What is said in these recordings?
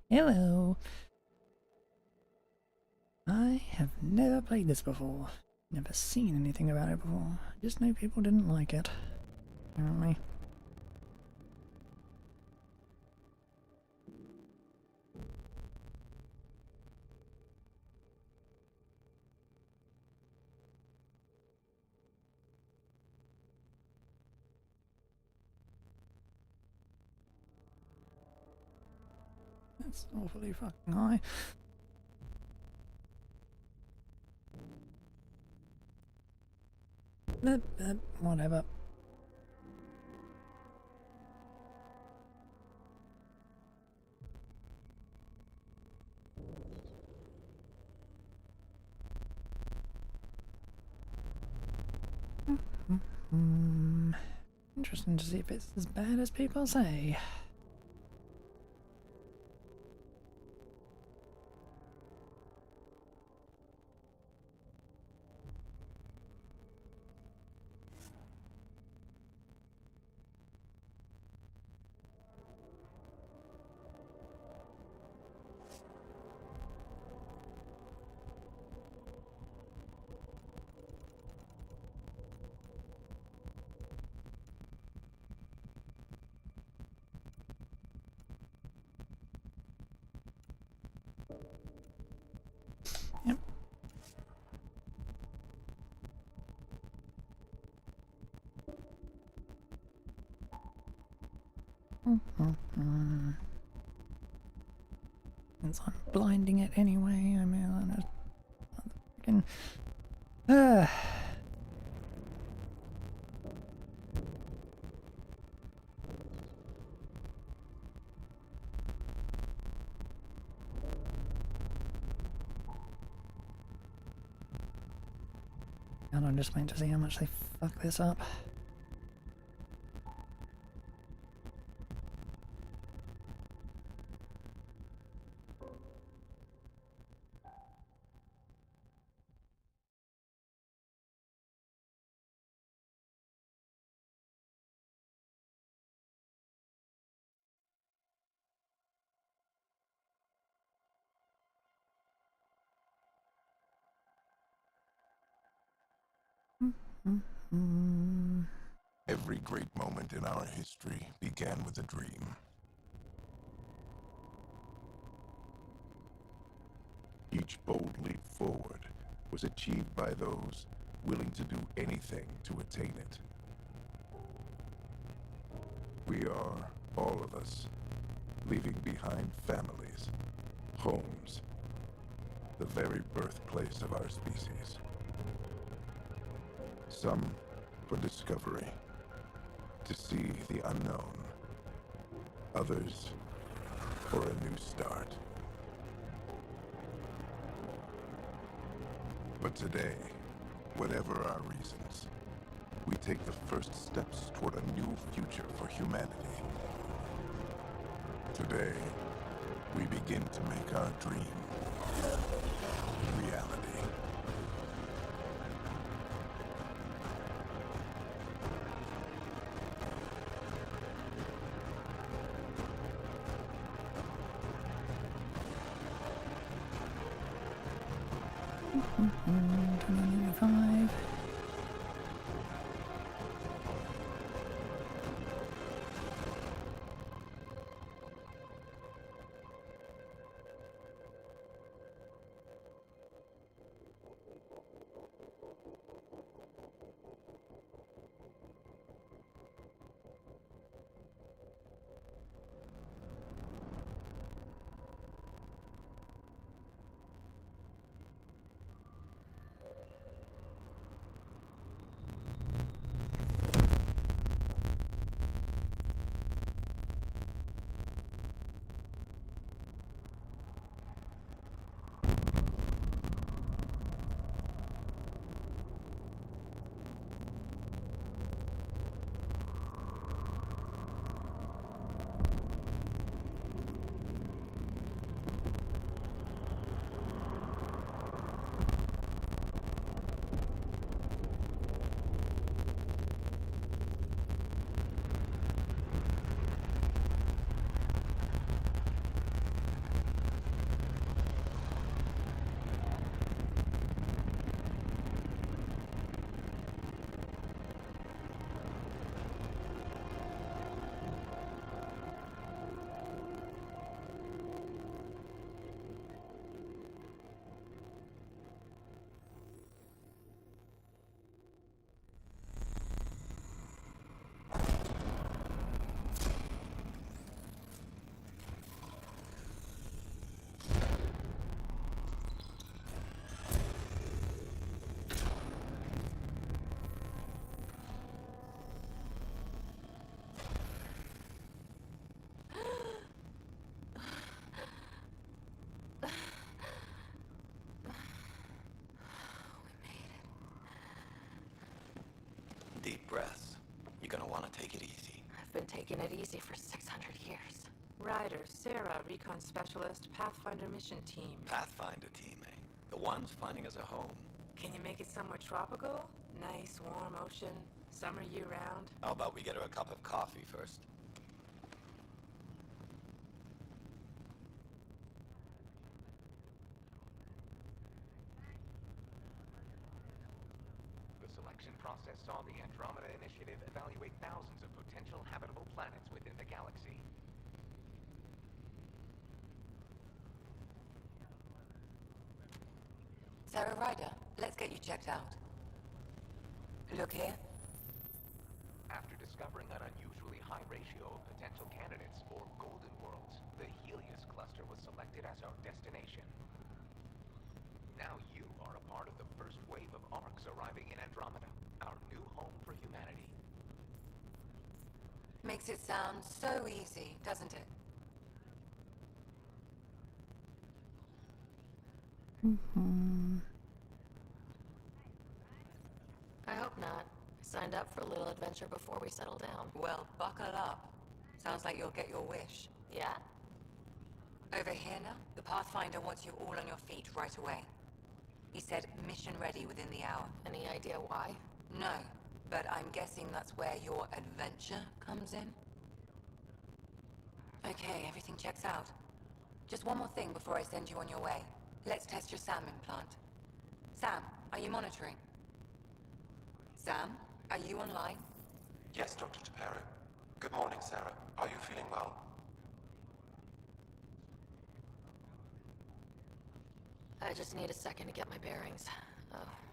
Hello. I have never played this before. Never seen anything about it before. I just know people didn't like it. Apparently. That's awfully fucking high. Whatever. Interesting to see if it's as bad as people say. Yep. Since I'm blinding it anyway, I mean, I'm just fucking. And I'm just waiting to see how much they fuck this up. Every great moment in our history began with a dream. Each bold leap forward was achieved by those willing to do anything to attain it. We are, all of us, leaving behind families, homes, the very birthplace of our species. Some for discovery, to see the unknown. Others for a new start. But today, whatever our reasons, we take the first steps toward a new future for humanity. Today, we begin to make our dream reality. $20.95. Deep breaths. You're gonna want to take it easy. I've been taking it easy for 600 years. Ryder, Sarah, Recon Specialist, Pathfinder Mission Team. Pathfinder team, eh? The ones finding us a home. Can you make it somewhere tropical? Nice, warm ocean, summer year-round? How about we get her a cup of coffee first? The selection process saw the Andromeda Initiative evaluate thousands of potential habitable planets within the galaxy. Sarah Ryder, let's get you checked out. Look here. After discovering an unusually high ratio of potential candidates for golden worlds, the Helios cluster was selected as our destination. Now you are a part of the first wave of arcs arriving in Andromeda, our new home for humanity. Makes it sound so easy, doesn't it? I hope not. I signed up for a little adventure before we settle down. Well, buckle up. Sounds like you'll get your wish. Yeah? Over here now, the Pathfinder wants you all on your feet right away. He said mission ready within the hour. Any idea why? No, but I'm guessing that's where your adventure comes in. Okay, everything checks out. Just one more thing before I send you on your way. Let's test your SAM implant. Sam, are you monitoring? Sam, are you online? Yes, Dr. Tapero. Good morning, Sarah. Are you feeling well? I just need a second to get my bearings.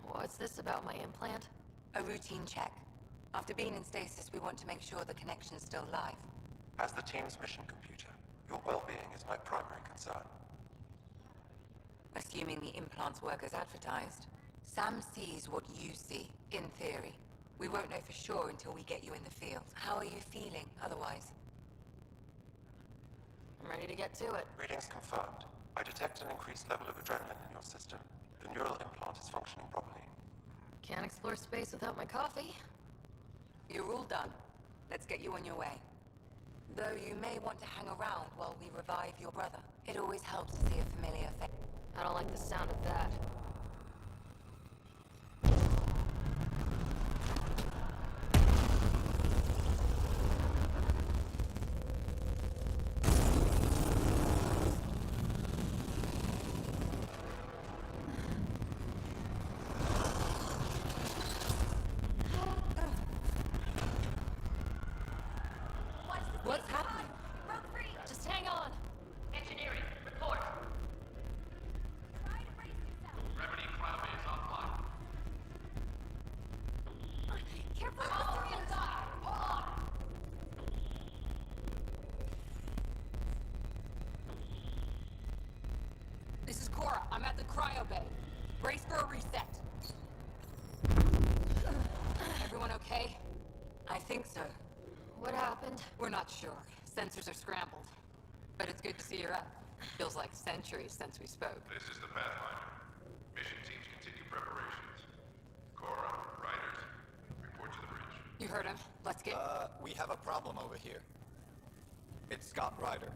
What's this about my implant? A routine check. After being in stasis, we want to make sure the connection's still live. As the team's mission computer, your well-being is my primary concern. Assuming the implants work as advertised. Sam sees what you see, in theory. We won't know for sure until we get you in the field. How are you feeling, otherwise? I'm ready to get to it. Readings confirmed. I detect an increased level of adrenaline in your system. The neural implant is functioning properly. Can't explore space without my coffee. You're all done. Let's get you on your way. Though you may want to hang around while we revive your brother. It always helps to see a familiar face. I don't like the sound of that. What's happening? Broke free! Just hang on. Engineering, report! Try to brace yourself! Remedy cryobase offline. Careful! All three inside! Hold on! This is Cora. I'm at the cryo bay. Brace for a reset. Everyone okay? I think so. What happened? We're not sure. Sensors are scrambled. But it's good to see you're up. Feels like centuries since we spoke. This is the Pathfinder. Mission teams continue preparations. Cora, Riders, report to the bridge. You heard him. Let's get... We have a problem over here. It's Scott Ryder.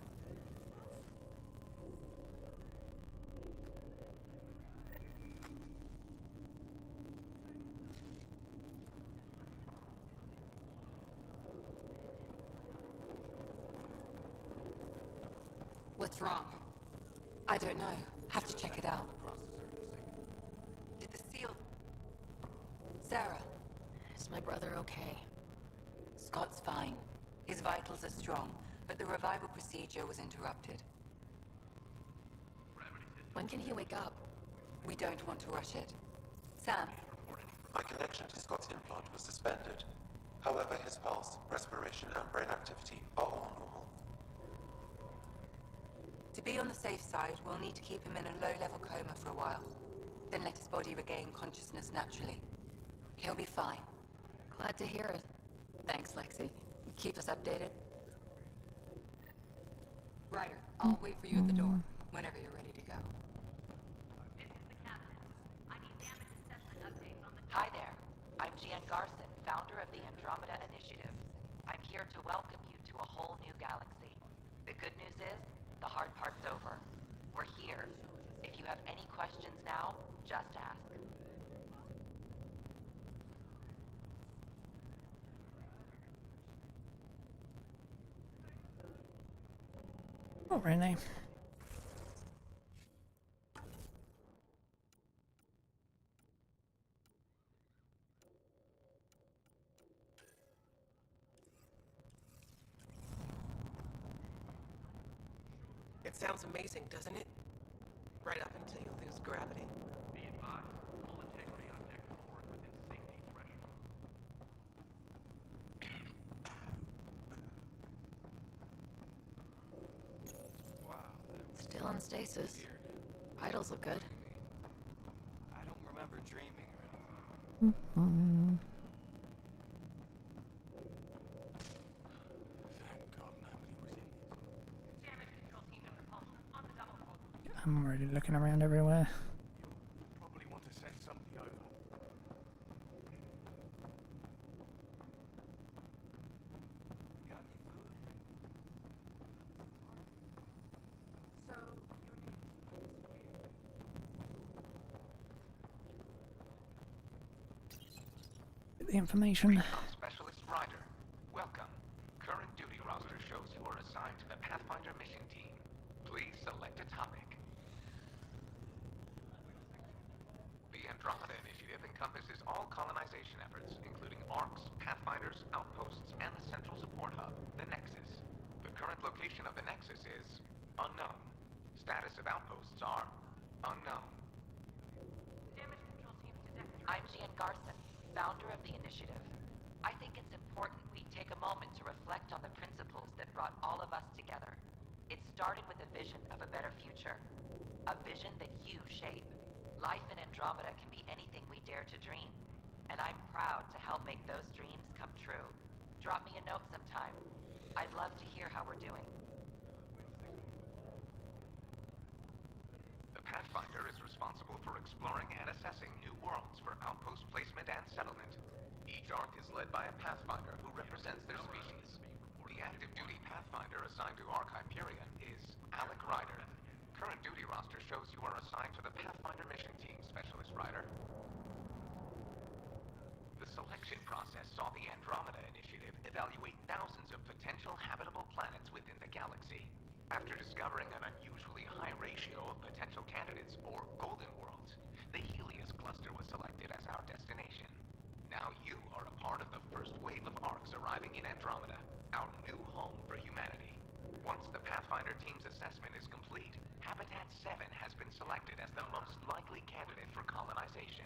What's wrong? I don't know. Have to check it out. Did the seal... Sarah, is my brother okay? Scott's fine. His vitals are strong, but the revival procedure was interrupted. When can he wake up? We don't want to rush it. Sam, My connection to Scott's implant was suspended. However, his pulse, respiration, and brain activity are all normal. to be on the safe side, we'll need to keep him in a low-level coma for a while. Then let his body regain consciousness naturally. He'll be fine. Glad to hear it. Thanks, Lexi. Keep us updated. Ryder, I'll wait for you at the door, whenever you're ready to go. This is the captain. I need damage assessment updates on the... Hi there. I'm Gian Garson, founder of the Andromeda Initiative. I'm here to welcome you to a whole new galaxy. The good news is, the hard part's over. We're here. If you have any questions now, just ask. Not really. It sounds amazing, doesn't it? Right up until you lose gravity. Be advised, all integrity on deck will work within safety threshold. Still in stasis. Vitals look good. I don't remember dreaming or anything. Thank God nobody was in. I'm already looking around everywhere. Probably want to send somebody over. Got any food? Get the information. Specialist Rider, welcome. Current duty roster shows you are assigned to the Pathfinder mission team. Please select a topic. The Andromeda Initiative encompasses all colonization efforts, including ARCs, Pathfinders, outposts, and the central support hub, the Nexus. The current location of the Nexus is unknown. Status of outposts are unknown. I'm Jean Garson, founder of the initiative. I think it's important we take a moment to reflect on the principles that brought all of us together. It started with a vision of a better future. A vision that you shape. Life in Andromeda can be anything we dare to dream. And I'm proud to help make those dreams come true. Drop me a note sometime. I'd love to hear how we're doing. The Pathfinder is responsible for exploring and assessing new worlds for outpost placement and settlement. Each ARC is led by a Pathfinder who represents their species. The active duty Pathfinder assigned to ARC Hyperion is Alec Ryder. Current duty roster shows you are assigned to the Pathfinder mission team, Specialist Ryder. The selection process saw the Andromeda Initiative evaluate thousands of potential habitable planets within the galaxy. After discovering an unusually high ratio of potential candidates, or golden worlds, the Helios cluster was selected as our destination. Now you are a part of the first wave of ARCs arriving in Andromeda, our new home for humanity. Once the Pathfinder team's assessment is complete, Habitat 7 has been selected as the most likely candidate for colonization.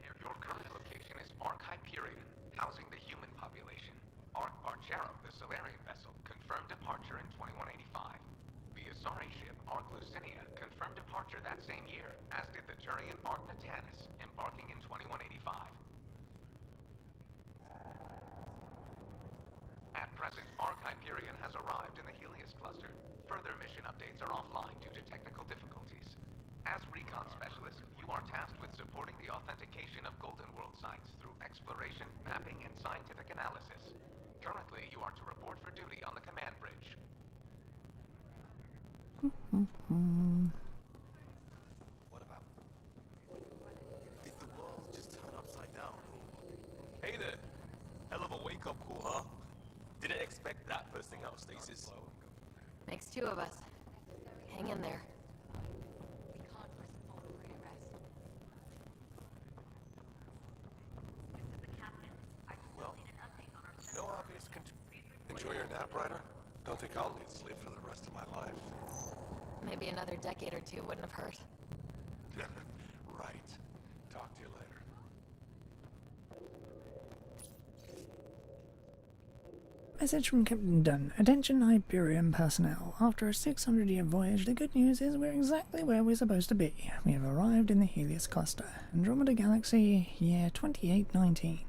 Your current location is ARC Hyperion, housing the human population. ARC Barchero, the Solarian vessel, confirmed departure in 2185. The Asari ship ARC Lucinia confirmed departure that same year, as did the Turian ARC Natanus, embarking in 2185. At present, ARC Hyperion has arrived in the Helios cluster. Further mission updates are offline due to technical difficulties. As recon specialist, you are tasked with supporting the authentication of Golden World sites through exploration, mapping, and scientific analysis. Currently, you are to report for duty on the command bridge. What about? Did the world just turn upside down? Hey there. Hell of a wake-up call, huh? Didn't expect that bursting out of stasis. Makes two of us. Hang in there. Well, no obvious Enjoy your nap, Ryder. Don't think I'll need sleep for the rest of my life. Maybe another decade or two wouldn't have hurt. Right. Talk to you later. Message from Captain Dunn. Attention Hyperion personnel. After a 600-year voyage, the good news is we're exactly where we're supposed to be. We have arrived in the Helios cluster, Andromeda Galaxy, year 2819.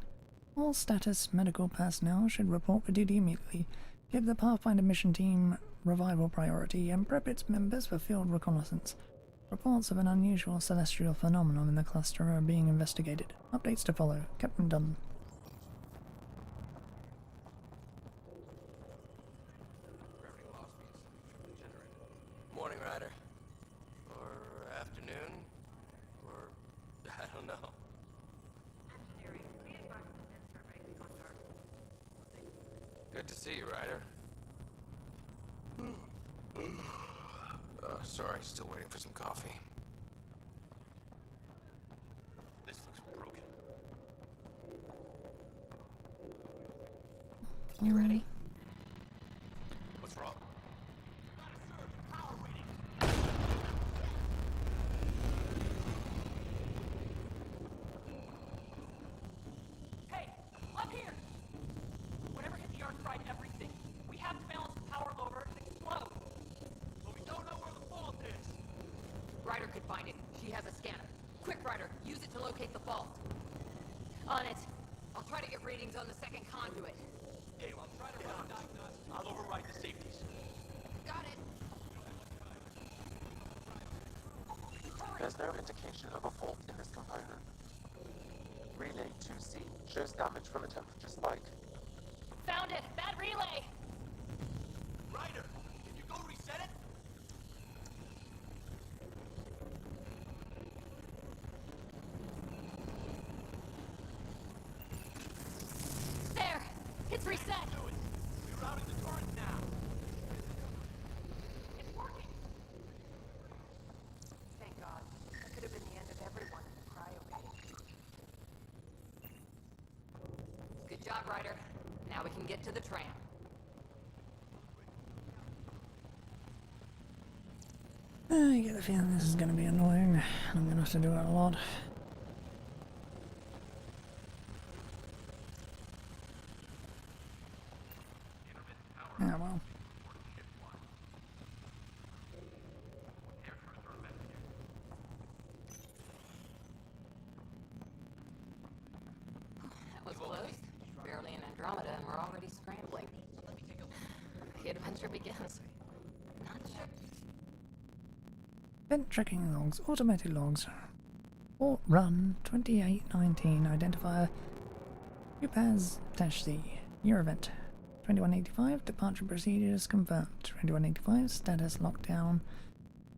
All status medical personnel should report for duty immediately. Give the Pathfinder mission team revival priority and prep its members for field reconnaissance. Reports of an unusual celestial phenomenon in the cluster are being investigated. Updates to follow. Captain Dunn. Morning, Ryder. Or afternoon. Or I don't know. Good to see you, Ryder. Sorry, still waiting for some coffee. This looks broken. You ready? What's wrong? Hey, up here! Whatever hit the Earth fried everything. We have to balance the power over and explode. But we don't know where the fault is. Ryder could find it. She has a scanner. Quick, Ryder, use it to locate the fault. On it. I'll try to get readings on the second conduit. Hey, I'll try to run diagnostics. I'll override the safeties. Got it. There's no indication of a fault in this component. Relay 2C shows damage from a temperature spike. Found it! Bad relay! Ryder, can you go reset it? There! It's reset! Do it. Rerouting the torrent now. It's working! Thank God. That could have been the end of everyone in the cryo cave. Good job, Ryder. Now we can get to the tram. I get the feeling this is going to be annoying. I'm going to have to do it a lot. Yeah, well. That was close. Barely in Andromeda and we're already scrambling. The adventure begins. Not sure. Event tracking logs, automated logs. Port run 2819, identifier UPAS-C. Year event 2185, departure procedures confirmed. 2185, status lockdown.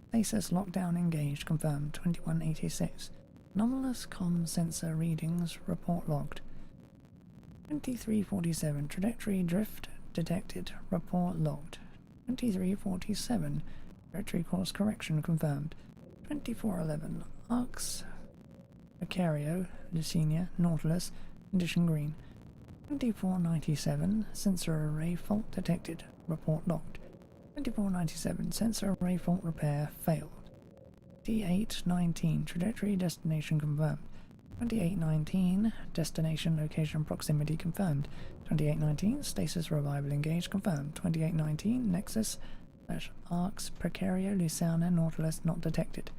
Stasis lockdown engaged, confirmed. 2186. Anomalous comm sensor readings, report logged. 2347, trajectory drift detected, report logged. 2347, trajectory course correction confirmed. 2411, Arcs, Acario, Lucina, Nautilus, condition green. 2497, sensor array fault detected, report logged. 2497, sensor array fault repair failed. 2819, trajectory destination confirmed. 2819, destination location proximity confirmed. 2819, stasis revival engaged confirmed. 2819, nexus / arcs, Precario, Lucina, Nautilus not detected.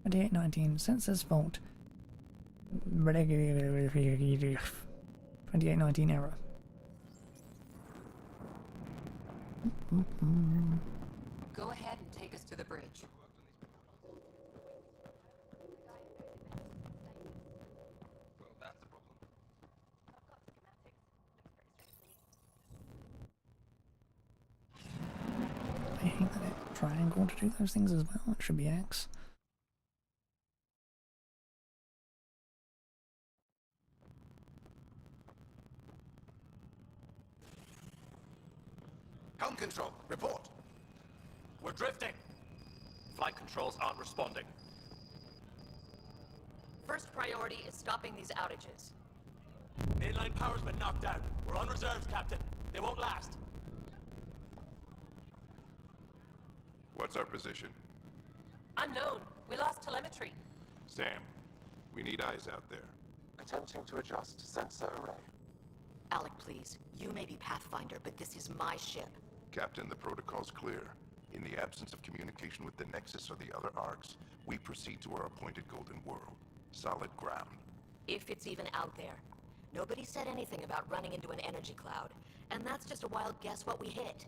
2819, sensors fault. 2819 error. Go ahead and take us to the bridge. Well, that's the problem. I hate that it's triangle to do those things as well. It should be X. Helm control, report. We're drifting. Flight controls aren't responding. First priority is stopping these outages. Mainline power's been knocked out. We're on reserves, Captain. They won't last. What's our position? Unknown. We lost telemetry. Sam, we need eyes out there. Attempting to adjust sensor array. Alec, please. You may be Pathfinder, but this is my ship. Captain, the protocol's clear. In the absence of communication with the Nexus or the other arcs, we proceed to our appointed Golden World. Solid ground. If it's even out there. Nobody said anything about running into an energy cloud, and that's just a wild guess what we hit.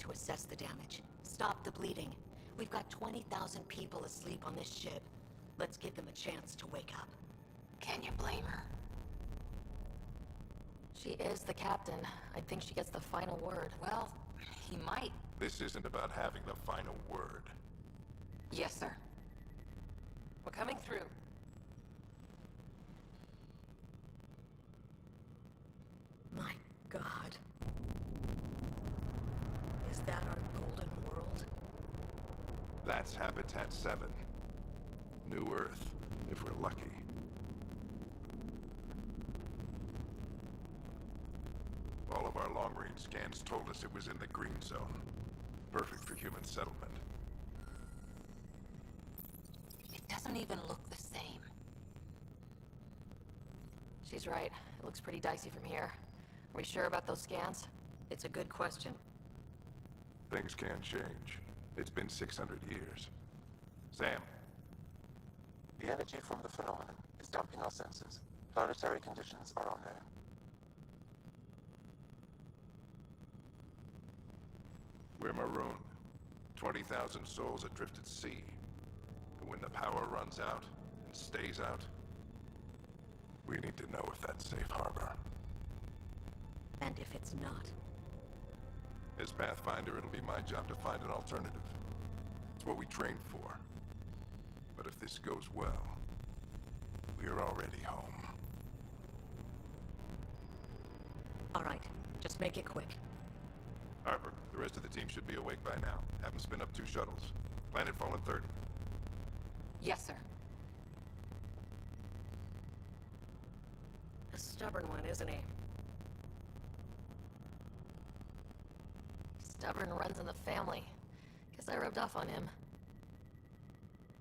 to assess the damage. Stop the bleeding. We've got 20,000 people asleep on this ship. Let's give them a chance to wake up. Can you blame her? She is the captain. I think she gets the final word. Well, he might. This isn't about having the final word. Yes, sir. We're coming through. My God. Is that our golden world? That's Habitat 7. New Earth, if we're lucky. All of our long-range scans told us it was in the green zone. Perfect for human settlement. It doesn't even look the same. She's right. It looks pretty dicey from here. Are we sure about those scans? It's a good question. Things can change. It's been 600 years. Sam. The energy from the phenomenon is dumping our senses. Planetary conditions are unknown. We're marooned. 20,000 souls adrift at sea. And when the power runs out, and stays out, we need to know if that's safe harbor. And if it's not? As Pathfinder, it'll be my job to find an alternative. It's what we trained for. But if this goes well, we're already home. All right, just make it quick. Harper, the rest of the team should be awake by now. Have them spin up 2 shuttles. Planetfall in 30. Yes, sir. A stubborn one, isn't he? Stubborn runs in the family. Guess I rubbed off on him.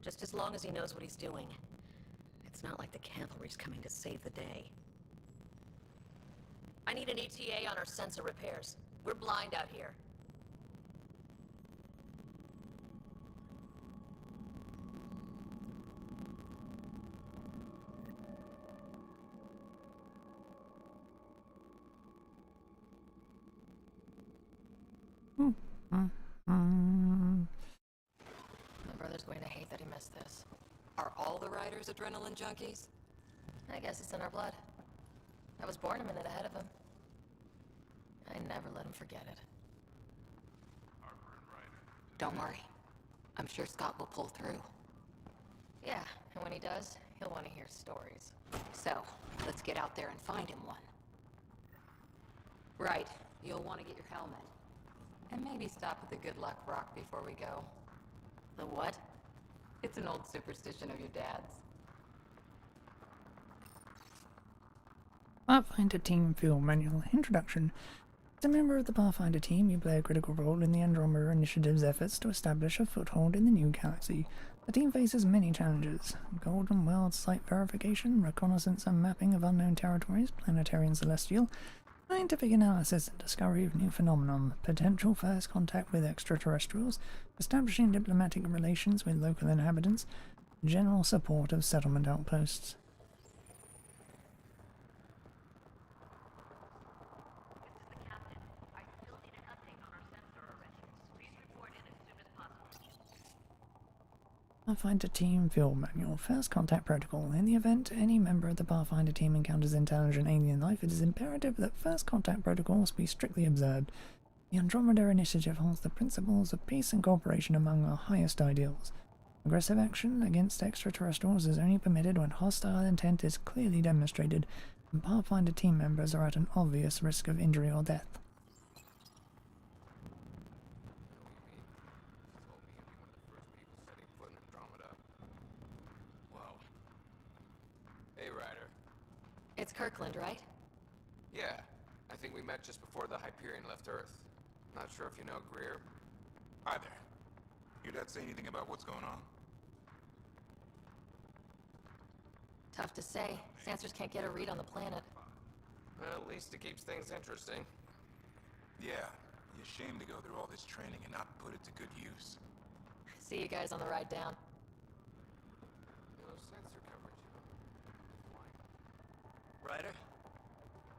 Just as long as he knows what he's doing. It's not like the cavalry's coming to save the day. I need an ETA on our sensor repairs. We're blind out here. My brother's going to hate that he missed this. Are all the riders adrenaline junkies? I guess it's in our blood. I was born a minute ahead of him. I never let him forget it. Don't worry. I'm sure Scott will pull through. Yeah, and when he does, he'll want to hear stories. So, let's get out there and find him one. Right. You'll want to get your helmet. And maybe stop at the Good Luck Rock before we go. The what? It's an old superstition of your dad's. Pathfinder Team Field Manual. Introduction. As a member of the Pathfinder team, you play a critical role in the Andromeda Initiative's efforts to establish a foothold in the new galaxy. The team faces many challenges: Golden World site verification, reconnaissance and mapping of unknown territories, planetary and celestial, scientific analysis and discovery of new phenomenon, potential first contact with extraterrestrials, establishing diplomatic relations with local inhabitants, general support of settlement outposts. Pathfinder Team Field Manual. First Contact Protocol. In the event any member of the Pathfinder team encounters intelligent alien life, it is imperative that First Contact Protocols be strictly observed. The Andromeda Initiative holds the principles of peace and cooperation among our highest ideals. Aggressive action against extraterrestrials is only permitted when hostile intent is clearly demonstrated, and Pathfinder team members are at an obvious risk of injury or death. It's Kirkland, right? Yeah, I think we met just before the Hyperion left Earth. Not sure if you know Greer. Hi there. Your dad say anything about what's going on? Tough to say. Sensors can't get a read on the planet. Well, at least it keeps things interesting. Yeah, you're ashamed to go through all this training and not put it to good use. See you guys on the ride down. No sensor coverage. Ryder?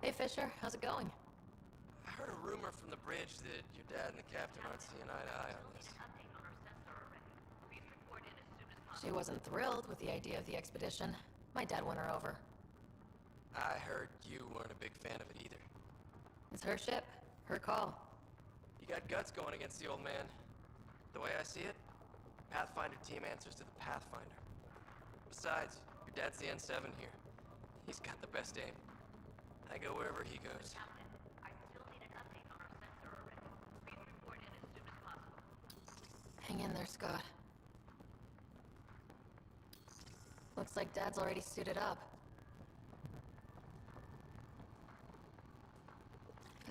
Hey Fisher, how's it going? I Heard a rumor from the bridge that your dad and the captain aren't seeing eye to eye on this. She wasn't thrilled with the idea of the expedition. My dad won her over. I heard you weren't a big fan of it either. It's her ship, her call. You got guts going against the old man. The way I see it, Pathfinder team answers to the Pathfinder. Besides, your dad's the N7 here. He's got the best aim. I go wherever he goes. Hang in there, Scott. Looks like Dad's already suited up.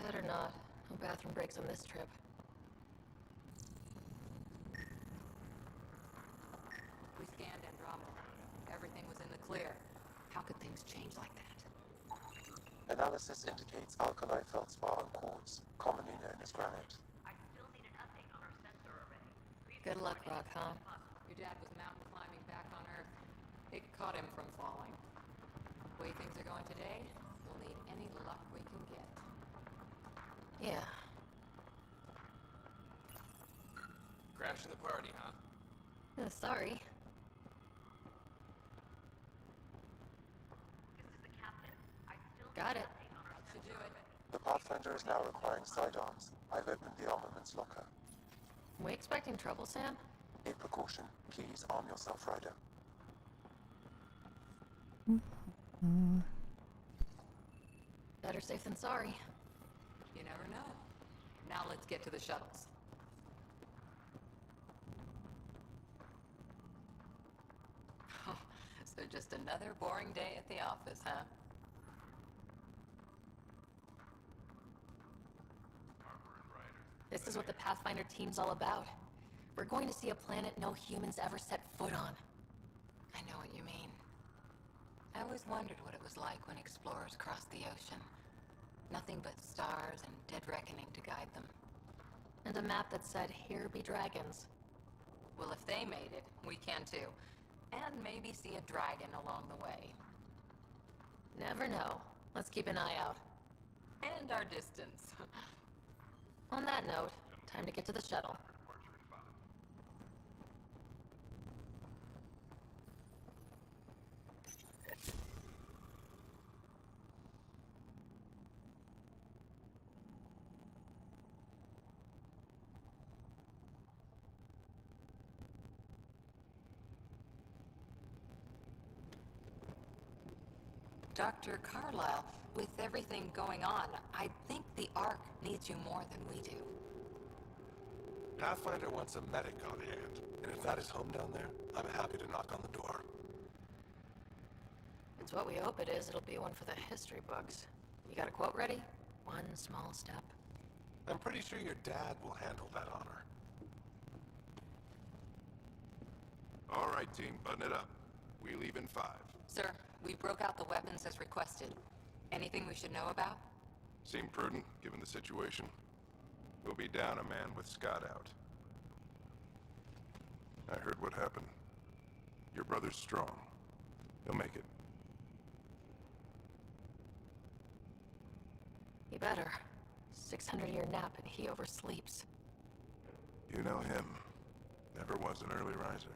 Better not. No bathroom breaks on this trip. We scanned Andromeda. Everything was in the clear. How could things change like that? Analysis indicates alkali feldspar and quartz, commonly known as granite. Good luck, Rock, huh? Your dad was mountain climbing back on Earth. It caught him from falling. The way things are going today, we'll need any luck we can get. Yeah. Crashing the party, huh? Sorry. Got it. Should do it. The Pathfinder is now requiring sidearms. I've opened the armaments locker. We expecting trouble, Sam? A precaution. Please arm yourself, Ryder. Better safe than sorry. You never know. Now let's get to the shuttles. So just another boring day at the office, huh? This is what the Pathfinder team's all about. We're going to see a planet no humans ever set foot on. I know what you mean. I always wondered what it was like when explorers crossed the ocean. Nothing but stars and dead reckoning to guide them. And a map that said, "Here be dragons." Well, if they made it, we can too. And maybe see a dragon along the way. Never know. Let's keep an eye out. And our distance. On that note, time to get to the shuttle. Dr. Carlyle, with everything going on, I think the Ark needs you more than we do. Pathfinder wants a medic on hand, and if that is home down there, I'm happy to knock on the door. It's what we hope it is. It'll be one for the history books. You got a quote ready? One small step. I'm pretty sure your dad will handle that honor. All right, team, button it up. We leave in 5. Sir, we broke out the weapons as requested. Anything we should know about? Seem prudent, given the situation. We'll be down a man with Scott out. I heard what happened. Your brother's strong. He'll make it. He better. 600-year nap and he oversleeps. You know him. Never was an early riser.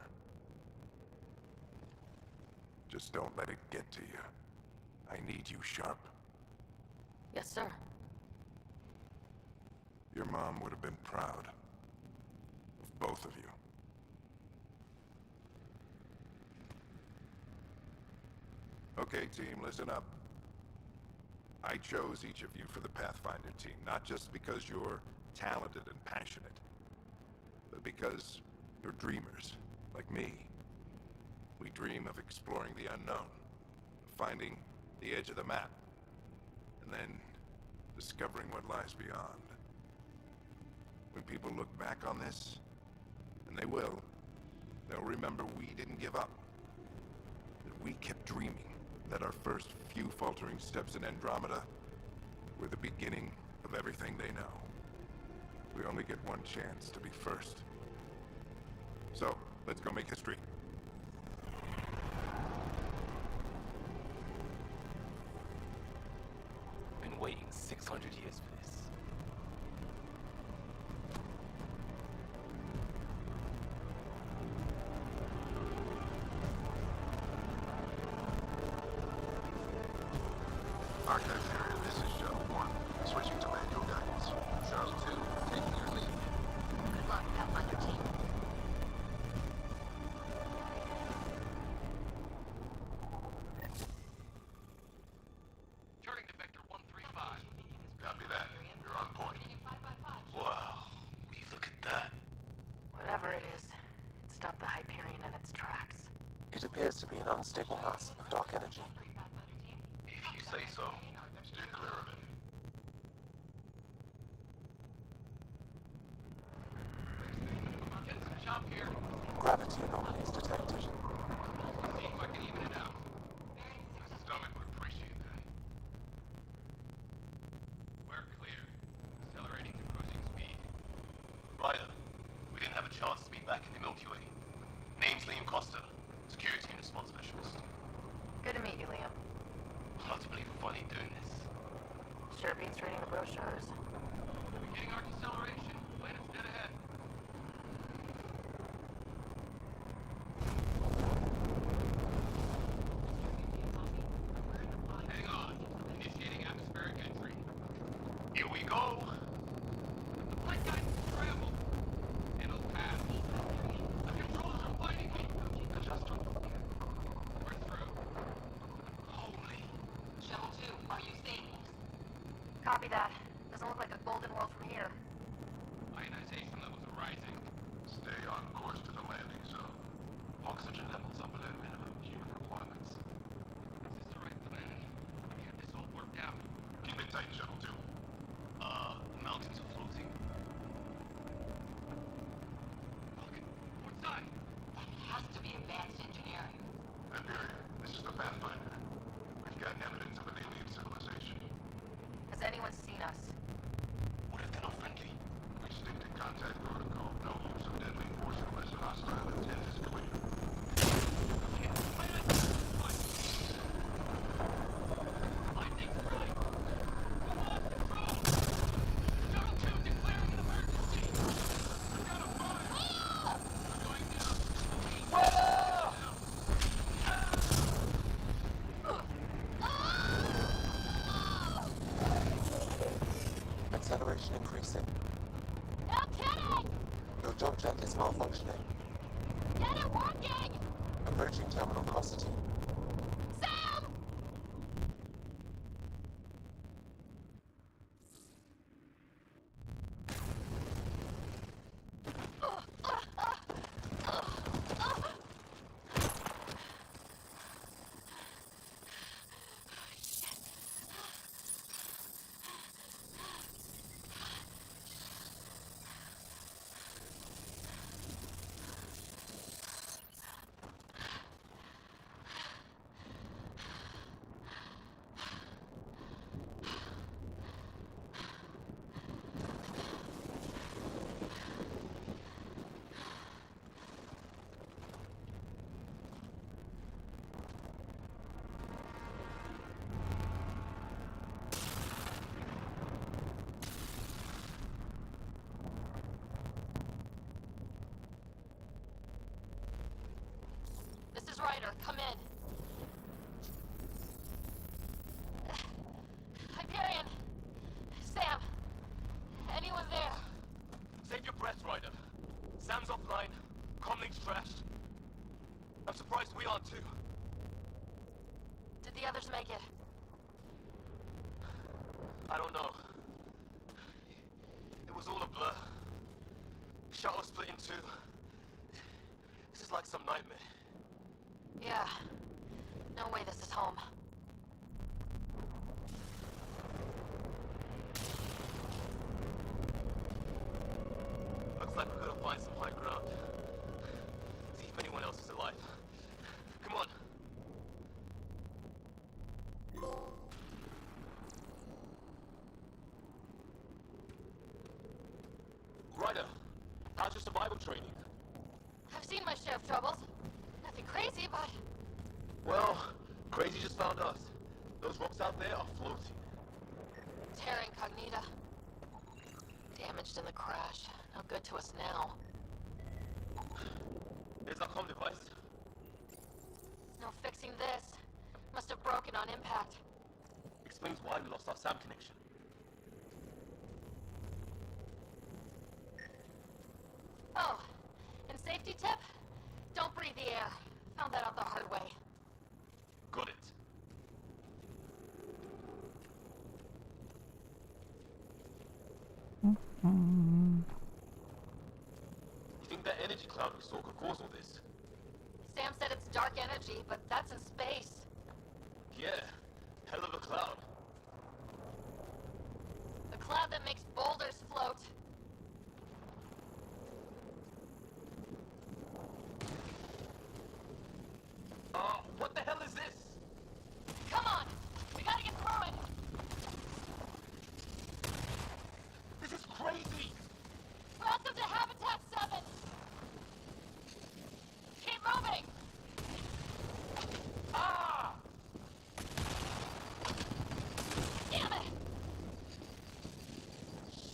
Just don't let it get to you. I need you sharp. Yes, sir. Your mom would have been proud of both of you. Okay, team, listen up. I chose each of you for the Pathfinder team, not just because you're talented and passionate, but because you're dreamers, like me. We dream of exploring the unknown, of finding the edge of the map, and then discovering what lies beyond. When people look back on this, and they will, they'll remember we didn't give up, that we kept dreaming, that our first few faltering steps in Andromeda were the beginning of everything they know. We only get one chance to be first. So, let's go make history. Been waiting 600 years for this. stop the Hyperion in its tracks. It appears to be an unstable mass of dark energy. If you say so. Stay clear of it. Getting some chop here. Gravity anomalies detected. See if I can even it out. My stomach would appreciate that. We're clear. Accelerating to cruising speed. Ryder, we didn't have a chance to be back in the Milky Way. Name's Liam Costa, security and response specialist. Good to meet you, Liam. Hard to believe we're finally doing this. Sure beats reading the brochures. Beginning arc acceleration. Planet's dead ahead. Hang on. Initiating atmospheric entry. Here we go! The flight guidance is scrambled. It'll pass. The controls are fighting me. Adjustment. We're through. Holy. Shuttle 2, are you stable? Copy that. Doesn't look like a golden world from here. Ionization levels are rising. Stay on course to the landing zone. Oxygen levels are below minimum human requirements. Is this the right plan? We have this all worked out. Keep it tight, Shuttle 2. The mountains are floating. Look. Port side. That has to be advanced engineering. Hyperion, this is the Pathfinder. We've got evidence of an alien civilization. Has anyone seen us? What if they're not friendly? We stick to contact protocol. No use of deadly force unless an hostile intent is clear. Acceleration increasing. No kidding! Your job jack is malfunctioning. Get it working! Approaching terminal velocity. Sam! This is Ryder. Come in. Hyperion! Sam! Anyone there? Save your breath, Ryder. Sam's offline. Comlink's trashed. I'm surprised we aren't too. Did the others make it? I don't know. It was all a blur. Shuttle split in two. This is like some nightmare. Yeah. No way this is home. Looks like we're gonna find some high ground. See if anyone else is alive. Come on. Ryder, how's your survival training? I've seen my share of troubles. Nothing crazy, but... Well, crazy just found us. Those rocks out there are floating. Terra Incognita. Damaged in the crash. No good to us now. There's our comm device. No fixing this. Must have broken on impact. Explains why we lost our SAM connection. Oh, and safety tip? Don't breathe the air. Found that out the hard way. Got it. You think that energy cloud we source could cause all this. Sam said it's dark energy, but that's in space. Yeah, hell of a cloud. The cloud that makes boulders float. What the hell is this? Come on! We gotta get through it! This is crazy! Welcome to Habitat 7! Keep moving! Ah! Damn it!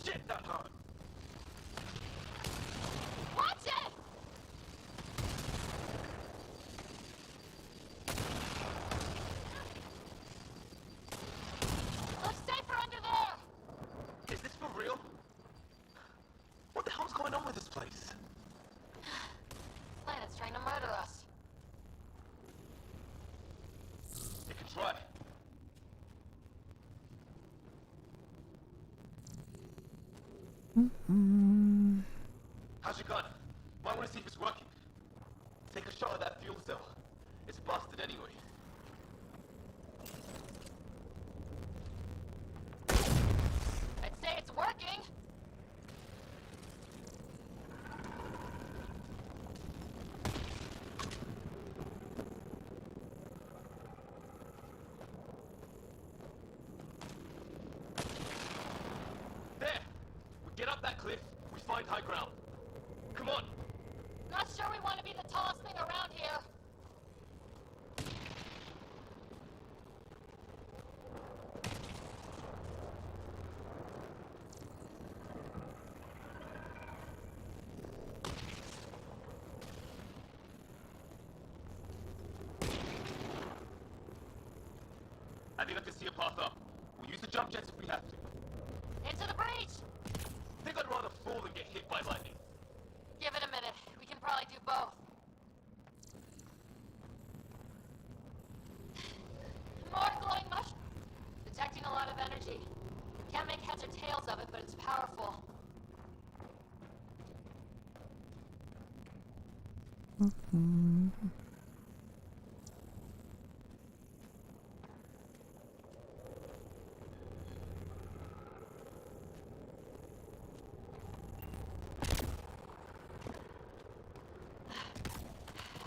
Shit, that hurt! Watch it! Looks safer under there! Is this for real? What the hell's going on with this place? Planet's trying to murder us. You can try. How's your gun? Might want to see if it's working. Take a shot at that fuel cell. It's busted anyway. I'd say it's working. There! We get up that cliff, we find high ground. Come on! Not sure we want to be the tallest thing around here. I think I can see a path up. We'll use the jump jets if we have to. Into the breach! I think I'd rather fall than get hit by lightning. Give it a minute. We can probably do both. More glowing mush. Detecting a lot of energy. Can't make heads or tails of it, but it's powerful.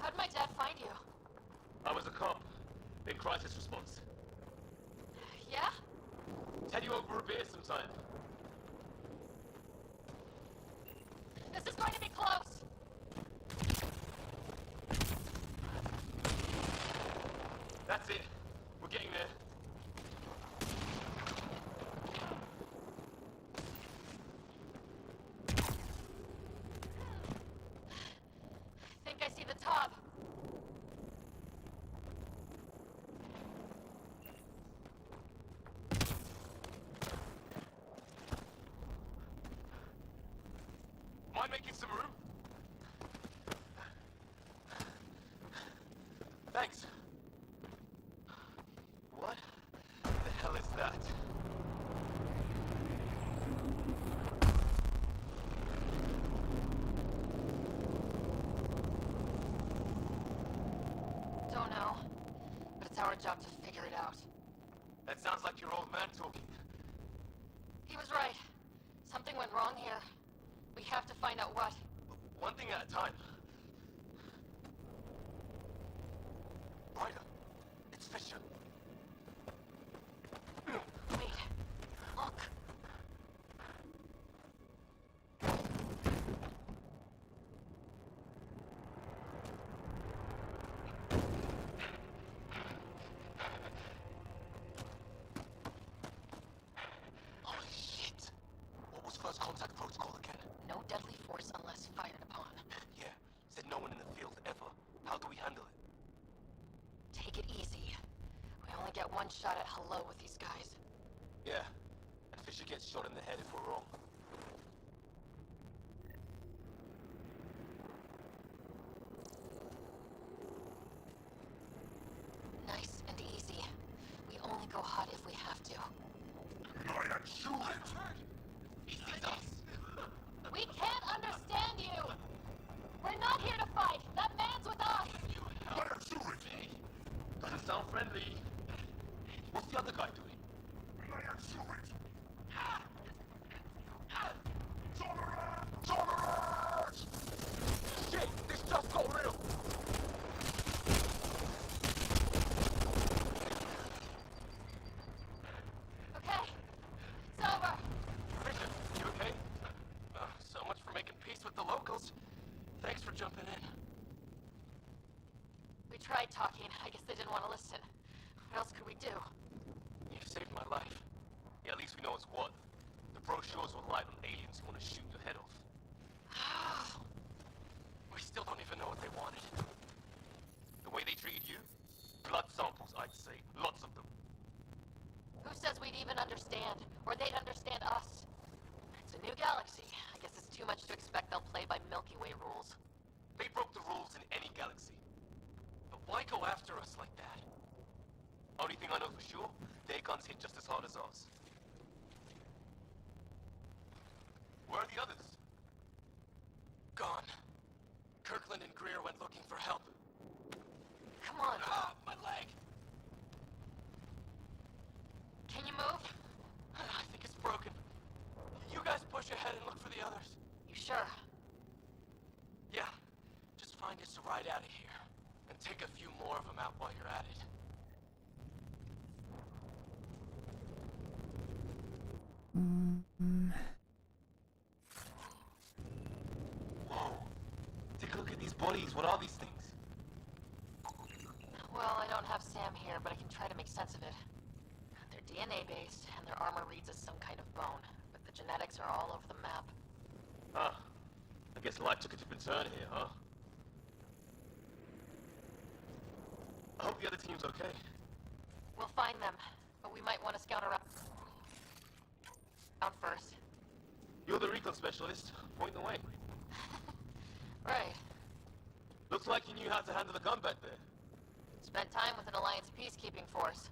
How'd my dad find you? I was a cop. In crisis response. Yeah? Tell you over a beer sometime. This is going to be close. That's it. We're getting there. Think I see the top. Mind making some room? Thanks. What the hell is that? Don't know. But it's our job to figure it out. That sounds like your old man talking. He was right. Something went wrong here. We have to find out what. One thing at a time. Ryder, it's Fisher. Wait. Look. Holy shit. What was first contact protocol again? No deadly force unless fired upon. Yeah, said no one in the field ever. How do we handle it? Take it easy. We only get one shot at hello with these guys. Yeah, and Fisher gets shot in the head if we're wrong. Nice and easy. We only go hot if we have to. Ryder, shoot it! He sees us! We can't understand you! We're not here to in. We tried talking. I guess they didn't want to listen. What else could we do? You've saved my life. Yeah, at least we know it's what. The brochures were light on aliens who want to shoot your head off. We still don't even know what they wanted. The way they treated you? Blood samples, I'd say. Lots of them. Who says we'd even understand? Or they'd understand us? It's a new galaxy. I guess it's too much to expect they'll play by Milky Way rules. They broke the rules in any galaxy. But why go after us like that? Only thing I know for sure, their guns hit just as hard as ours. Where are the others? Gone. Kirkland and Greer went looking for help. Come on. Ah, my leg! Can you move? I think it's broken. You guys push ahead and look for the others. You sure? Yeah. Just find us a ride out of here. And take a few more of them out while you're at it. Whoa. Take a look at these bodies. What are these things? Well, I don't have Sam here, but I can try to make sense of it. They're DNA-based, and their armor reads as some kind of bone, but the genetics are all over the map. Huh. I guess life took a different turn here, huh? I hope the other team's okay. We'll find them, but we might want to scout around first. You're the recon specialist. Point the way. Right. Looks like you knew how to handle the gun back there. Spent time with an Alliance peacekeeping force.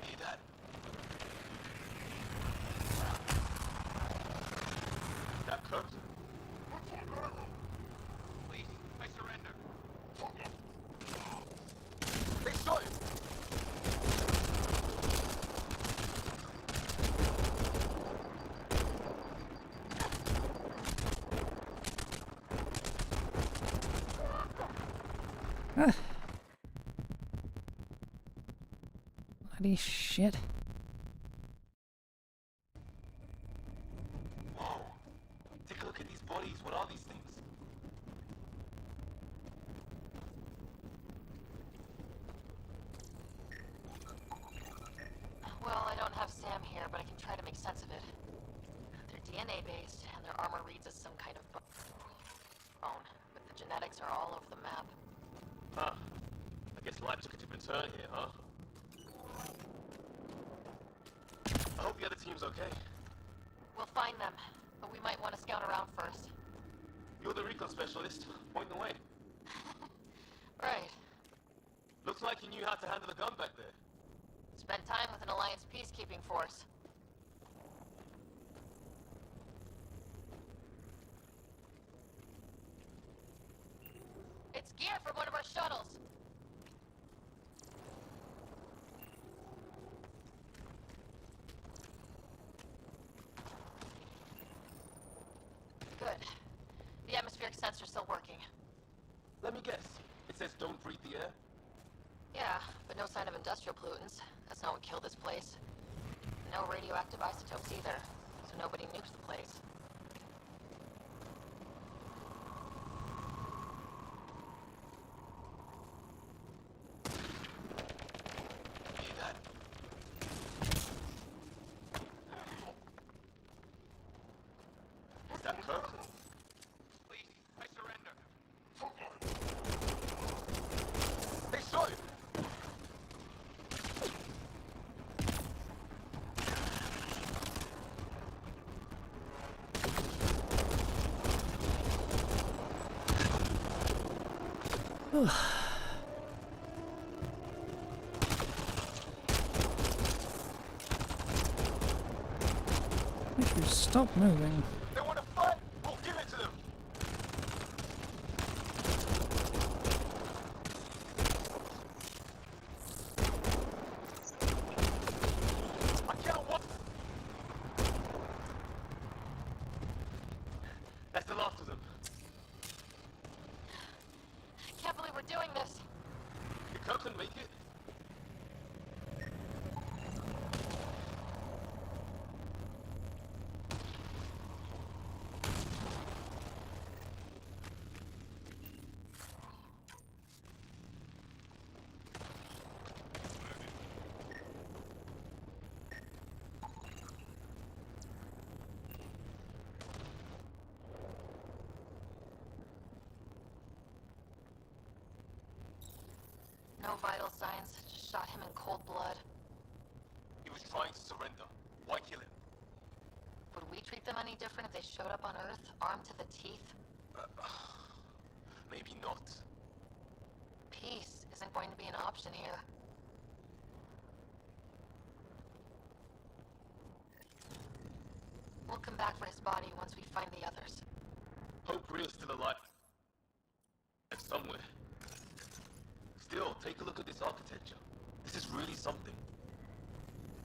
Hear that? That Kirk? Please, I surrender. They shot him! Bloody shit. Whoa. Take a look at these bodies. What are these things? Well, I don't have Sam here, but I can try to make sense of it. They're DNA-based, and their armor reads as some kind of bone, but the genetics are all over the map. Huh. I guess life took a different turn here, huh? I hope the other team's okay. We'll find them, but we might want to scout around first. You're the recon specialist. Point the way. Right. Looks like you knew how to handle the gun back there. Spent time with an Alliance peacekeeping force. It's gear from one of our shuttles. Good. The atmospheric sensor's still working. Let me guess. It says don't breathe the air? Yeah, but no sign of industrial pollutants. That's not what killed this place. No radioactive isotopes either, so nobody nukes the place. Hear that? Is that Kirk? Please, I surrender. They shot him! If you stop moving. They want to fight! We'll give it to them! doing this. Your captain make it? No vital signs. Just shot him in cold blood. He was trying to surrender. Why kill him? Would we treat them any different if they showed up on Earth, armed to the teeth? Maybe not. Peace isn't going to be an option here. We'll come back for his body once we find the others. Hope Rhea's still alive. And somewhere. Still, take a look at this architecture. This is really something.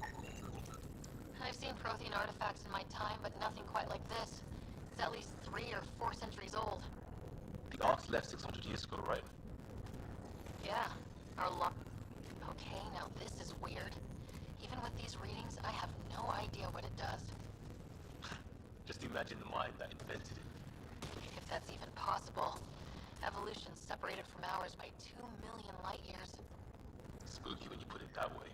I've seen Prothean artifacts in my time, but nothing quite like this. It's at least 3 or 4 centuries old. The Arks left 600 years ago, right? Yeah, Okay, now this is weird. Even with these readings, I have no idea what it does. Just imagine the mind that invented it. If that's even possible. Evolution's separated from ours by 2 million light years. Spooky when you put it that way.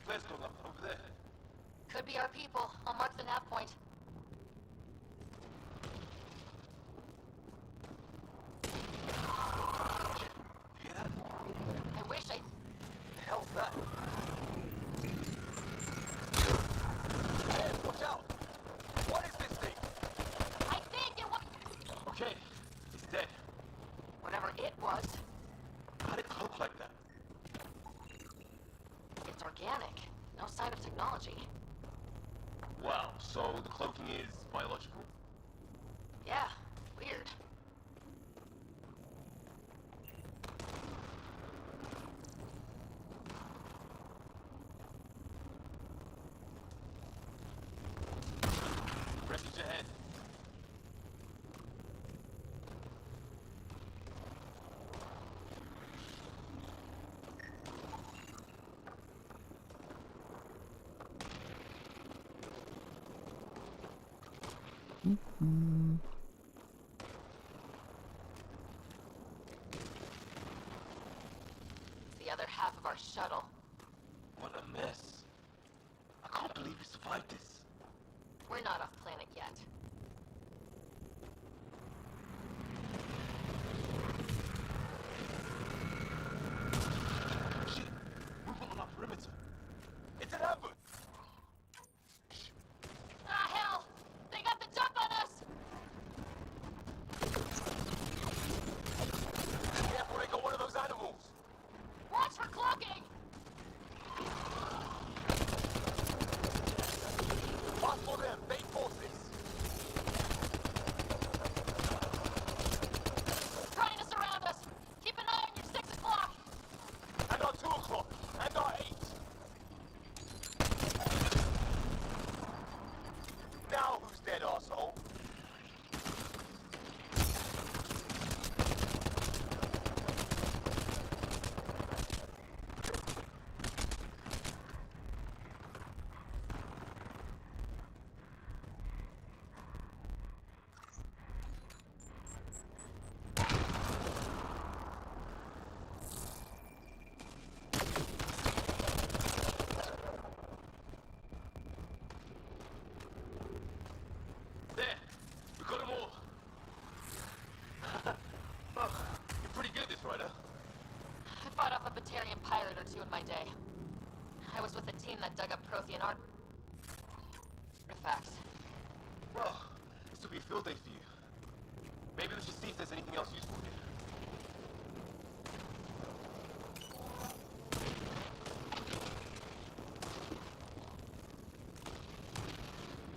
Flares going up over there. Could be our people. I'll mark the nav point. You hear that? I wish I... The hell's that? Hey, watch out! What is this thing? I think it was... Okay, it's dead. Whatever it was. How did it cloak like that? It's organic. No sign of technology. Wow, so the cloaking is biological? Yeah, weird. Wreckage ahead. It's the other half of our shuttle. What a mess. I can't believe we survived this. We're not off planet yet. Shit, movement on our perimeter. It's an ambush. Ah, hell! They got the jump on us! Careful, they got one of those animals. Watch for cloaking! Fast for them, bait forces. libertarian pirate or two in my day. I was with the team that dug up Prothean artifacts. Well, this will be a field day for you. Maybe we should see if there's anything else useful here.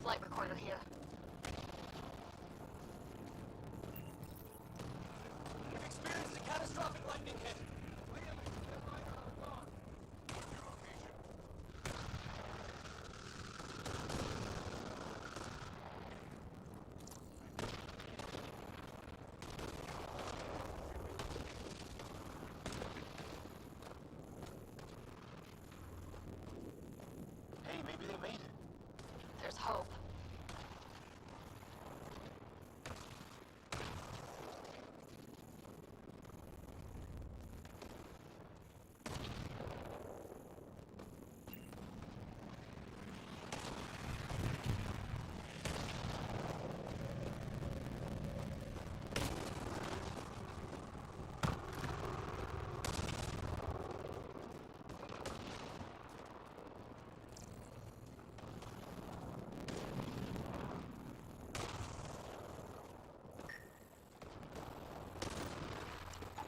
Flight recorder here. We've experienced a catastrophic lightning hit. Hey, maybe they made it. There's hope.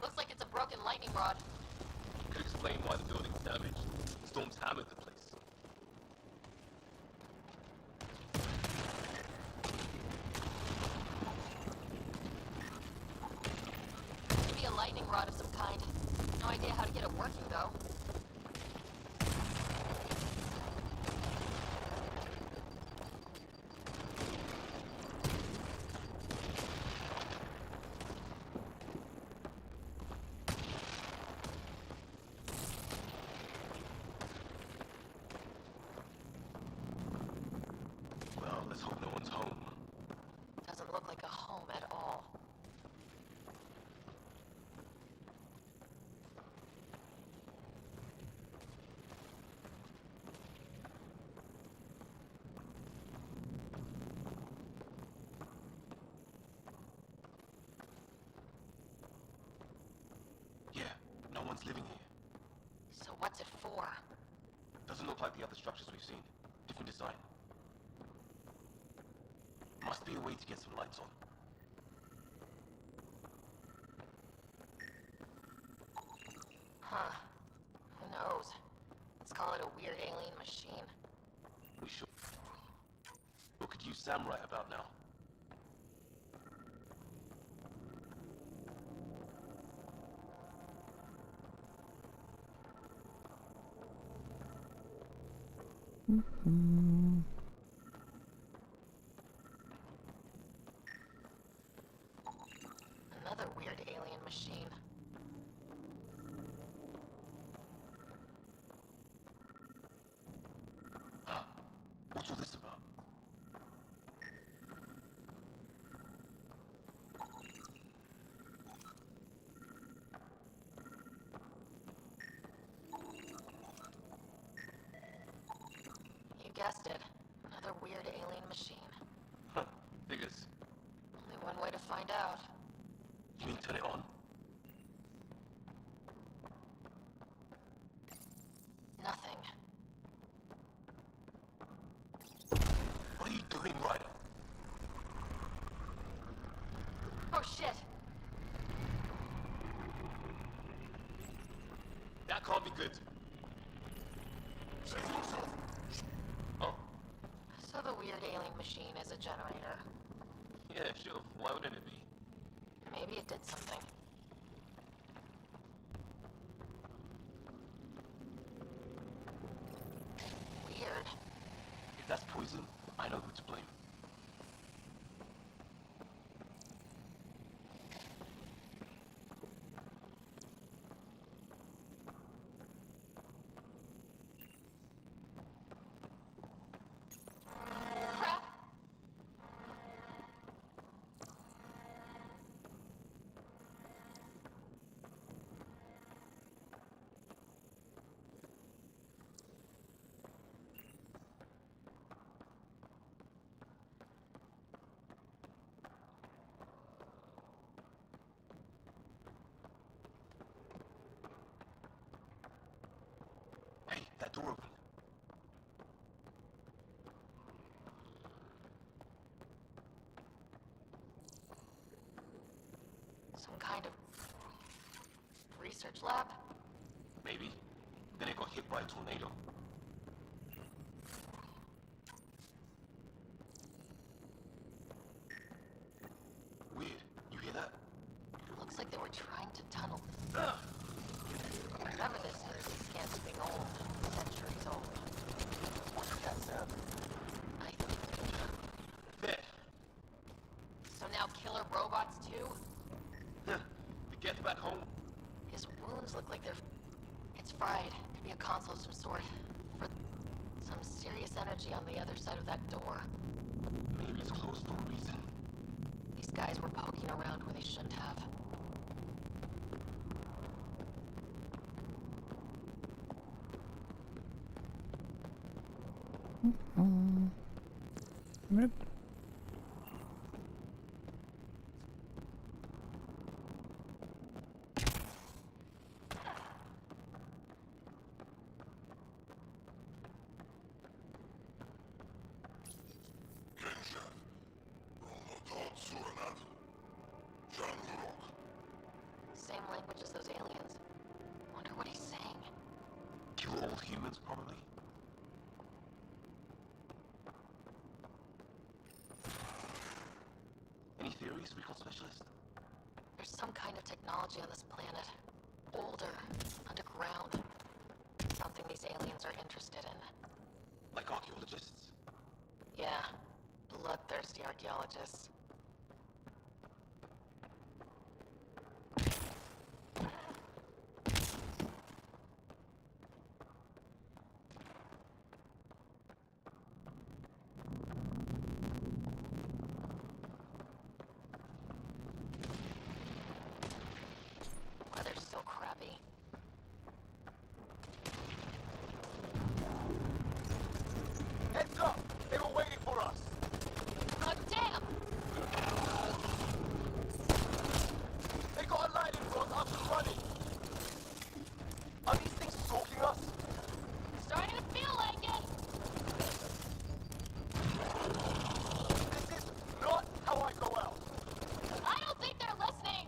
Looks like it's a broken lightning rod. Could explain why the building's damaged. Storms hammered the place. Could be a lightning rod of some kind. No idea how to get it working, though. Well, let's hope no one's home. Doesn't look like a home at all. Yeah, no one's living here. So what's it for? Doesn't look like the other structures we've seen. Different design. Must be a way to get some lights on. Huh. Who knows? Let's call it a weird alien machine. We should. What could use Sam right about now? Another weird alien machine. What's all this about? You guessed it. Another weird alien machine. Huh, figures. Only one way to find out. You mean turn it on? Nothing. What are you doing, Ryder? Oh shit! That can't be good. Save yourself. Oh, So the weird alien machine is a generator. yeah, sure. Why wouldn't it be? Maybe it did something. Weird. If that's poison, I know who to blame. Crap! door open. Some kind of research lab? Maybe. Then it got hit by a tornado. Weird. You hear that? Looks like they were trying to tunnel. Remember this scan's being old. Centuries old. What's that sound? There. So now killer robots too? Huh. To get back home. His wounds look like they're... It's fried. Could be a console of some sort. For some serious energy on the other side of that door. Maybe it's closed for a reason. These guys were poking around where they shouldn't have. Rip. Same language as those aliens. Wonder what he's saying. Kill old humans, probably. Any theories, recon specialist? There's some kind of technology on this planet. Older. Underground. Something these aliens are interested in. Like archaeologists? Yeah. Bloodthirsty archaeologists. Weather's so crappy. Heads up! They were waiting for us! God damn! They got a lightning rod up and running! Are these things stalking us? Starting to feel like it! This is not how I go out! I don't think they're listening!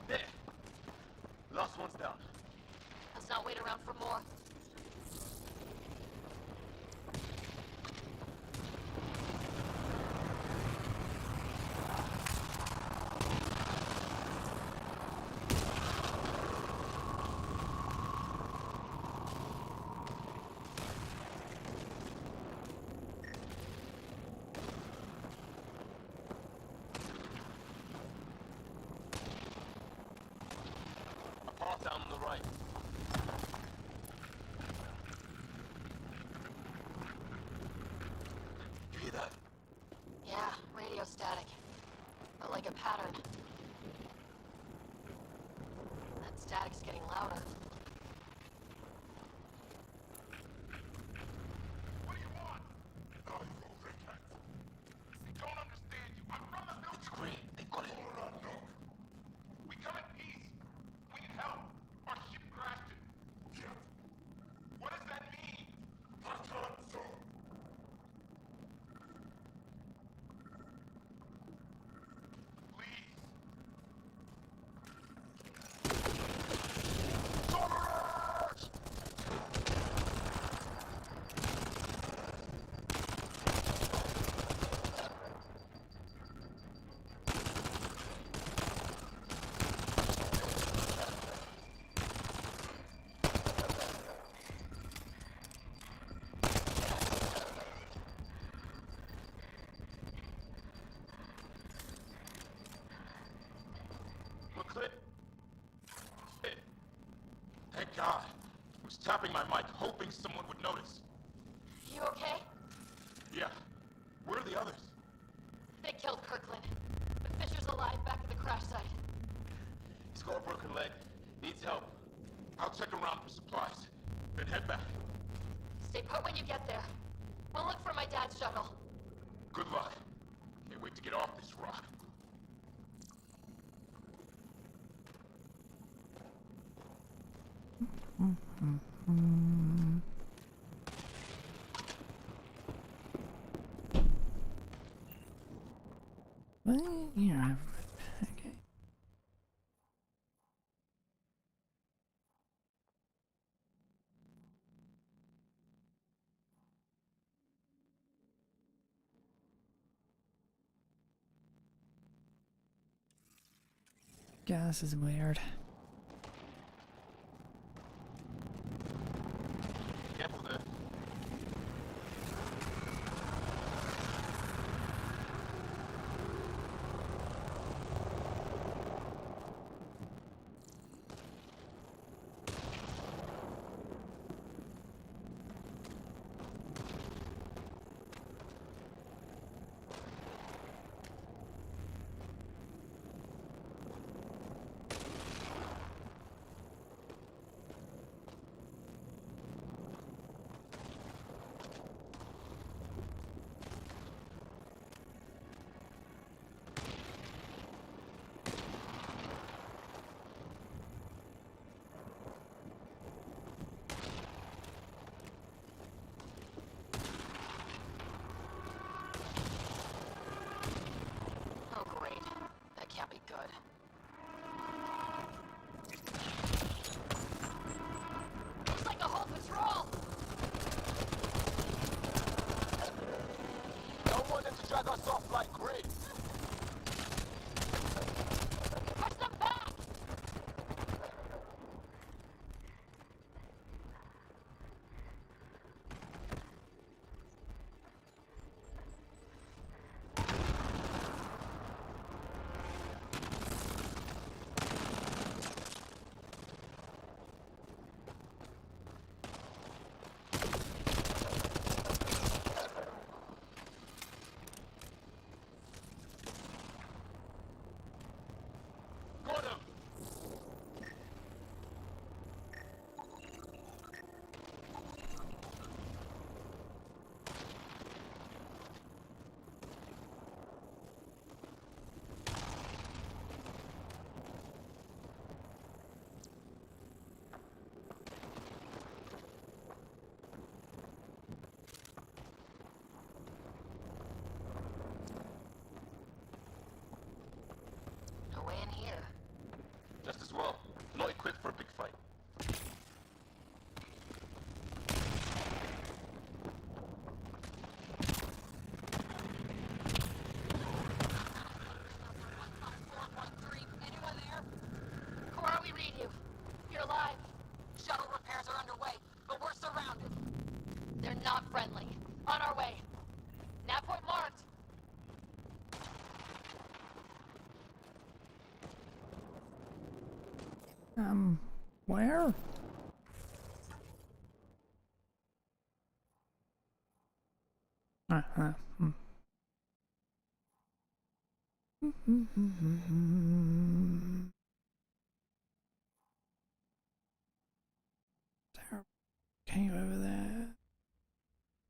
There! Last one's down. Let's not wait around for more. A path down on the right. You hear that? Yeah, radio static. But like a pattern. That static's getting louder. What do you want? Oh, you old redhead. They don't understand you. I'm from the building. It's great. They got it. We come in peace. We need help. Our ship crashed it. Yeah. What does that mean? I can't so. Please. Stormers! We're clear. Thank God. I was tapping my mic, hoping someone would notice. You okay? Yeah. Where are the others? They killed Kirkland. But Fisher's alive back at the crash site. He's got a broken leg. Needs help. I'll check around for supplies. Then head back. Stay put when you get there. We'll look for my dad's shuttle. Good luck. Can't wait to get off this rock. Well, yeah, okay. Yeah, this is weird. Careful there. Oh, great. That can't be good. Looks like a whole patrol! Don't want them to drag us off like grid. Push them back! Got him! No way in here. Just as well. Not equipped for a big fight. Anyone there? Cora, we read you. You're alive. Shuttle repairs are underway, but we're surrounded. They're not friendly. On our way. Nav point marked. Where? There. Okay, over there.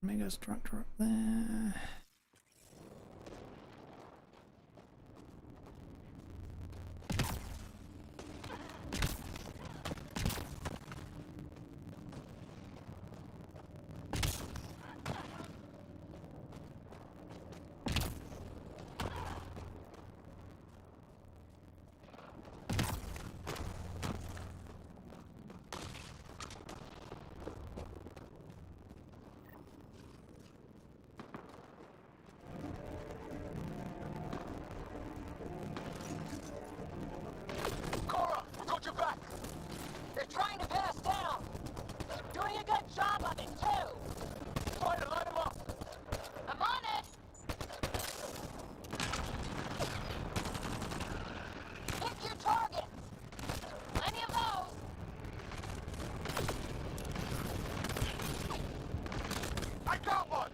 Mega structure up there. Cora! We got your back! They're trying to pin us down. Doing a good job of it, too. Try to line them up! I'm on it. Pick your targets. Plenty of those. I got one!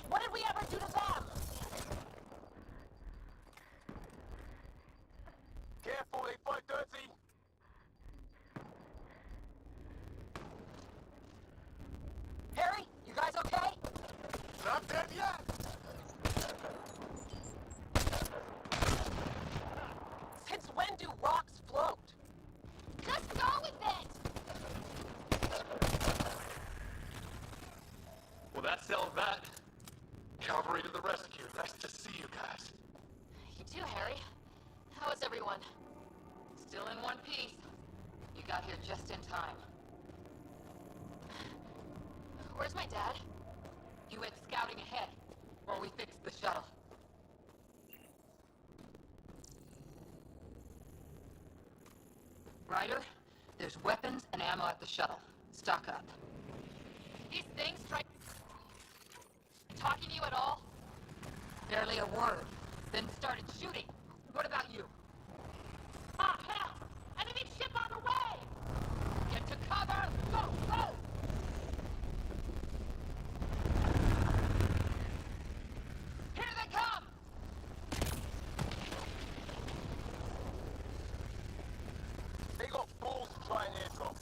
What did we ever do to them? not dead yet! Since when do rocks float? Just go with it! Well, that settles that. Cavalry to the rescue. Nice to see you guys. You too, Harry. How is everyone? Still in one piece. You got here just in time. Where's my dad? You went scouting ahead while we fixed the shuttle. Ryder, there's weapons and ammo at the shuttle. Stock up. These things try... talking to you at all? Barely a word. Then started shooting. What about you? Ah, hell! Enemy ship on the way! Get to cover! Go, go! Here they come! They got balls to try and airdrop.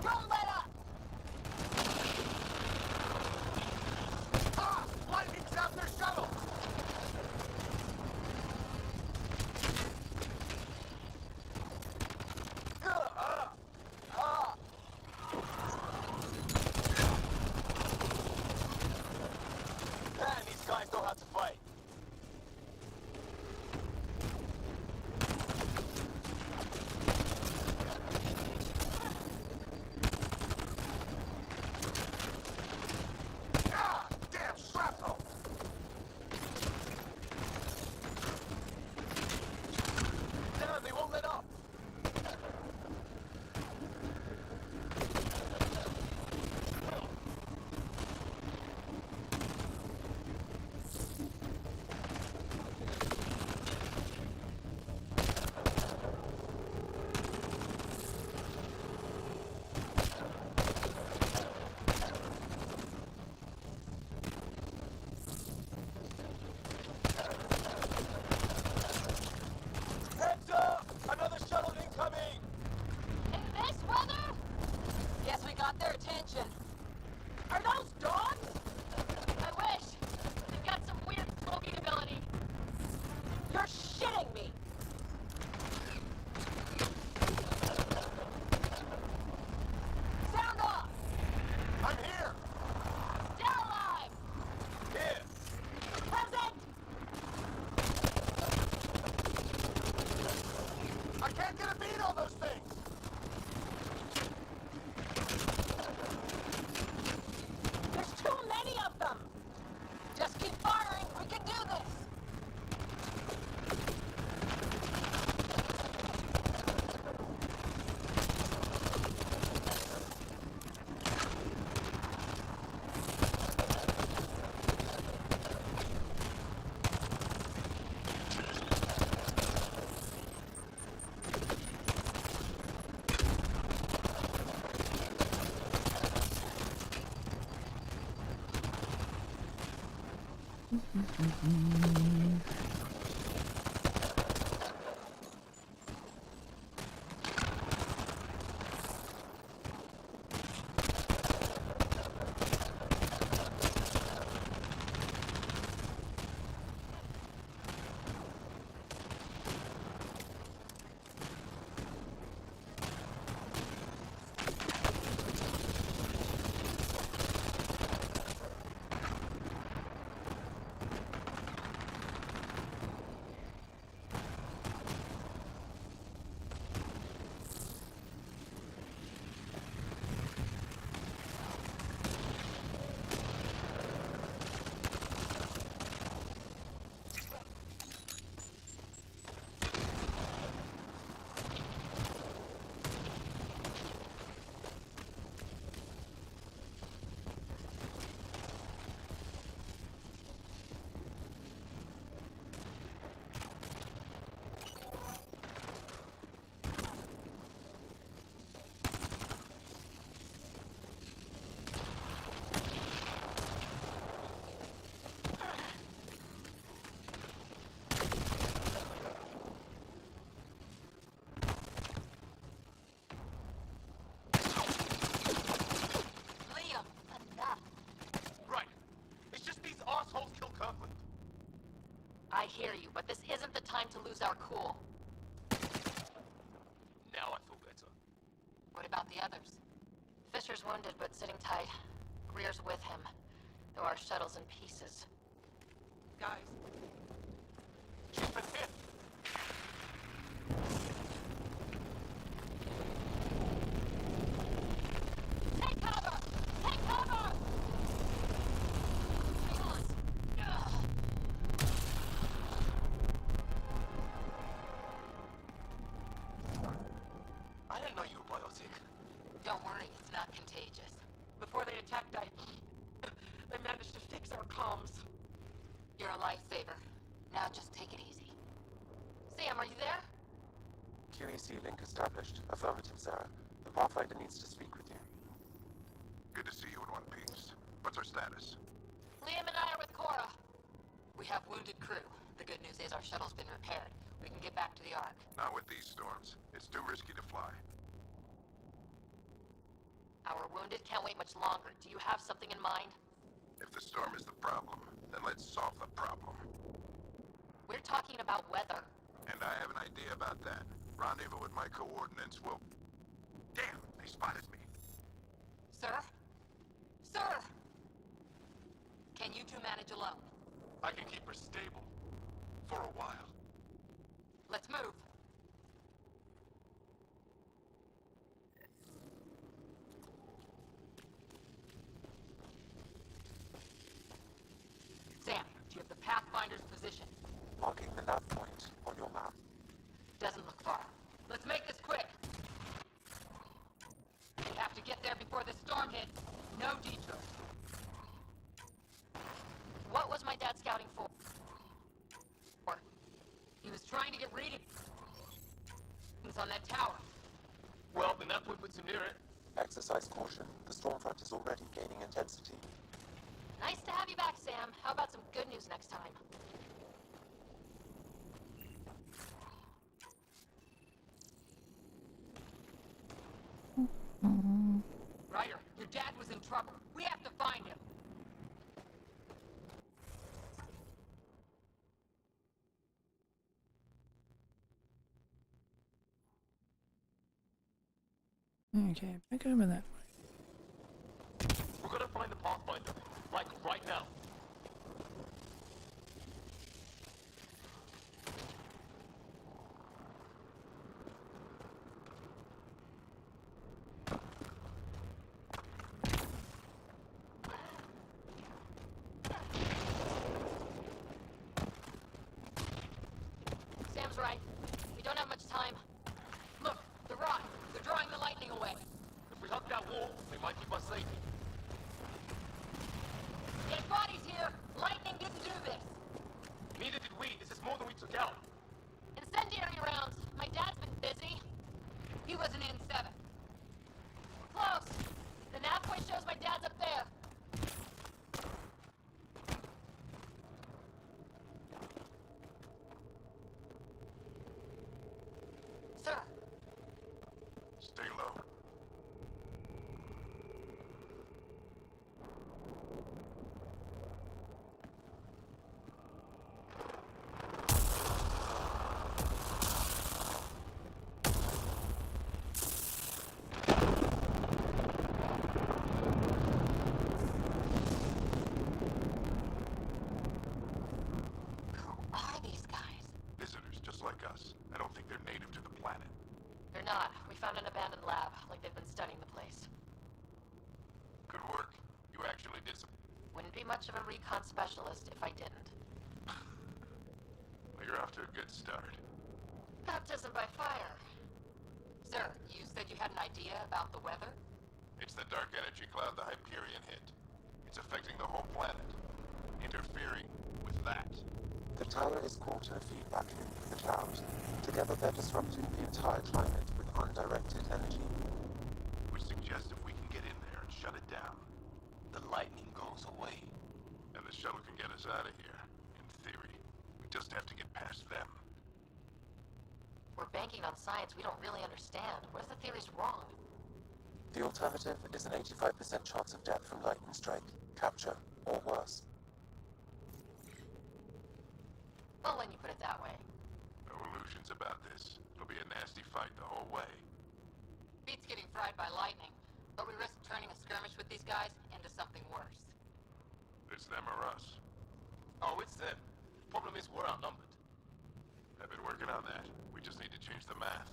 Don't let up! Ah! Lightning zapped their shuttle! Man, these guys know how to fight. Ah! Damn shrapnel! Damn, they won't let up! Heads up! Another shuttle incoming! In this weather? Guess we got their attention. Are those dogs? I wish. They've got some weird smoking ability. You're shitting me! Sound off! I'm here! They're alive! Here! Present! I can't get a beat on those things! There's too many of them! Just keep firing. We can do this. I hear you, but this isn't the time to lose our cool. Now I feel better. What about the others? Fisher's wounded, but sitting tight. Greer's with him, though our shuttle's in pieces. Guys, Chief is hit! Take cover! Take cover! Hang on. Ugh. I didn't know you were biotic. Don't worry, it's not contagious. before they attacked, they managed to fix our comms. You're a lifesaver. Now just take it easy. Sam, are you there? QEC link established. Affirmative, Sarah. The Pathfinder needs to speak with you. Good to see you in one piece. What's our status? Liam and I are with Cora. We have wounded crew. The good news is our shuttle's been repaired. We can get back to the Ark. Not with these storms. It's too risky to fly. Our wounded can't wait much longer. Do you have something in mind? If the storm is the problem, then let's solve the problem. We're talking about weather. And I have an idea about that. Rendezvous with my coordinates will... Damn, they spotted me. Sir? Sir! Can you two manage alone? I can keep her stable. For a while. Let's move. Sam, do you have the Pathfinder's position? Marking the nav point on your map. Doesn't look far. Let's make this quick. We have to get there before the storm hits. No detour. What was my dad scouting for? He was trying to get readings on that tower. Well, then that point puts him near it. Exercise caution. The storm front is already gaining intensity. Nice to have you back, Sam. How about some good news next time? Ryder, your dad was in trouble. We have to find him. Okay, back over that way. We're gonna find the Pathfinder. Like, right now. Sam's right. We don't have much time. Look, the rock. They're drawing the lightning away. If we hug that wall, they might keep us safe. Dead bodies here! Lightning didn't do this! Neither did we. This is more than we took out. Incendiary rounds. My dad's been busy. He wasn't in 7. Close! The nav point shows my dad's up there. Sir, Stay low. who are these guys? Visitors, just like us. I don't think they're native to the planet. They're not. We found an abandoned lab, like they've been studying the place. Good work. You actually did some... Wouldn't be much of a recon specialist if I didn't. Well, you're off to a good start. Baptism by fire. Sir, you said you had an idea about the weather? It's the dark energy cloud the Hyperion hit. It's affecting the whole planet. Interfering with that. The tower is caught in a feedback loop with the cloud. Together they're disrupting the entire climate with undirected energy. Which suggests if we can get in there and shut it down, The lightning goes away. and the shuttle can get us out of here, in theory. We just have to get past them. We're banking on science we don't really understand. What if the theory's wrong? The alternative is an 85% chance of death from lightning strike, capture, or worse. Well, when you put it that way. No illusions about this. It'll be a nasty fight the whole way. Beats getting fried by lightning, but we risk turning a skirmish with these guys into something worse. It's them or us. Oh, it's them. Problem is, we're outnumbered. I've been working on that. We just need to change the math.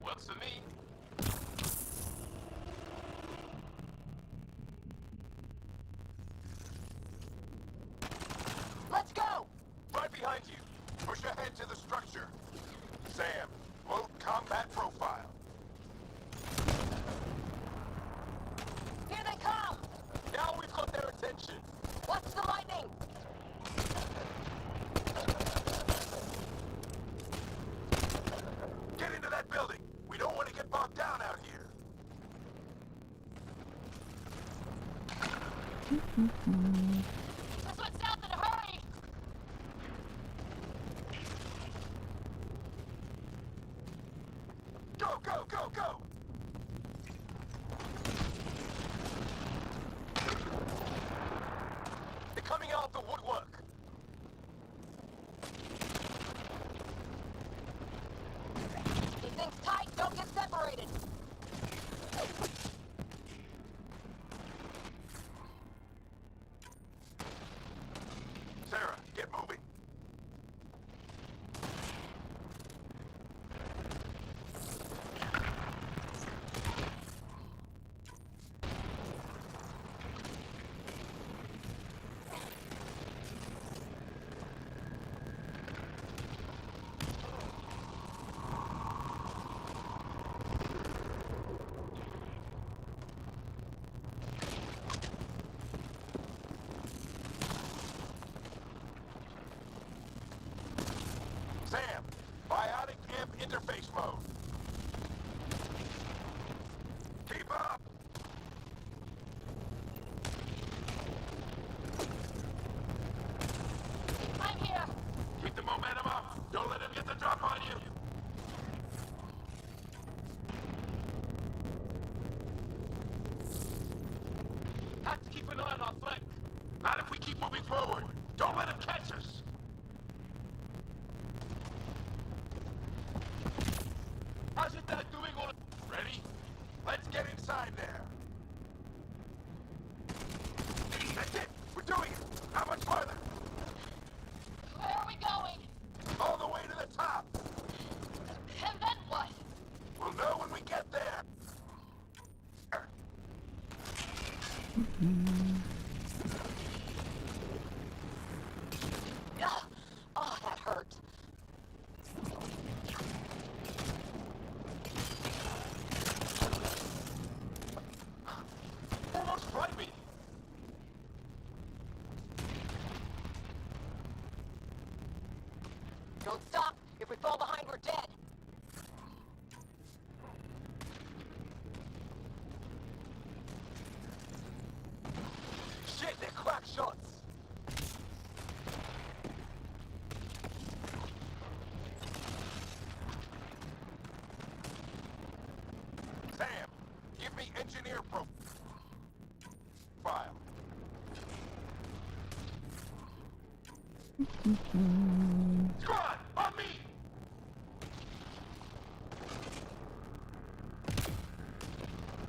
Works for me. Let's go! Right behind you. Push ahead to the structure. Sam, load combat profile. Here they come! Now we've got their attention. Watch the lightning! Get into that building. We don't want to get bogged down out here. This one's south in a hurry! Go, go, go, go! They're coming out of the woodwork. Keep things tight, don't get separated! Sarah, get moving. Sam, biotic amp interface mode. Keep up! I'm here! Keep the momentum up. Don't let him get the drop on you. Have to keep an eye on our flank. Not if we keep moving forward. Don't let him catch us. How's your dad doing all... Ready? Let's get inside there. That's it. We're doing it. How much farther? Where are we going? All the way to the top. And then what? We'll know when we get there. Ugh. Oh, that hurt. Almost frightened me. Don't stop! If we fall behind, we're dead! Shit, they're crack shots. Sam, give me engineer profile. Squad, on me!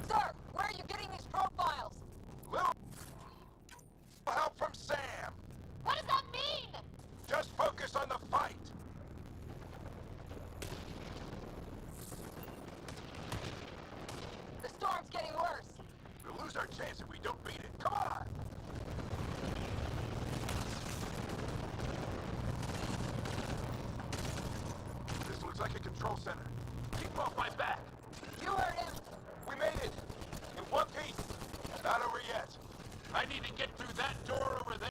Sir, where are you getting these profiles? Little help from Sam. What does that mean? Just focus on the fight. The storm's getting worse. We'll lose our chance if we don't beat it. Come on! This looks like a control center. Keep off my back. You heard him. We made it! In one piece! Not over yet. I need to get through that door over there.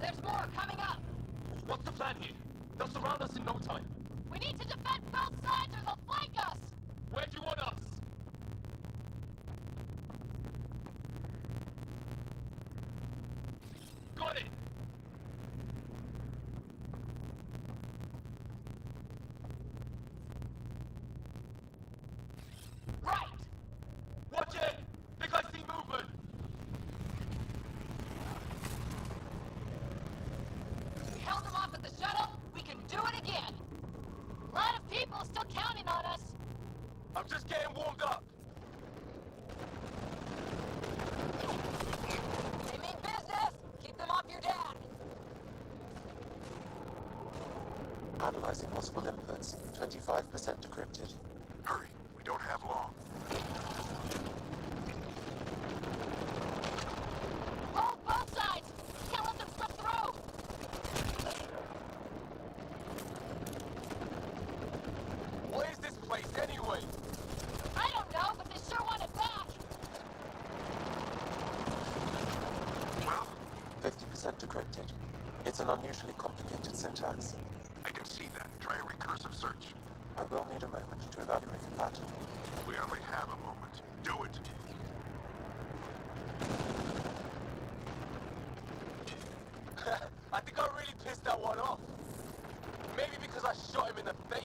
There's more coming up! What's the plan here? They'll surround us in no time. We need to defend both sides or they'll flank us! Where do you want us? Got it! Right! Watch it! Think I see movement! We held them off at the shuttle, we can do it again! A lot of people still counting on us! I'm just getting warmed up! They mean business! Keep them off your dad! Analyzing possible inputs. 25% decrypted. Hurry, we don't have long. Hold both sides! Can't let them slip through! What is this place anyway? I don't know, but they sure want it back! Well, 50% decrypted. It's an unusually complicated syntax. I can see that. Try a recursive search. I will need a moment to evaluate the pattern. We only have a moment. Do it. I think I really pissed that one off. Maybe because I shot him in the face.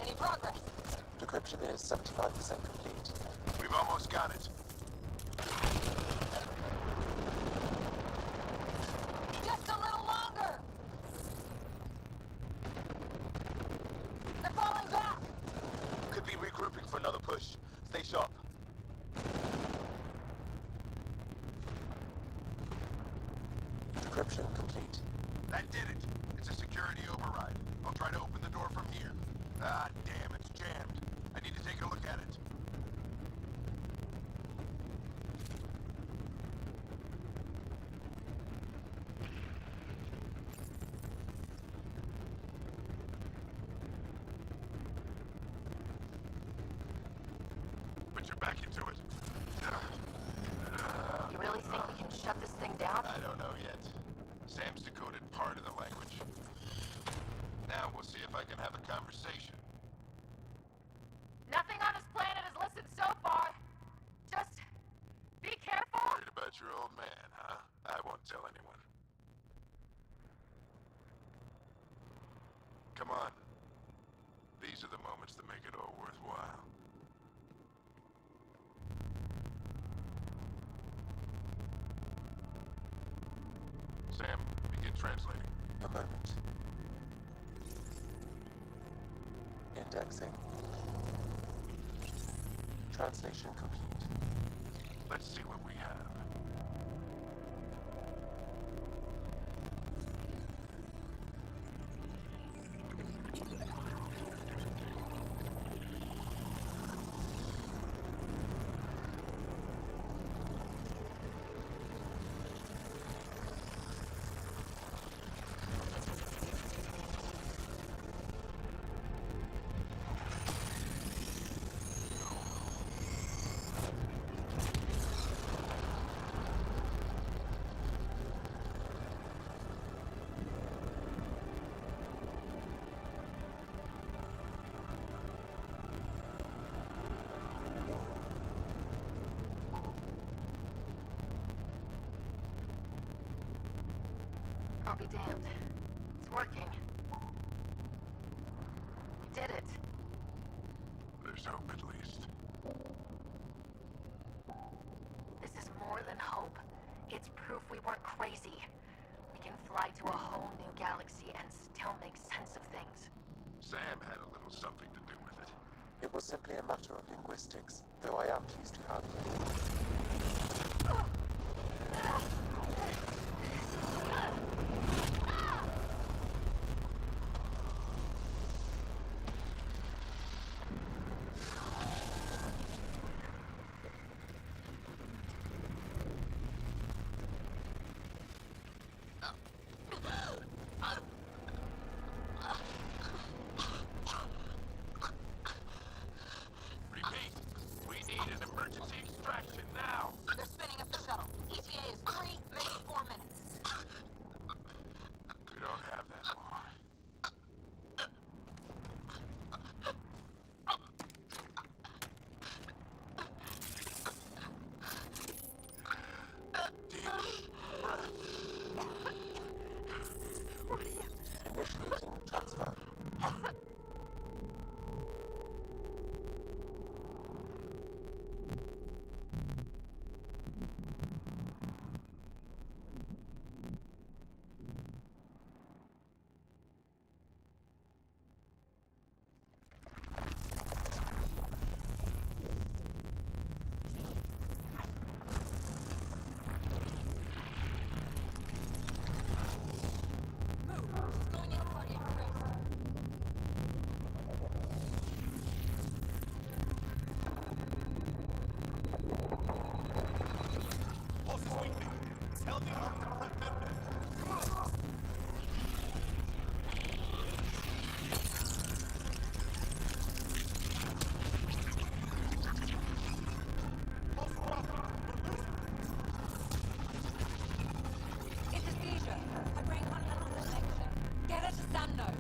Any progress? Decryption is 75% complete. We've almost got it. Just a little longer! They're falling back! Could be regrouping for another push. Stay sharp. Decryption complete. That did it. It's a security override. I'll try to open the door from here. Ah, damn, it's jammed. I need to take a look at it. Put your back into it. You really think we can shut this thing down? I don't know yet. Sam's decoded part of the language. Now we'll see if I can have a conversation. Nothing on this planet has listened so far. Just be careful. Worried about your old man, huh? I won't tell anyone. Come on. These are the moments that make it all worthwhile. Sam, begin translating. A moment. Indexing. Translation complete. Let's see what we have. I'll be damned. It's working. We did it. There's hope at least. This is more than hope. It's proof we weren't crazy. We can fly to a whole new galaxy and still make sense of things. Sam had a little something to do with it. It was simply a matter of linguistics, though I am pleased to have you. Repeat, we need an emergency extraction now. Tell me you It's a seizure. Her brain can't handle the connection. Get her to Sam node.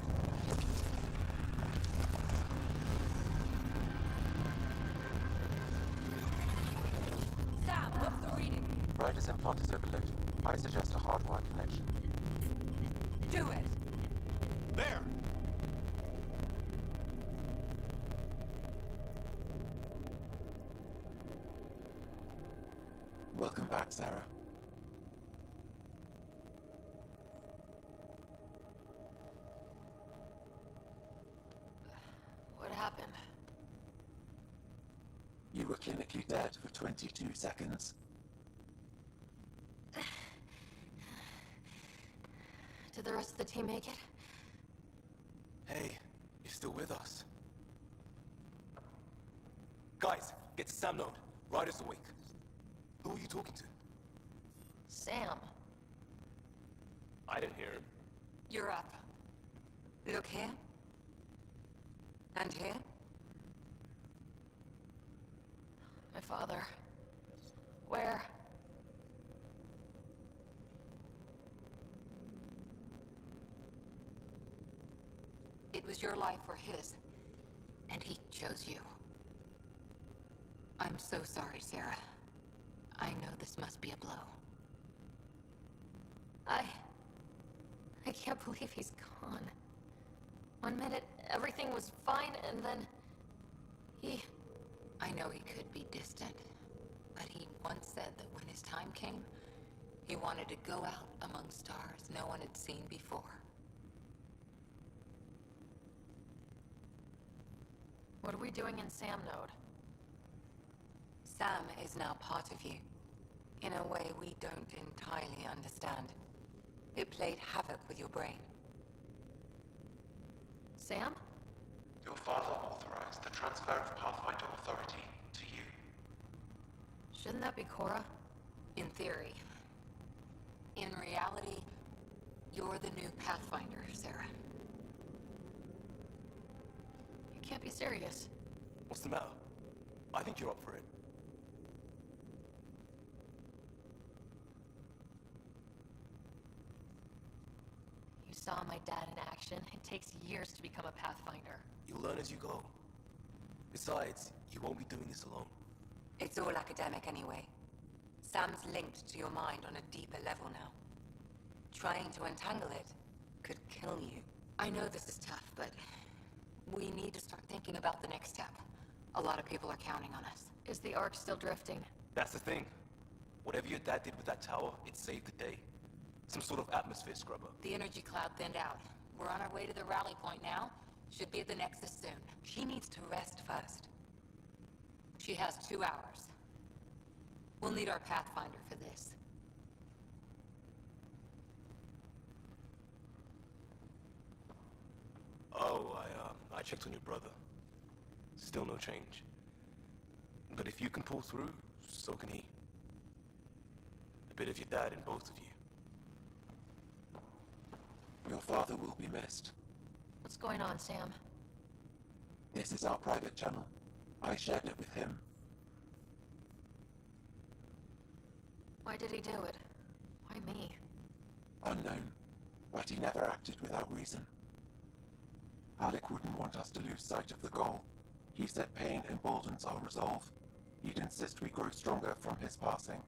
Sam, what's the reading? Ryder's implant is overloaded. I suggest a hardwired connection. Do it. there! Welcome back, Sarah. What happened? You were clinically dead for 22 seconds. Did the rest of the team make it? Hey, you're still with us. Guys, get to Sam node. Ryder's awake. Who are you talking to? Sam, I didn't hear him. you're up. Look here. And here. My father. Where? It was your life or his, and he chose you. I'm so sorry, Sarah. I know this must be a blow. I can't believe he's gone. 1 minute, everything was fine, and then... I know he could be distant, but he once said that when his time came, he wanted to go out among stars no one had seen before. What are we doing in Sam node? Sam is now part of you, in a way we don't entirely understand. It played havoc with your brain. Sam? Your father authorized the transfer of Pathfinder authority to you. Shouldn't that be Cora? In theory. In reality, you're the new Pathfinder, Sarah. You can't be serious. What's the matter? I think you're up for it. You saw my dad in action. It takes years to become a Pathfinder. You'll learn as you go. Besides, you won't be doing this alone. It's all academic anyway. Sam's linked to your mind on a deeper level now. Trying to untangle it could kill you. I know this is tough, but we need to start thinking about the next step. A lot of people are counting on us. Is the Ark still drifting? That's the thing. Whatever your dad did with that tower, it saved the day. Some sort of atmosphere scrubber. The energy cloud thinned out. We're on our way to the rally point now. Should be at the Nexus soon. She needs to rest first. She has 2 hours. We'll need our Pathfinder for this. Oh, I checked on your brother. Still no change. But if you can pull through, so can he. A bit of your dad in both of you. Your father will be missed. What's going on, Sam? This is our private channel. I shared it with him. Why did he do it? Why me? Unknown, but he never acted without reason. Alec wouldn't want us to lose sight of the goal. He said pain emboldens our resolve. He'd insist we grow stronger from his passing.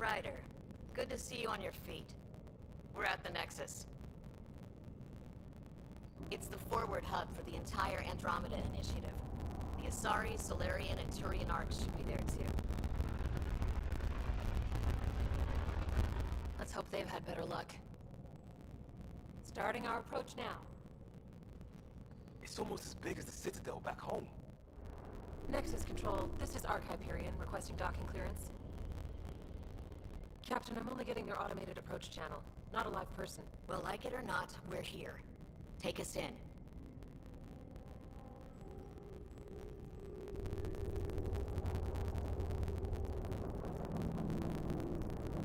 Ryder, good to see you on your feet. We're at the Nexus. It's the forward hub for the entire Andromeda initiative. The Asari, Solarian, and Turian arcs should be there too. Let's hope they've had better luck. Starting our approach now. It's almost as big as the Citadel back home. Nexus Control, this is Arc Hyperion requesting docking clearance. Captain, I'm only getting their automated approach channel, not a live person. Well, like it or not, we're here. Take us in.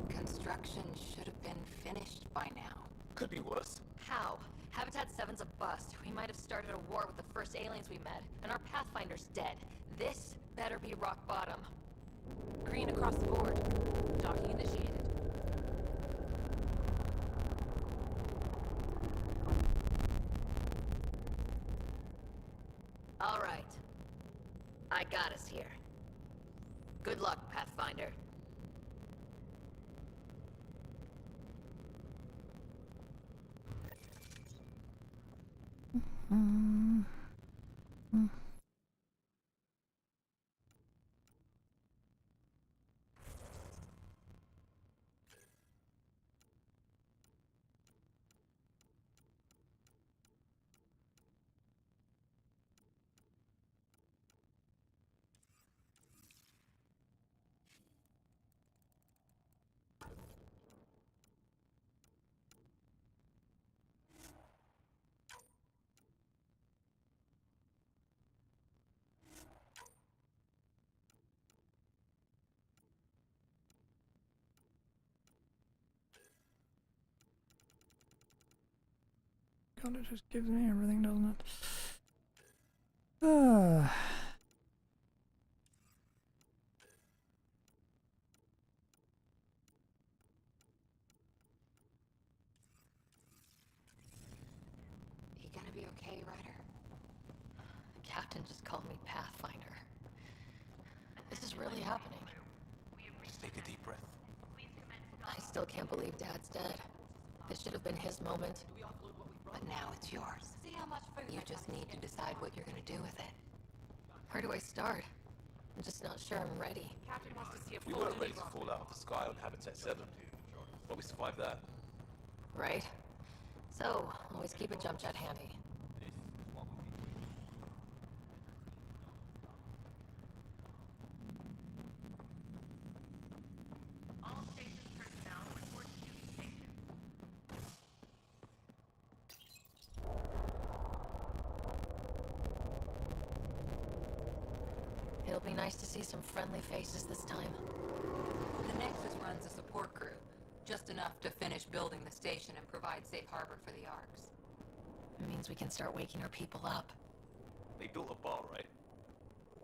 Construction should have been finished by now. Could be worse. How? Habitat 7's a bust. We might have started a war with the first aliens we met, and our Pathfinder's dead. This better be rock bottom. Green across the board. Docking initiated. All right. I got us here. Good luck, Pathfinder. God, it just gives me everything, doesn't it? Ah. You gonna be okay, Ryder? The captain just called me Pathfinder. This is really happening. Just take a deep breath. I still can't believe Dad's dead. This should have been his moment. But now it's yours. See how much food you just need to decide what you're gonna do with it. Where do I start? I'm just not sure I'm ready. Captain wants to see a We full weren't ready to fall out of the sky on Habitat 7. But we survived that. Right? So, always keep a jump jet handy. It'll be nice to see some friendly faces this time. The Nexus runs a support crew. Just enough to finish building the station and provide safe harbor for the arcs. It means we can start waking our people up. They built a bar, right?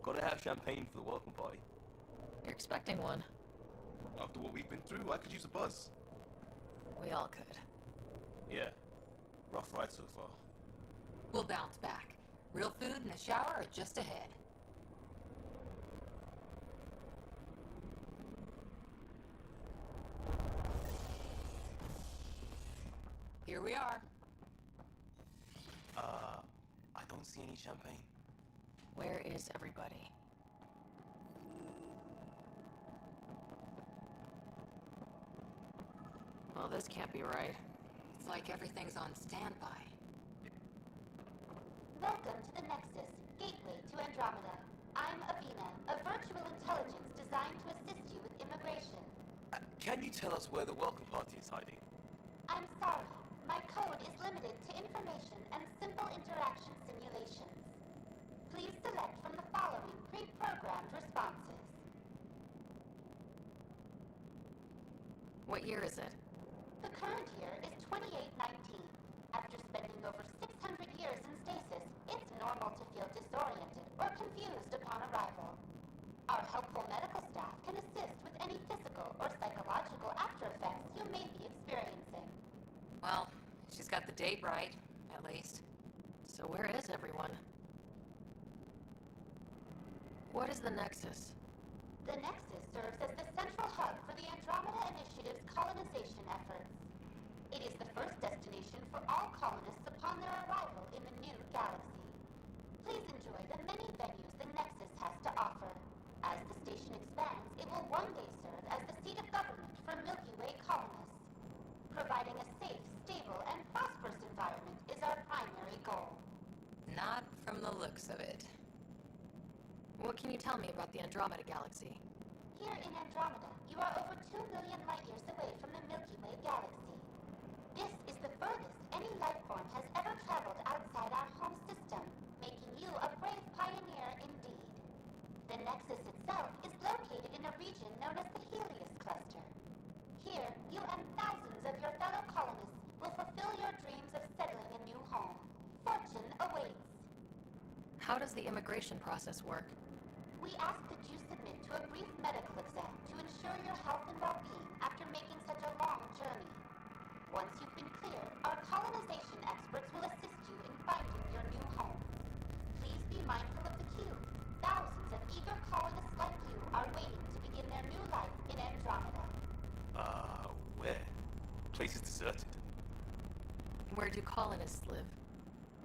Gotta have champagne for the welcome party. You're expecting one. After what we've been through, I could use a buzz. We all could. Yeah. Rough ride so far. We'll bounce back. Real food and a shower are just ahead. Here we are. I don't see any champagne. Where is everybody? Well, this can't be right. It's like everything's on standby. Welcome to the Nexus, gateway to Andromeda. I'm Avina, a virtual intelligence designed to assist you with immigration. Can you tell us where the welcome party is hiding? I'm sorry. My code is limited to information and simple interaction simulations. Please select from the following pre-programmed responses. What year is it? The current year is 2819. After spending over 600 years in stasis, it's normal to feel disoriented or confused upon arrival. Our helpful medical staff can assist with any physical or psychological after effects you may be experiencing. Well, she's got the date right, at least. So where is everyone? What is the Nexus? The Nexus serves as the central hub for the Andromeda Initiative's colonization efforts. It is the first destination for all colonists upon their arrival in the new galaxy. Please enjoy the many venues the Nexus has to offer. As the station expands, it will one day serve as the seat of government for Milky Way colonists. Providing a safe, stable, and prosperous environment is our primary goal. Not from the looks of it. What can you tell me about the Andromeda Galaxy? Here in Andromeda, you are over 2 million light-years away from the Milky Way galaxy. This is the furthest any life form has ever traveled outside our home system, making you a brave pioneer indeed. The Nexus itself is located in a region known as the Helios Cluster. Here, you and thousands of your fellow colonists will fulfill your dreams of settling a new home. Fortune awaits. How does the immigration process work? We ask that you submit to a brief medical exam to ensure your health and well-being after making such a long journey. Once you've been cleared, our colonization experts will assist you in finding your new home. Please be mindful of the queue. Thousands of eager colonists like you are waiting to begin their new life in Andromeda. Where? Place is deserted. Where do colonists live?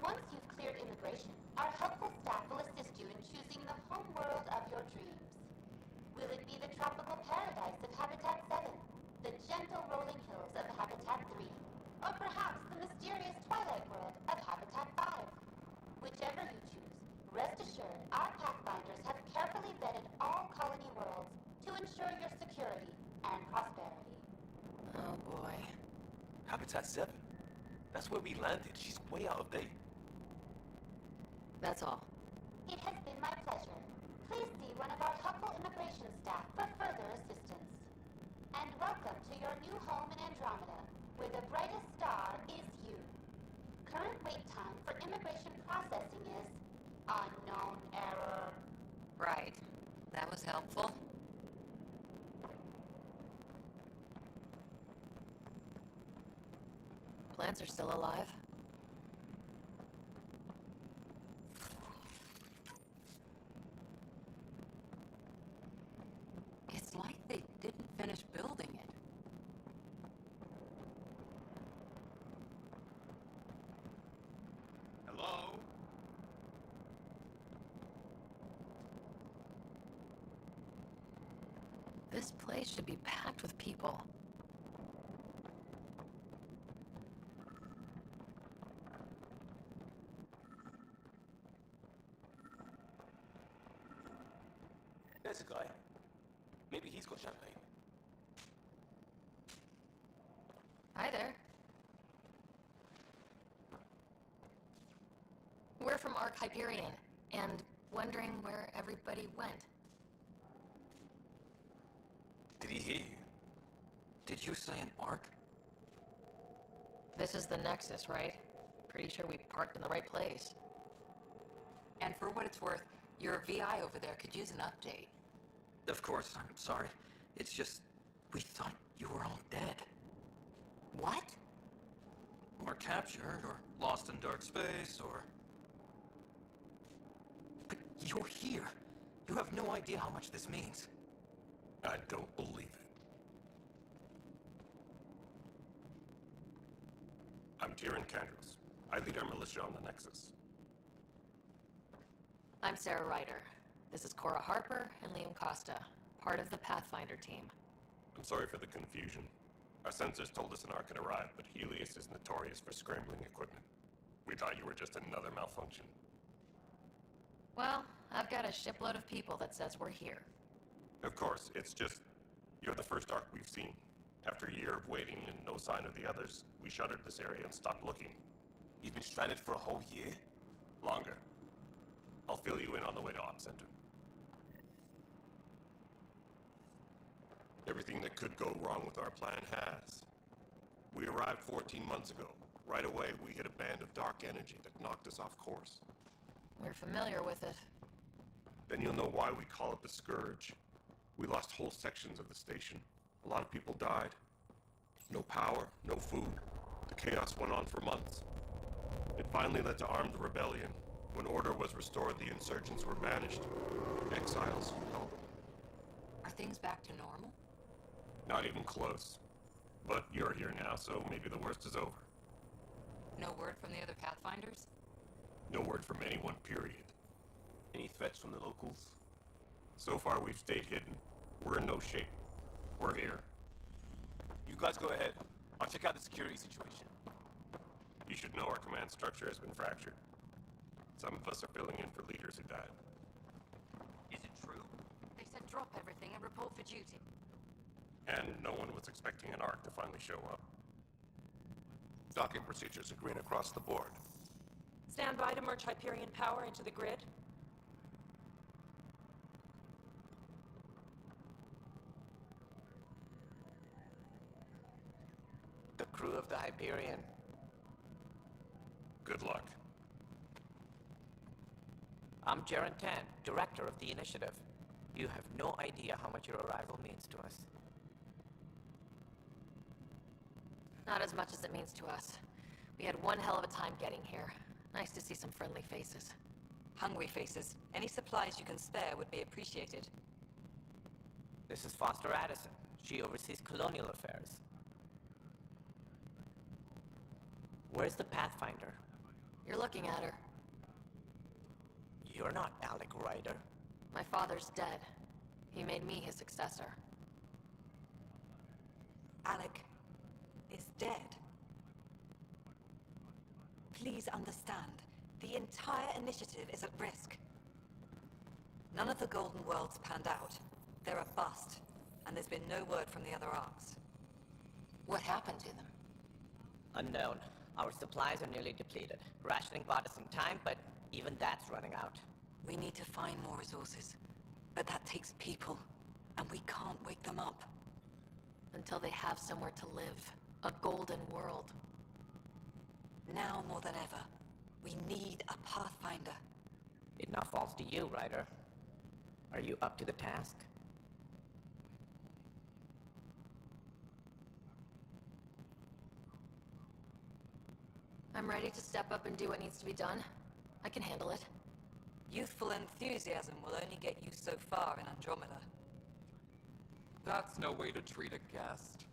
Once you've cleared immigration, our helpful staff will assist you in choosing the home world of your dreams. Will it be the tropical paradise of Habitat 7, the gentle rolling hills of Habitat 3, or perhaps the mysterious twilight world of Habitat 5? Whichever you choose, rest assured our Pathfinders have carefully vetted all colony worlds to ensure your security and prosperity. Oh boy. Habitat 7. That's where we landed. She's way out of date. That's all. It has been my pleasure. Please see one of our helpful immigration staff for further assistance. And welcome to your new home in Andromeda, where the brightest star is you. Current wait time for immigration processing is unknown error. Right. That was helpful. Plants are still alive. It's like they didn't finish building it. Hello? This place should be packed with people. There's a guy. Maybe he's got champagne. Hi there. We're from Ark Hyperion, and wondering where everybody went. Did he hear you? Did you say an arc? This is the Nexus, right? Pretty sure we parked in the right place. And for what it's worth, your VI over there could use an update. Of course, I'm sorry. It's just, we thought you were all dead. What? Or captured, or lost in dark space, or... But you're here. You have no idea how much this means. I don't believe it. I'm Tyrion Candros. I lead our militia on the Nexus. I'm Sarah Ryder. This is Cora Harper and Liam Costa, part of the Pathfinder team. I'm sorry for the confusion. Our sensors told us an arc had arrived, but Helios is notorious for scrambling equipment. We thought you were just another malfunction. Well, I've got a shipload of people that says we're here. Of course, it's just, you're the first arc we've seen. After a year of waiting and no sign of the others, we shuttered this area and stopped looking. You've been stranded for a whole year? Longer. I'll fill you in on the way to Op Center. Everything that could go wrong with our plan has. We arrived 14 months ago. Right away, we hit a band of dark energy that knocked us off course. We're familiar with it. Then you'll know why we call it the Scourge. We lost whole sections of the station. A lot of people died. No power, no food. The chaos went on for months. It finally led to armed rebellion. When order was restored, the insurgents were banished. Exiles, you know. things back to normal? Not even close. But you're here now, so maybe the worst is over. No word from the other Pathfinders? No word from anyone, period. Any threats from the locals? So far, we've stayed hidden. We're in no shape. We're here. You guys go ahead. I'll check out the security situation. You should know our command structure has been fractured. Some of us are filling in for leaders who died. Is it true? They said drop everything and report for duty. And no one was expecting an Ark to finally show up. Docking procedures are green across the board. Stand by to merge Hyperion power into the grid. The crew of the Hyperion. Good luck. I'm Jaren Tan, director of the initiative. You have no idea how much your arrival means to us. Not as much as it means to us. We had one hell of a time getting here. Nice to see some friendly faces. Hungry faces. Any supplies you can spare would be appreciated. This is Foster Addison. She oversees colonial affairs. Where's the Pathfinder? You're looking at her. You're not Alec Ryder. My father's dead. He made me his successor. Alec is dead. Please understand, the entire initiative is at risk. None of the Golden Worlds panned out. They're a bust, and there's been no word from the other arcs. What happened to them? Unknown. Our supplies are nearly depleted. Rationing bought us some time, but even that's running out. We need to find more resources, but that takes people, and we can't wake them up. Until they have somewhere to live. A golden world. Now more than ever, we need a Pathfinder. It now falls to you, Ryder. Are you up to the task? I'm ready to step up and do what needs to be done. I can handle it. Youthful enthusiasm will only get you so far in Andromeda. That's no way to treat a guest.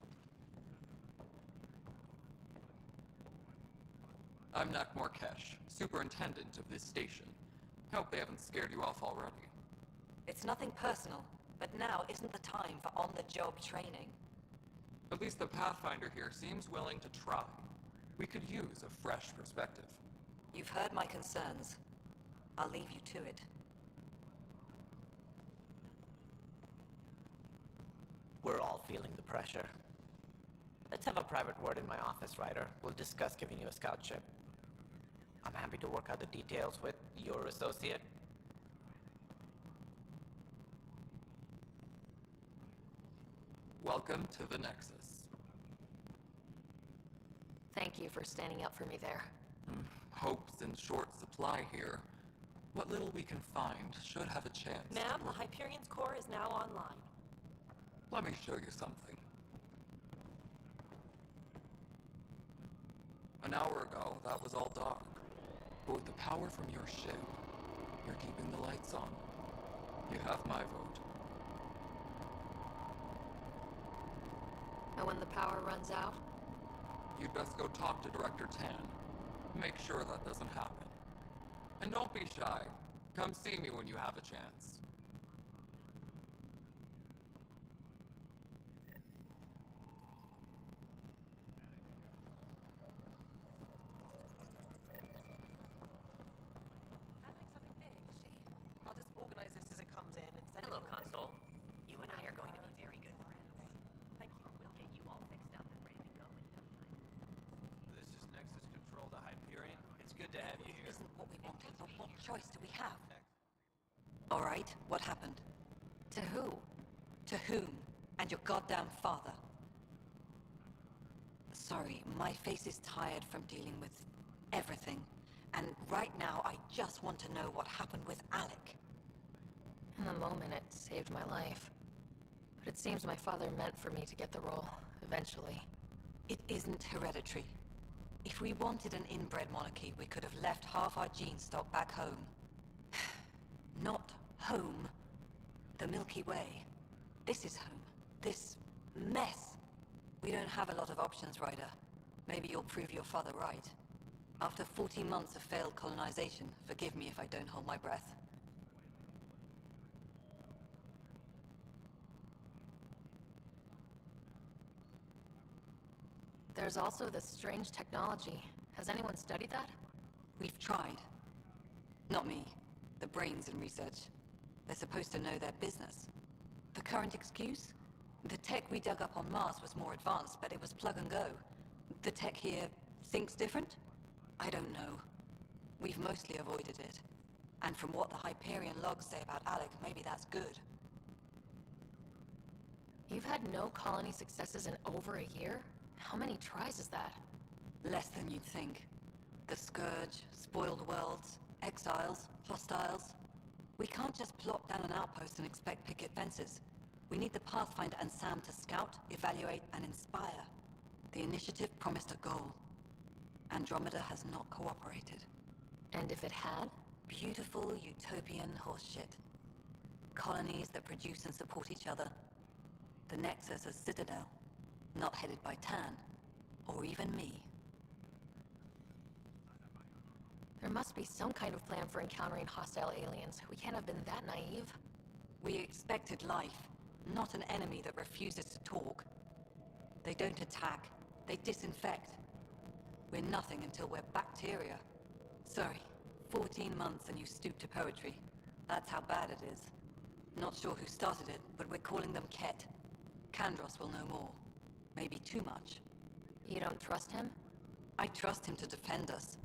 I'm Nak Markesh, superintendent of this station. Hope they haven't scared you off already. It's nothing personal, but now isn't the time for on-the-job training. At least the Pathfinder here seems willing to try. We could use a fresh perspective. You've heard my concerns. I'll leave you to it. We're all feeling the pressure. Let's have a private word in my office, Ryder. We'll discuss giving you a scout ship. I'm happy to work out the details with your associate. Welcome to the Nexus. Thank you for standing up for me there. Hope's in short supply here. What little we can find should have a chance. Ma'am, the Hyperion's core is now online. Let me show you something. An hour ago, that was all dark. But with the power from your ship, you're keeping the lights on. You have my vote. And when the power runs out? You'd best go talk to Director Tan. Make sure that doesn't happen. And don't be shy. Come see me when you have a chance. I'll just organize this as it comes in and send Hello, it. Console. You and I are going to be very good friends. Thank you. We'll get you all fixed up and ready to go in no time. This is Nexus Control to Hyperion. It's good to have you here. Isn't what we wanted, but what choice do we have? All right, what happened? To who? To whom? And your goddamn father. Sorry, my face is tired from dealing with everything. And right now, I just want to know what happened with Alec. In the moment, it saved my life. But it seems my father meant for me to get the role, eventually. It isn't hereditary. If we wanted an inbred monarchy, we could have left half our gene stock back home. Not home. The Milky Way. This is home. This mess. We don't have a lot of options, Ryder. Maybe you'll prove your father right. After 14 months of failed colonization, forgive me if I don't hold my breath. There's also this strange technology. Has anyone studied that? We've tried. Not me. The brains in research. They're supposed to know their business. The current excuse? The tech we dug up on Mars was more advanced, but it was plug and go. The tech here thinks different? I don't know. We've mostly avoided it. And from what the Hyperion logs say about Alec, maybe that's good. You've had no colony successes in over a year? How many tries is that? Less than you'd think. The Scourge, spoiled worlds, exiles, hostiles. We can't just plop down an outpost and expect picket fences. We need the Pathfinder and Sam to scout, evaluate, and inspire. The initiative promised a goal. Andromeda has not cooperated. And if it had? Beautiful utopian horseshit. Colonies that produce and support each other. The Nexus a citadel, not headed by Tan, or even me. There must be some kind of plan for encountering hostile aliens. We can't have been that naive. We expected life, not an enemy that refuses to talk. They don't attack, they disinfect. We're nothing until we're bacteria. Sorry, 14 months and you stoop to poetry. That's how bad it is. Not sure who started it, but we're calling them Ket. Kandros will know more. Maybe too much. You don't trust him? I trust him to defend us.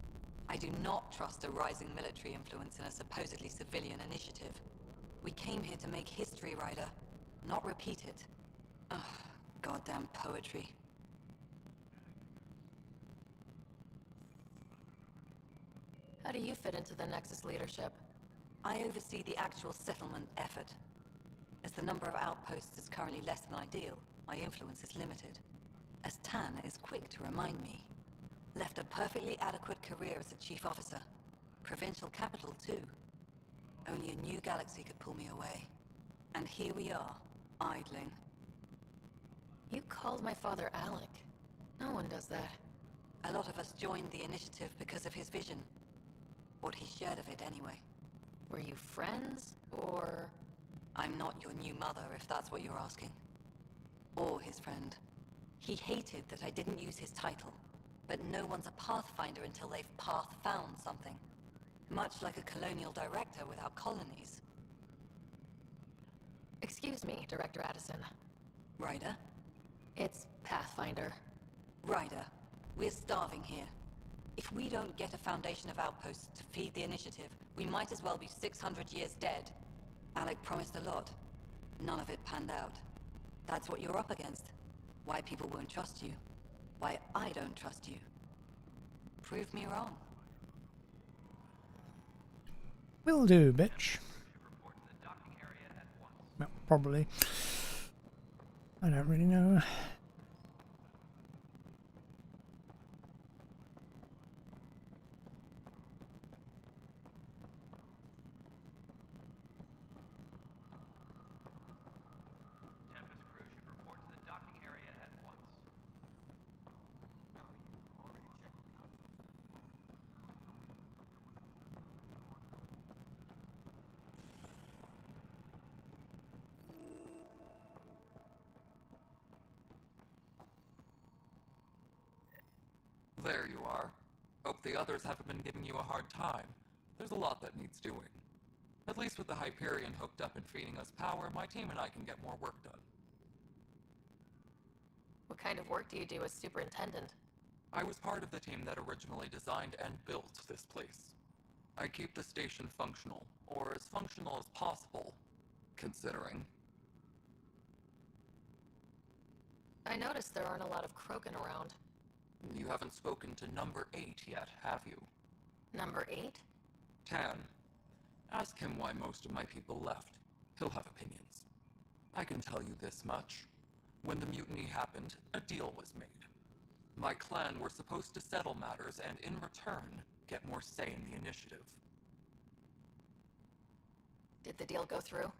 I do not trust a rising military influence in a supposedly civilian initiative. We came here to make history, Ryder, not repeat it. Ugh, goddamn poetry. How do you fit into the Nexus leadership? I oversee the actual settlement effort. As the number of outposts is currently less than ideal, my influence is limited. As Tan is quick to remind me. Left a perfectly adequate career as a chief officer. Provincial capital, too. Only a new galaxy could pull me away. And here we are, idling. You called my father Alec. No one does that. A lot of us joined the initiative because of his vision. What he shared of it, anyway. Were you friends, or...? I'm not your new mother, if that's what you're asking. Or his friend. He hated that I didn't use his title. But no one's a Pathfinder until they've path-found something. Much like a colonial director without colonies. Excuse me, Director Addison. Ryder? It's Pathfinder. Ryder, we're starving here. If we don't get a foundation of outposts to feed the initiative, we might as well be 600 years dead. Alec promised a lot. None of it panned out. That's what you're up against. Why people won't trust you. Why I don't trust you. Prove me wrong. Will do, bitch. Well, probably. I don't really know. There you are. Hope the others haven't been giving you a hard time. There's a lot that needs doing. At least with the Hyperion hooked up and feeding us power, my team and I can get more work done. What kind of work do you do as superintendent? I was part of the team that originally designed and built this place. I keep the station functional, or as functional as possible, considering. I noticed there aren't a lot of Krogan around. You haven't spoken to number 8 yet, have you? Number 8? Tan. Ask him why most of my people left. He'll have opinions. I can tell you this much. When the mutiny happened, a deal was made. My clan were supposed to settle matters and, in return, get more say in the initiative. Did the deal go through?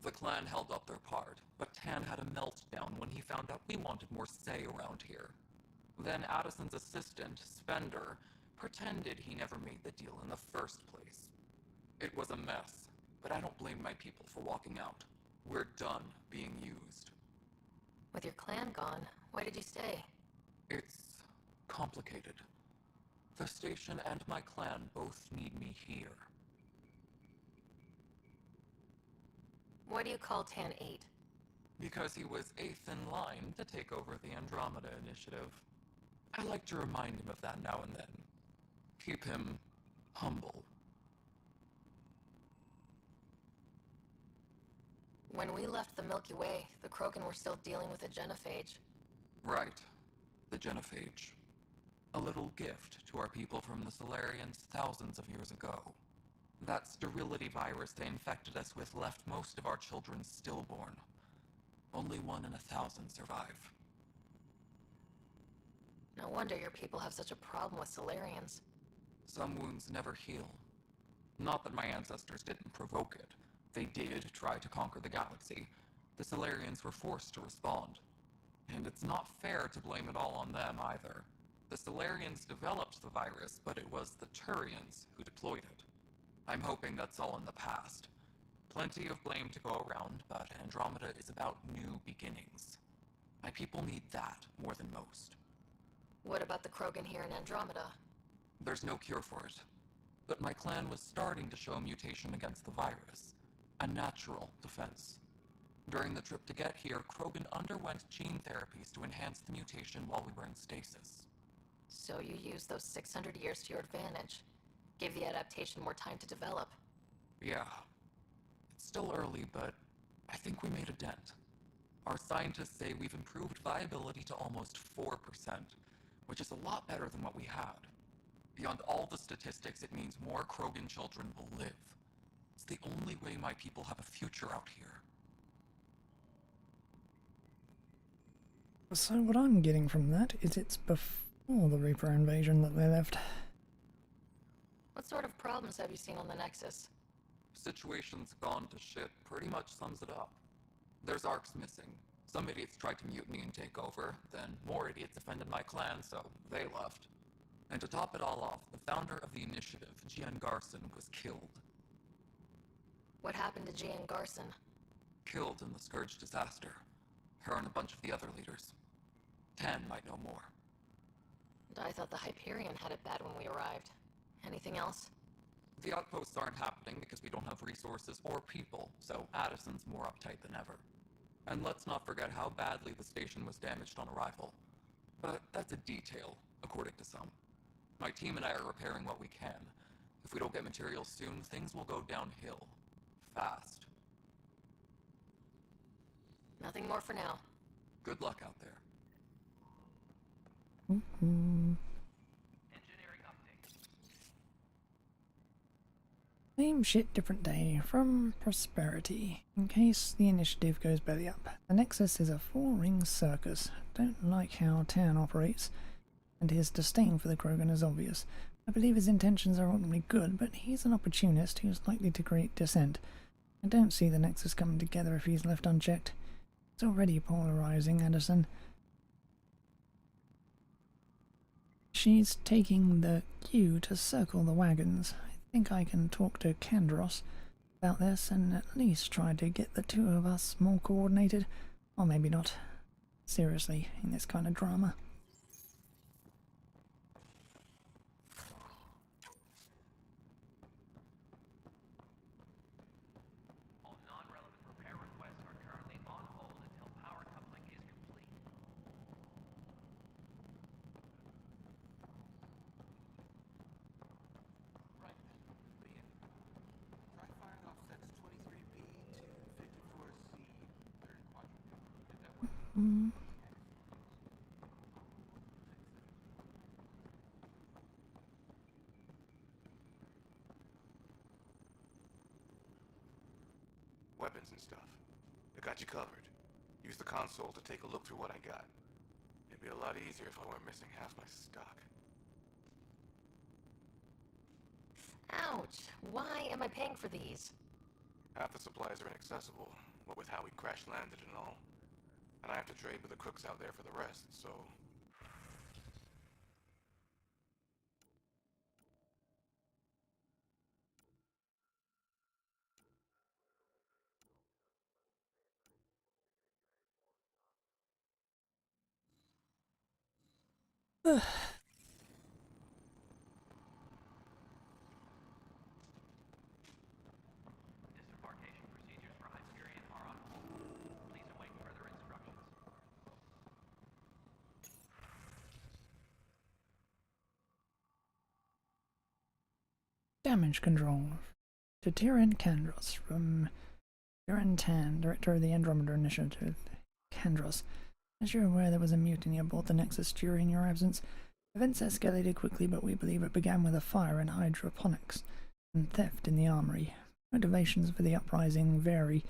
The clan held up their part, but Tan had a meltdown when he found out we wanted more say around here. Then Addison's assistant, Spender, pretended he never made the deal in the first place. It was a mess, but I don't blame my people for walking out. We're done being used. With your clan gone, why did you stay? It's complicated. The station and my clan both need me here. Why do you call Tan 8? Because he was 8th in line to take over the Andromeda initiative. I like to remind him of that now and then. Keep him humble. When we left the Milky Way, the Krogan were still dealing with the genophage. Right. The genophage. A little gift to our people from the Solarians thousands of years ago. That sterility virus they infected us with left most of our children stillborn. Only 1 in 1,000 survive. No wonder your people have such a problem with Solarians. Some wounds never heal. Not that my ancestors didn't provoke it. They did try to conquer the galaxy. The Solarians were forced to respond. And it's not fair to blame it all on them either. The Solarians developed the virus, but it was the Turians who deployed it. I'm hoping that's all in the past. Plenty of blame to go around, but Andromeda is about new beginnings. My people need that more than most. What about the Krogan here in Andromeda? There's no cure for it. But my clan was starting to show mutation against the virus. A natural defense. During the trip to get here, Krogan underwent gene therapies to enhance the mutation while we were in stasis. So you used those 600 years to your advantage. Gave the adaptation more time to develop. Yeah. It's still early, but I think we made a dent. Our scientists say we've improved viability to almost 4%, which is a lot better than what we had. Beyond all the statistics, it means more Krogan children will live. It's the only way my people have a future out here. So what I'm getting from that is it's before the Reaper invasion that they left. What sort of problems have you seen on the Nexus? Situation's gone to shit pretty much sums it up. There's arcs missing. Some idiots tried to mutiny and take over, then more idiots offended my clan, so they left. And to top it all off, the founder of the initiative, Gian Garson, was killed. What happened to Gian Garson? Killed in the Scourge disaster. Her and a bunch of the other leaders. Tan might know more. And I thought the Hyperion had it bad when we arrived. Anything else? The outposts aren't happening because we don't have resources or people, so Addison's more uptight than ever. And let's not forget how badly the station was damaged on arrival. But that's a detail, according to some. My team and I are repairing what we can. If we don't get materials soon, things will go downhill. Fast. Nothing more for now. Good luck out there. Same shit, different day. From Prosperity. In case the initiative goes belly up. The Nexus is a 4-ring circus. Don't like how Tan operates, and his disdain for the Krogan is obvious. I believe his intentions are ultimately good, but he's an opportunist who's likely to create dissent. I don't see the Nexus coming together if he's left unchecked. It's already polarizing, Addison. She's taking the cue to circle the wagons. I think I can talk to Kandros about this and at least try to get the two of us more coordinated. Or maybe not. Seriously, in this kind of drama. All non-relevant repair requests are currently on hold until power coupling is complete. Right. Liam, try firing off sets 23B to 54C, third quadrant. Did that work? Weapons and stuff. I got you covered. Use the console to take a look through what I got. It'd be a lot easier if I weren't missing half my stock. Ouch! Why am I paying for these? Half the supplies are inaccessible. what with how we crash landed and all. And I have to trade with the crooks out there for the rest, so... Disembarkation procedures for Hyperion are on hold. Please await further instructions. Damage control. To Tyrion Kandros from Tyrion Tan, Director of the Andromeda Initiative. Kandros, as you're aware, there was a mutiny aboard the Nexus during your absence. Events escalated quickly, but we believe it began with a fire in hydroponics and theft in the armory. Motivations for the uprising vary.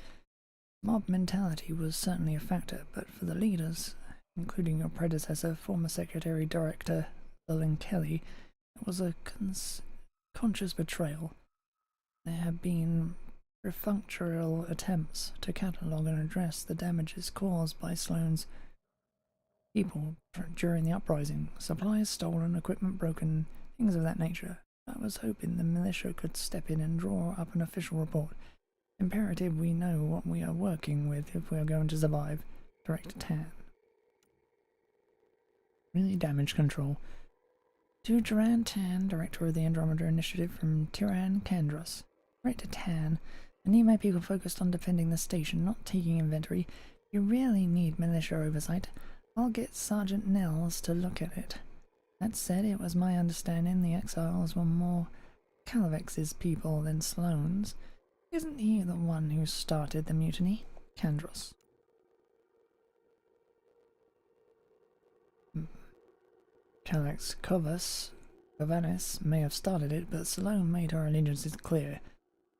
Mob mentality was certainly a factor, but for the leaders, including your predecessor, former Secretary Director Ellen Kelly, it was a conscious betrayal. There have been perfunctory attempts to catalogue and address the damages caused by Sloane's people during the uprising. Supplies stolen, equipment broken, things of that nature. I was hoping the militia could step in and draw up an official report. Imperative we know what we are working with if we are going to survive. Director Tan. Really damage control. To Duran Tan, Director of the Andromeda Initiative from Tyrion Kandros. Director Tan, I need my people focused on defending the station, not taking inventory. You really need militia oversight. I'll get Sergeant Nels to look at it. That said, it was my understanding the exiles were more Calavex's people than Sloane's. Isn't he the one who started the mutiny? Kandros. Calavex Covanes may have started it, but Sloane made her allegiances clear.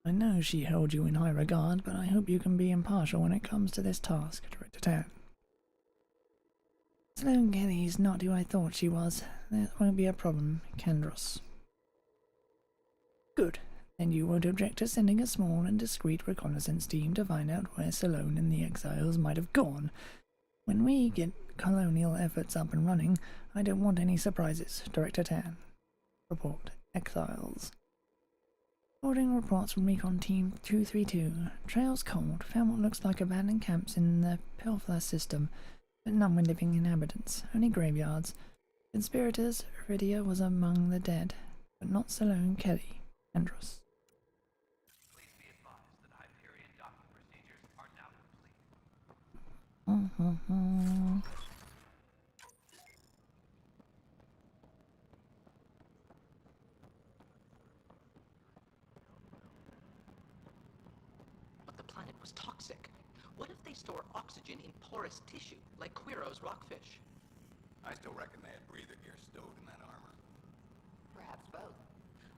I know she held you in high regard, but I hope you can be impartial when it comes to this task, Director Tan. Sloane Kelly's not who I thought she was. That won't be a problem, Kandros. Good. Then you won't object to sending a small and discreet reconnaissance team to find out where Sloane and the exiles might have gone. When we get colonial efforts up and running, I don't want any surprises, Director Tan. Report. Exiles. Reporting reports from Recon Team 232. Trails cold. Found what looks like abandoned camps in the Pilfla system, but none with living inhabitants. Only graveyards. Conspirators, Iridia was among the dead, but not Sloane Kelly. Andros. Please be advised that Hyperion docking procedures are now complete. But the planet was toxic. What if they store oxygen in porous tissue, like Quiro's rockfish? I still reckon they had breather gear stowed in that armor. Perhaps both.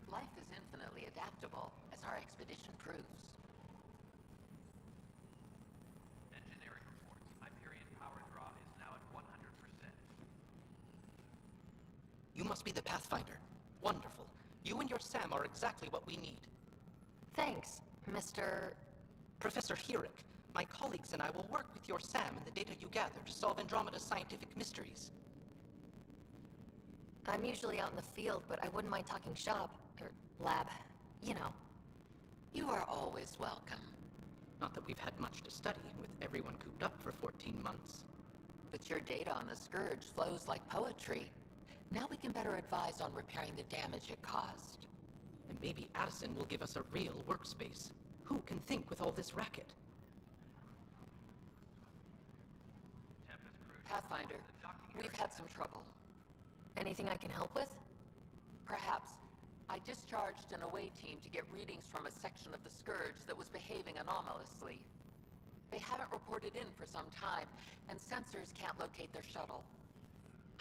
Life is infinitely adaptable, as our expedition proves. Engineering reports. Hyperion power draw is now at 100%. You must be the Pathfinder. Wonderful. You and your Sam are exactly what we need. Thanks, Mr. Professor Hirik, my colleagues and I will work with your Sam and the data you gather to solve Andromeda's scientific mysteries. I'm usually out in the field, but I wouldn't mind talking shop, or lab, you know. You are always welcome. Not that we've had much to study, with everyone cooped up for 14 months. But your data on the Scourge flows like poetry. Now we can better advise on repairing the damage it caused. And maybe Addison will give us a real workspace. Who can think with all this racket? Pathfinder, we've had some trouble. Anything I can help with? Perhaps. I discharged an away team to get readings from a section of the Scourge that was behaving anomalously. They haven't reported in for some time, and sensors can't locate their shuttle.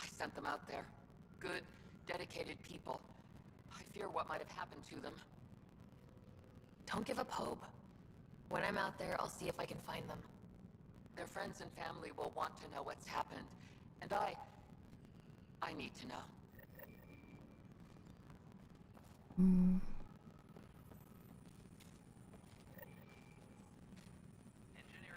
I sent them out there. Good, dedicated people. I fear what might have happened to them. Don't give up hope. When I'm out there, I'll see if I can find them. Their friends and family will want to know what's happened, and I need to know. Engineering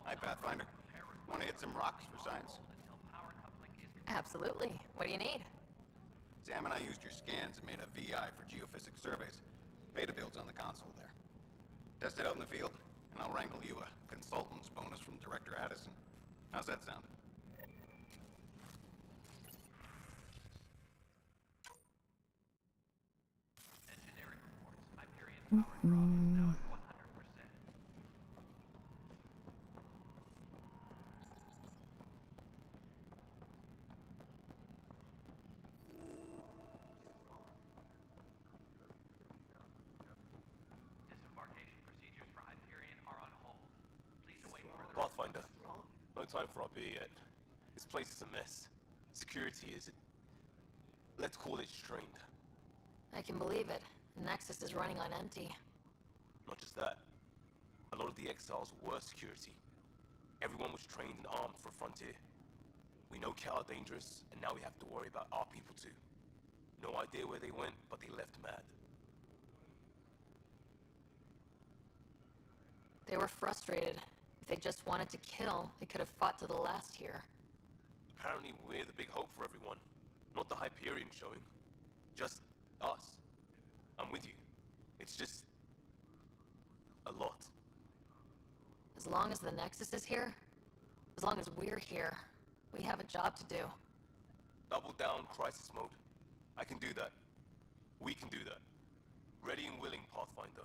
Hi, Pathfinder. Want to hit some rocks for science? Absolutely. What do you need? Sam and I used your scans and made a VI for geophysics surveys. Beta builds on the console there. Test it out in the field, and I'll wrangle you a consultant's bonus from Director Addison. How's that sound? Pathfinder, no time for our beer yet. This place is a mess. Security is, let's call it strained. I can believe it. The Nexus is running on empty. Not just that. A lot of the exiles were security. Everyone was trained and armed for Frontier. We know Cal are dangerous, and now we have to worry about our people too. No idea where they went, but they left mad. They were frustrated. If they just wanted to kill, they could have fought to the last here. Apparently we're the big hope for everyone. Not the Hyperion showing. Just us. I'm with you. It's just... a lot. As long as the Nexus is here, as long as we're here, we have a job to do. Double down crisis mode. I can do that. We can do that. Ready and willing, Pathfinder.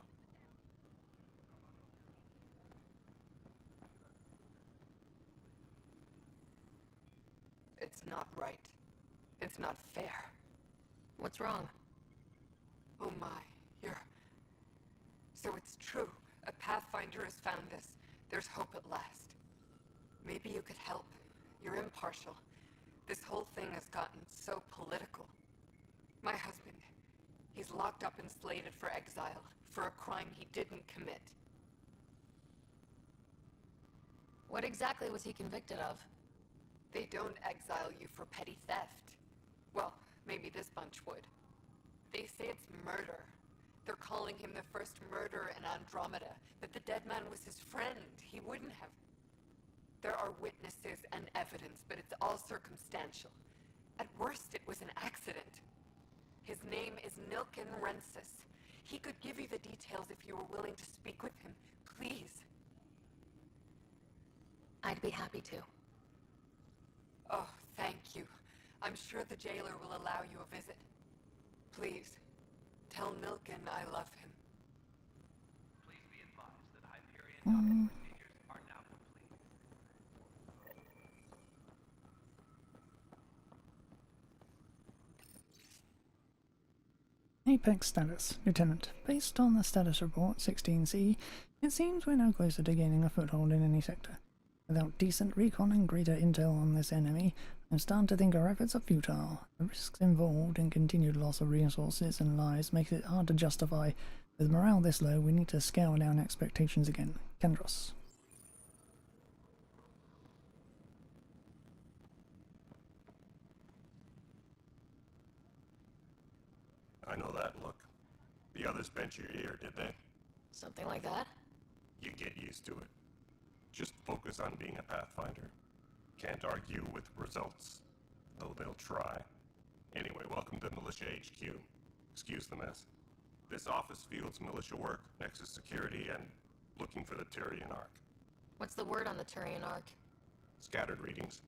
It's not right. It's not fair. What's wrong? Oh my, you're... So it's true. A Pathfinder has found this. There's hope at last. Maybe you could help. You're impartial. This whole thing has gotten so political. My husband, he's locked up and slated for exile for a crime he didn't commit. What exactly was he convicted of? They don't exile you for petty theft. Well, maybe this bunch would. They say it's murder. They're calling him the first murderer in Andromeda, that the dead man was his friend. He wouldn't have. There are witnesses and evidence, but it's all circumstantial. At worst, it was an accident. His name is Nilken Rensis. He could give you the details if you were willing to speak with him. Please. I'd be happy to. Oh, thank you. I'm sure the jailer will allow you a visit. Please, tell Nilken I love him. Please be advised that Hyperion procedures are now complete. Apex status, Lieutenant. Based on the status report 16C, it seems we're now closer to gaining a foothold in any sector. Without decent recon and greater intel on this enemy, I'm starting to think our efforts are futile. The risks involved in continued loss of resources and lives makes it hard to justify. With morale this low, we need to scale down expectations again. Kendros. I know that look. The others bent your ear, did they? Something like that? You get used to it. Just focus on being a Pathfinder. Can't argue with results, though they'll try. Anyway, welcome to Militia HQ. Excuse the mess. This office fields militia work, Nexus security, and looking for the Turian Ark. What's the word on the Turian Ark? Scattered readings.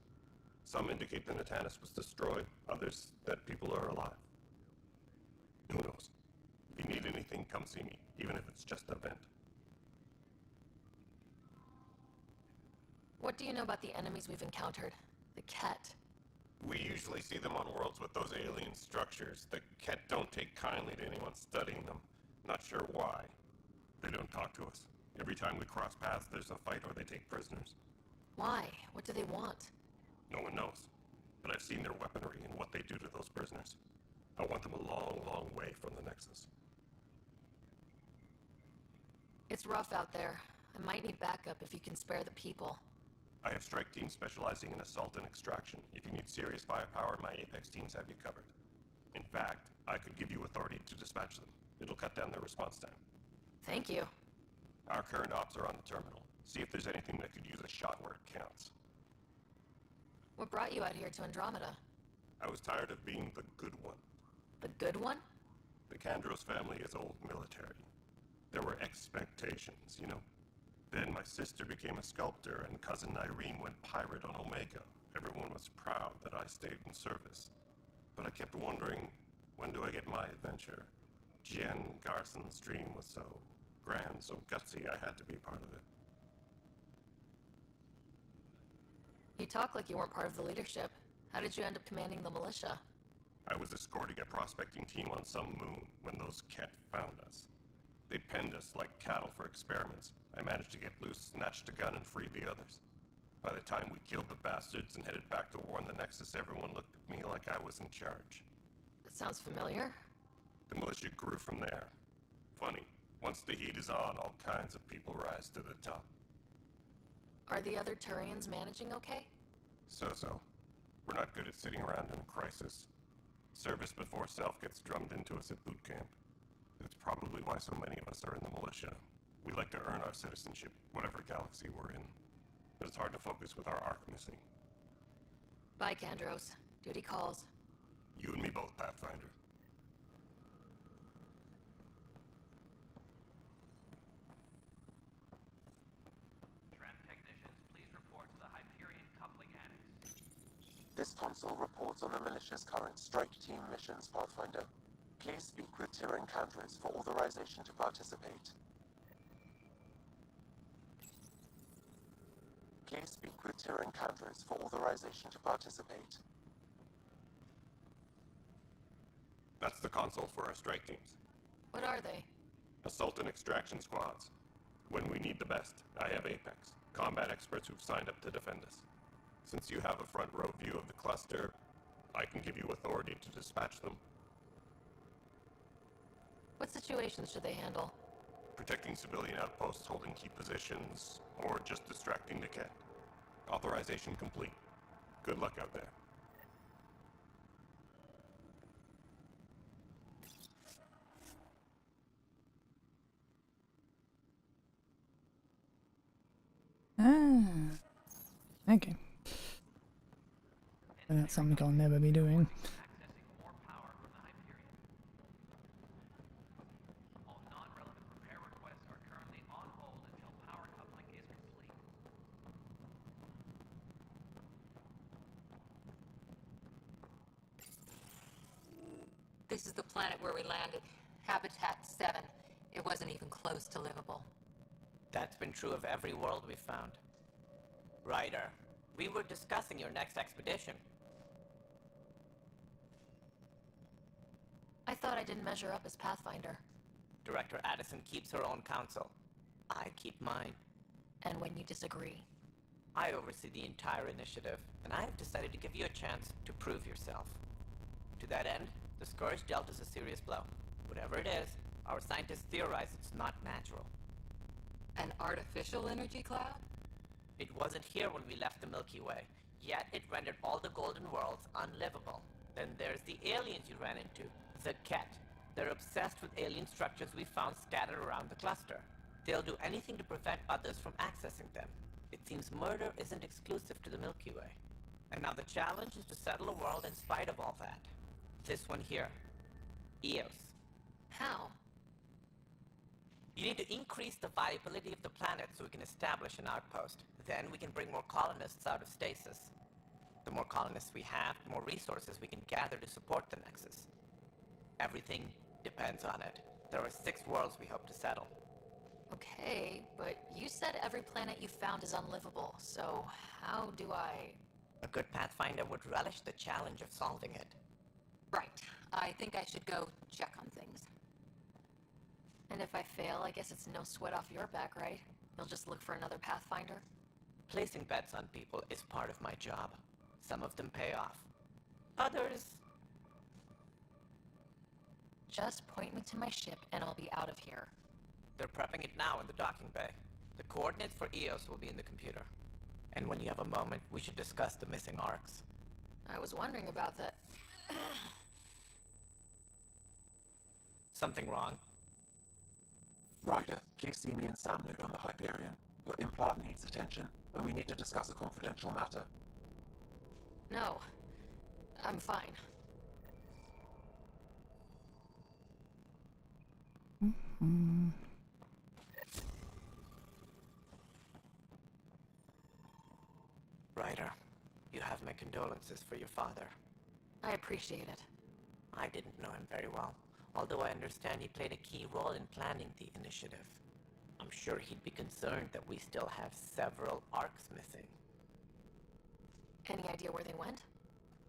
Some indicate the Natanus was destroyed, others that people are alive. Who knows? If you need anything, come see me, even if it's just a vent. What do you know about the enemies we've encountered? The Ket. We usually see them on worlds with those alien structures. The Ket don't take kindly to anyone studying them. Not sure why. They don't talk to us. Every time we cross paths, there's a fight or they take prisoners. Why? What do they want? No one knows. But I've seen their weaponry and what they do to those prisoners. I want them a long, long way from the Nexus. It's rough out there. I might need backup if you can spare the people. I have strike teams specializing in assault and extraction. If you need serious firepower, my Apex teams have you covered. In fact, I could give you authority to dispatch them. It'll cut down their response time. Thank you. Our current ops are on the terminal. See if there's anything that could use a shot where it counts. What brought you out here to Andromeda? I was tired of being the good one. The good one? The Kandros family is old military. There were expectations, you know? Then my sister became a sculptor and cousin Irene went pirate on Omega. Everyone was proud that I stayed in service. But I kept wondering, when do I get my adventure? Jen Garson's dream was so grand, so gutsy, I had to be part of it. You talk like you weren't part of the leadership. How did you end up commanding the militia? I was escorting a prospecting team on some moon when those Ket found us. They penned us like cattle for experiments. I managed to get loose, snatched a gun, and freed the others. By the time we killed the bastards and headed back to warn the Nexus, everyone looked at me like I was in charge. That sounds familiar. The militia grew from there. Funny, once the heat is on, all kinds of people rise to the top. Are the other Turians managing okay? So. We're not good at sitting around in a crisis. Service before self gets drummed into us at boot camp. That's probably why so many of us are in the militia. We like to earn our citizenship, whatever galaxy we're in. But it's hard to focus with our arc missing. Bye, Kandros. Duty calls. You and me both, Pathfinder. This console reports on the militia's current strike team missions, Pathfinder. Please speak with Tyrion Candres for authorization to participate. Please speak with Tyrion Candres for authorization to participate. That's the console for our strike teams. What are they? Assault and extraction squads. When we need the best, I have Apex, combat experts who've signed up to defend us. Since you have a front row view of the cluster, I can give you authority to dispatch them. What situations should they handle? Protecting civilian outposts, holding key positions, or just distracting the Ket. Authorization complete. Good luck out there. Okay. That's something I'll never be doing. This is the planet where we landed. Habitat 7. It wasn't even close to livable. That's been true of every world we've found. Ryder, we were discussing your next expedition. I thought I didn't measure up as Pathfinder. Director Addison keeps her own counsel. I keep mine. And when you disagree? I oversee the entire initiative, and I have decided to give you a chance to prove yourself. To that end, the Scourge dealt us a serious blow. Whatever it is, our scientists theorize it's not natural. An artificial energy cloud? It wasn't here when we left the Milky Way, yet it rendered all the Golden Worlds unlivable. Then there's the aliens you ran into, the Ket. They're obsessed with alien structures we found scattered around the cluster. They'll do anything to prevent others from accessing them. It seems murder isn't exclusive to the Milky Way. And now the challenge is to settle a world in spite of all that. This one here. Eos. How? You need to increase the viability of the planet so we can establish an outpost. Then we can bring more colonists out of stasis. The more colonists we have, the more resources we can gather to support the Nexus. Everything depends on it. There are 6 worlds we hope to settle. Okay, but you said every planet you found is unlivable, so how do I... A good Pathfinder would relish the challenge of solving it. Right. I think I should go check on things. And if I fail, I guess it's no sweat off your back, right? You'll just look for another Pathfinder? Placing bets on people is part of my job. Some of them pay off. Others... Just point me to my ship and I'll be out of here. They're prepping it now in the docking bay. The coordinates for Eos will be in the computer. And when you have a moment, we should discuss the missing arcs. I was wondering about that. Something wrong? Ryder, please see me and Sam node on the Hyperion. Your implant needs attention, and we need to discuss a confidential matter. No. I'm fine. Ryder, you have my condolences for your father. I appreciate it. I didn't know him very well, although I understand he played a key role in planning the initiative. I'm sure he'd be concerned that we still have several arcs missing. Any idea where they went?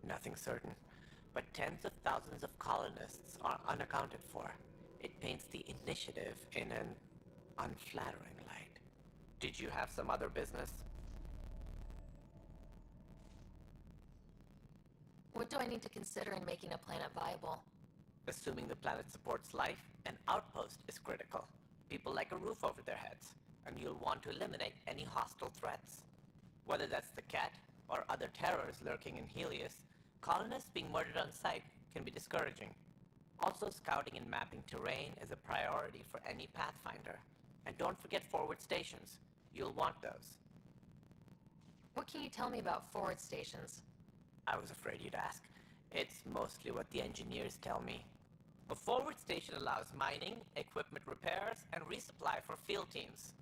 Nothing certain, but tens of thousands of colonists are unaccounted for. It paints the initiative in an unflattering light. Did you have some other business? What do I need to consider in making a planet viable? Assuming the planet supports life, an outpost is critical. People like a roof over their heads, and you'll want to eliminate any hostile threats. Whether that's the cat or other terrors lurking in Helios, colonists being murdered on sight can be discouraging. Also, scouting and mapping terrain is a priority for any Pathfinder. And don't forget forward stations. You'll want those. What can you tell me about forward stations? I was afraid you'd ask. It's mostly what the engineers tell me. A forward station allows mining, equipment repairs, and resupply for field teams.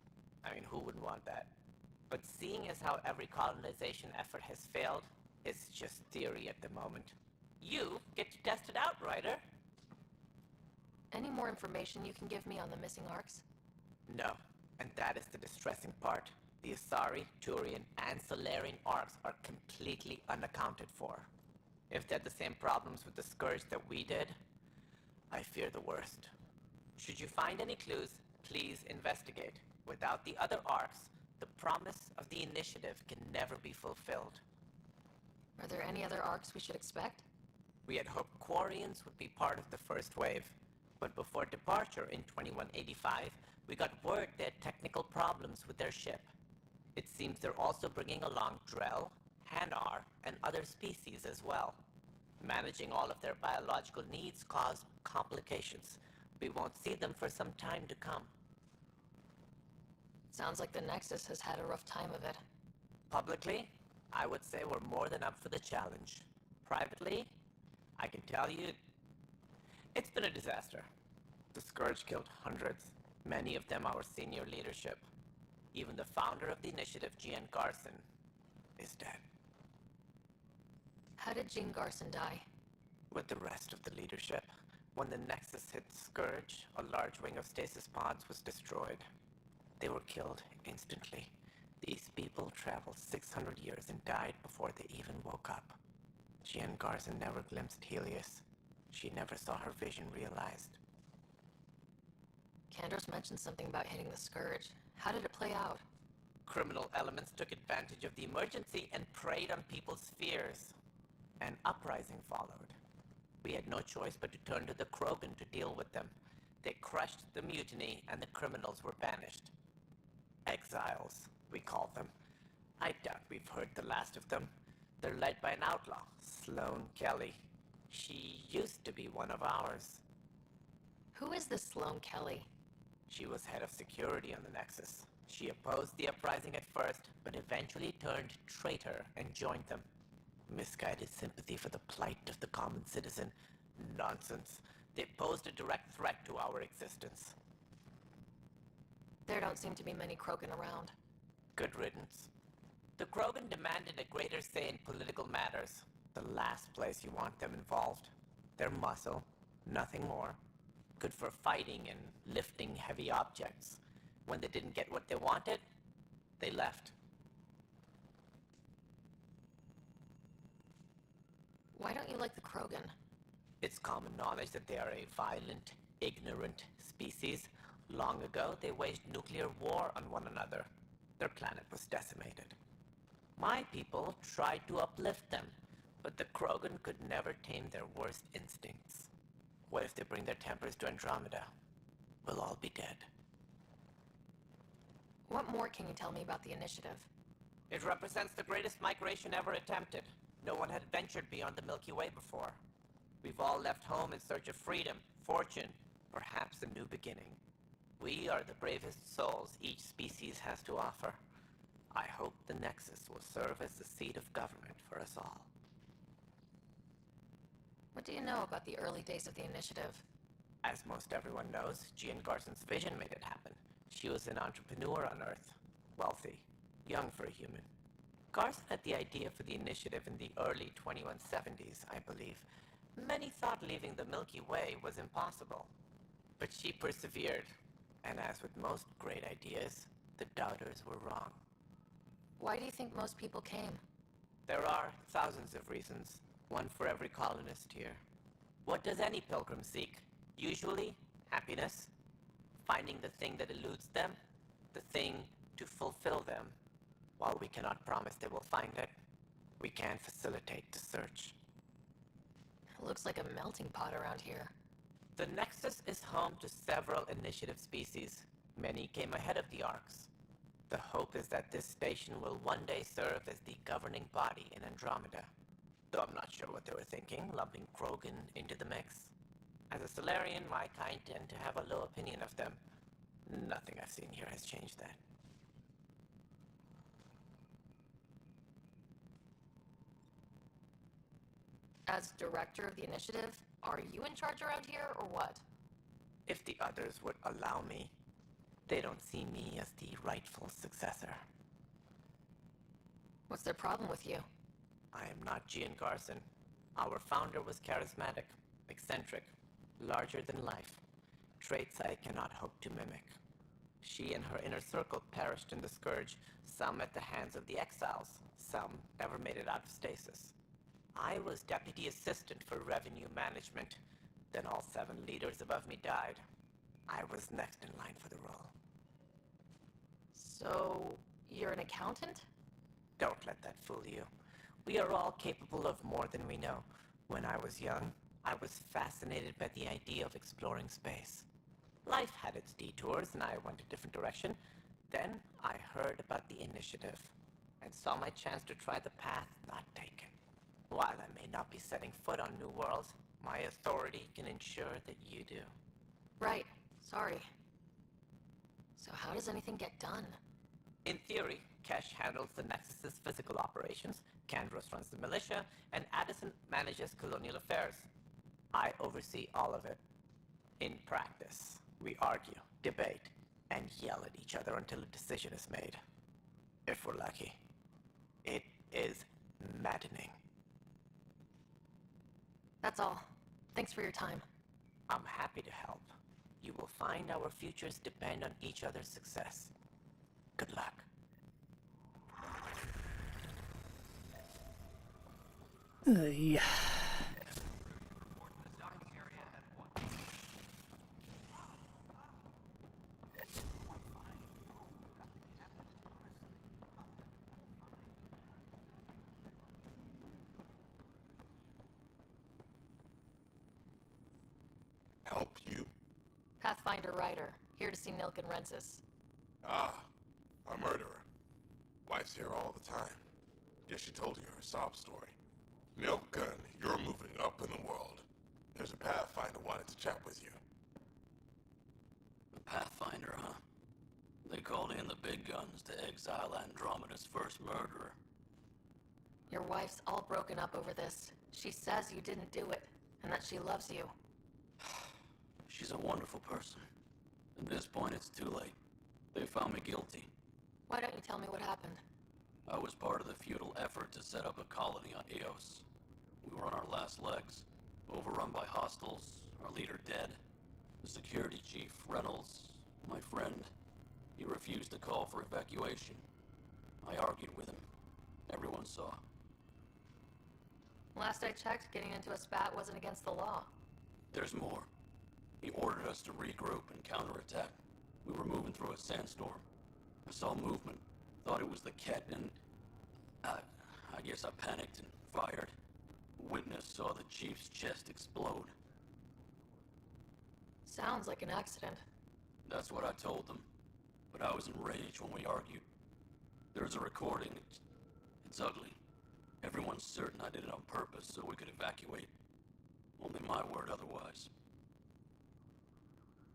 I mean, who wouldn't want that? But seeing as how every colonization effort has failed, it's just theory at the moment. You get to test it out, Ryder. Any more information you can give me on the missing arcs? No, and that is the distressing part. The Asari, Turian, and Solarian arcs are completely unaccounted for. If they had the same problems with the Scourge that we did, I fear the worst. Should you find any clues, please investigate. Without the other arcs, the promise of the initiative can never be fulfilled. Are there any other arcs we should expect? We had hoped Quarians would be part of the first wave, but before departure in 2185, we got word they had technical problems with their ship. It seems they're also bringing along Drell, Hanar, and other species as well. Managing all of their biological needs caused complications. We won't see them for some time to come. Sounds like the Nexus has had a rough time of it. Publicly, I would say we're more than up for the challenge. Privately, I can tell you, it's been a disaster. The Scourge killed hundreds, many of them our senior leadership. Even the founder of the initiative, Gian Garson, is dead. How did Jean Garson die? With the rest of the leadership, when the Nexus hit Scourge, a large wing of stasis pods was destroyed. They were killed instantly. These people traveled 600 years and died before they even woke up. Jean Garson never glimpsed Helios. She never saw her vision realized. Kandros mentioned something about hitting the Scourge. How did it play out? Criminal elements took advantage of the emergency and preyed on people's fears. An uprising followed. We had no choice but to turn to the Krogan to deal with them. They crushed the mutiny and the criminals were banished. Exiles, we call them. I doubt we've heard the last of them. They're led by an outlaw, Sloane Kelly. She used to be one of ours. Who is this Sloane Kelly? She was head of security on the Nexus. She opposed the uprising at first, but eventually turned traitor and joined them. Misguided sympathy for the plight of the common citizen. Nonsense. They posed a direct threat to our existence. There don't seem to be many Krogan around. Good riddance. The Krogan demanded a greater say in political matters. The last place you want them involved. Their muscle, nothing more. Good for fighting and lifting heavy objects. When they didn't get what they wanted, they left. Why don't you like the Krogan? It's common knowledge that they are a violent, ignorant species. Long ago, they waged nuclear war on one another. Their planet was decimated. My people tried to uplift them, but the Krogan could never tame their worst instincts. What if they bring their tempers to Andromeda? We'll all be dead. What more can you tell me about the initiative? It represents the greatest migration ever attempted. No one had ventured beyond the Milky Way before. We've all left home in search of freedom, fortune, perhaps a new beginning. We are the bravest souls each species has to offer. I hope the Nexus will serve as the seat of government for us all. What do you know about the early days of the initiative? As most everyone knows, Jean Garson's vision made it happen. She was an entrepreneur on Earth. Wealthy. Young for a human. Garson had the idea for the initiative in the early 2170s, I believe. Many thought leaving the Milky Way was impossible. But she persevered. And as with most great ideas, the doubters were wrong. Why do you think most people came? There are thousands of reasons, one for every colonist here. What does any pilgrim seek? Usually, happiness. Finding the thing that eludes them, the thing to fulfill them. While we cannot promise they will find it, we can facilitate the search. It looks like a melting pot around here. The Nexus is home to several initiative species. Many came ahead of the Arks. The hope is that this station will one day serve as the governing body in Andromeda. Though I'm not sure what they were thinking, lumping Krogan into the mix. As a Solarian, my kind tend to have a low opinion of them. Nothing I've seen here has changed that. As director of the initiative, are you in charge around here, or what? If the others would allow me, they don't see me as the rightful successor. What's their problem with you? I am not Jean Garson. Our founder was charismatic, eccentric, larger than life. Traits I cannot hope to mimic. She and her inner circle perished in the Scourge, some at the hands of the Exiles, some never made it out of stasis. I was deputy assistant for revenue management. Then all 7 leaders above me died. I was next in line for the role. So, you're an accountant? Don't let that fool you. We are all capable of more than we know. When I was young, I was fascinated by the idea of exploring space. Life had its detours and I went a different direction. Then I heard about the initiative and saw my chance to try the path not taken. While I may not be setting foot on new worlds, my authority can ensure that you do. Right. Sorry. So how does anything get done? In theory, Kesh handles the Nexus's physical operations, Kandros runs the militia, and Addison manages colonial affairs. I oversee all of it. In practice, we argue, debate, and yell at each other until a decision is made. If we're lucky. It is maddening. That's all. Thanks for your time. I'm happy to help. You will find our futures depend on each other's success. Good luck. Yeah. Help you? Pathfinder Ryder, here to see Nilken Rensis. Ah, a murderer. Wife's here all the time. Guess she told you her sob story. Milkgun, you're moving up in the world. There's a Pathfinder wanted to chat with you. The Pathfinder, huh? They called in the big guns to exile Andromeda's first murderer. Your wife's all broken up over this. She says you didn't do it, and that she loves you. She's a wonderful person. At this point, it's too late. They found me guilty. Why don't you tell me what happened? I was part of the futile effort to set up a colony on Eos. We were on our last legs, overrun by hostiles, our leader dead. The security chief, Reynolds, my friend, he refused to call for evacuation. I argued with him. Everyone saw. Last I checked, getting into a spat wasn't against the law. There's more. He ordered us to regroup and counterattack. We were moving through a sandstorm. I saw movement, thought it was the Ket, and I guess I panicked and fired. A witness saw the chief's chest explode. Sounds like an accident. That's what I told them, but I was enraged when we argued. There's a recording. It's ugly. Everyone's certain I did it on purpose so we could evacuate. Only my word otherwise.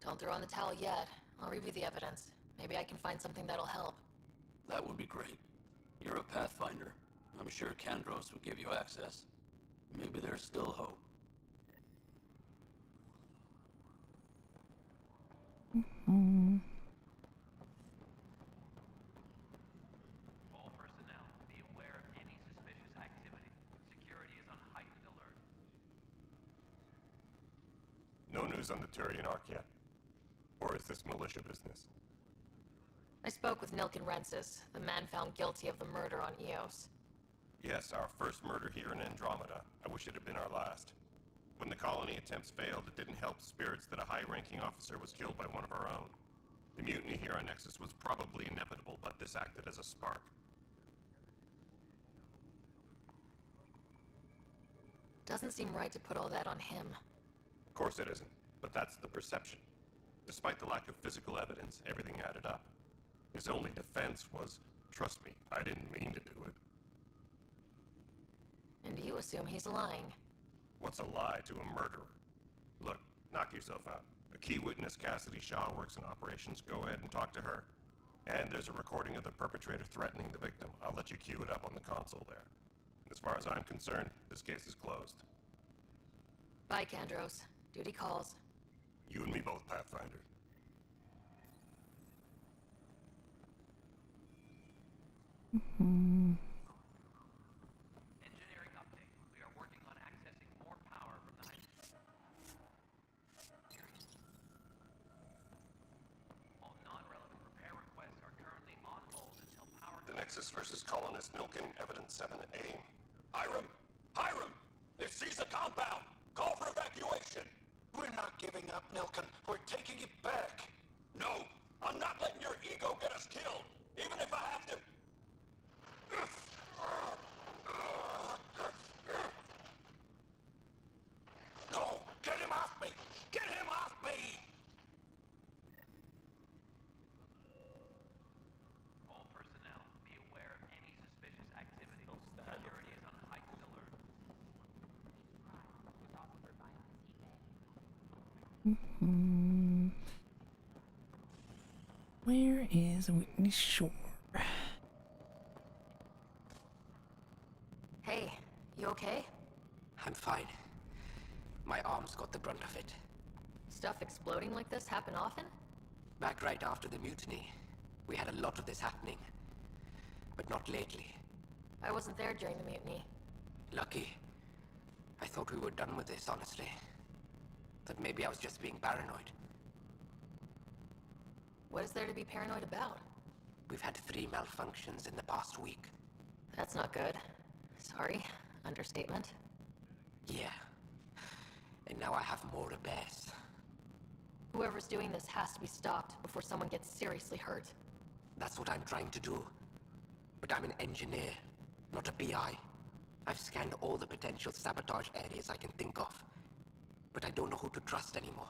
Don't throw in the towel yet. I'll review the evidence. Maybe I can find something that'll help. That would be great. You're a Pathfinder. I'm sure Kandros would give you access. Maybe there's still hope. All personnel, be aware of any suspicious activity. Security is on heightened alert. No news on the Turian Ark yet? Or is this militia business? I spoke with Nilken Rensis, the man found guilty of the murder on Eos. Yes, our first murder here in Andromeda. I wish it had been our last. When the colony attempts failed, it didn't help spirits that a high-ranking officer was killed by one of our own. The mutiny here on Nexus was probably inevitable, but this acted as a spark. Doesn't seem right to put all that on him. Of course it isn't, but that's the perception. Despite the lack of physical evidence, everything added up. His only defense was, trust me, I didn't mean to do it. And you assume he's lying. What's a lie to a murderer? Look, knock yourself out. A key witness, Cassidy Shaw, works in operations. Go ahead and talk to her. And there's a recording of the perpetrator threatening the victim. I'll let you cue it up on the console there. As far as I'm concerned, this case is closed. Bye, Kandros. Duty calls. You and me both, Pathfinder. Engineering update. We are working on accessing more power from the All non-relevant repair requests are currently on hold until power... The Nexus versus Colonist Nilken, Evidence 7A. Hiram! Hiram! They've seized the compound! Call for evacuation! We're not giving up, Nilken. We're taking it back. No! I'm not letting your ego get us killed! Even if I have to... No! Get him off me! Get him off me! All personnel, be aware of any suspicious activity. Security is on heightened alert. Where is Whitney Shore? Hey, you okay? I'm fine. My arms got the brunt of it. Stuff exploding like this happen often? Back right after the mutiny, we had a lot of this happening. But not lately. I wasn't there during the mutiny. Lucky. I thought we were done with this, honestly. That maybe I was just being paranoid. What is there to be paranoid about? We've had 3 malfunctions in the past week. That's not good. Sorry. Understatement. Yeah. And now I have more repairs. Whoever's doing this has to be stopped before someone gets seriously hurt. That's what I'm trying to do. But I'm an engineer, not a PI. I've scanned all the potential sabotage areas I can think of. But I don't know who to trust anymore.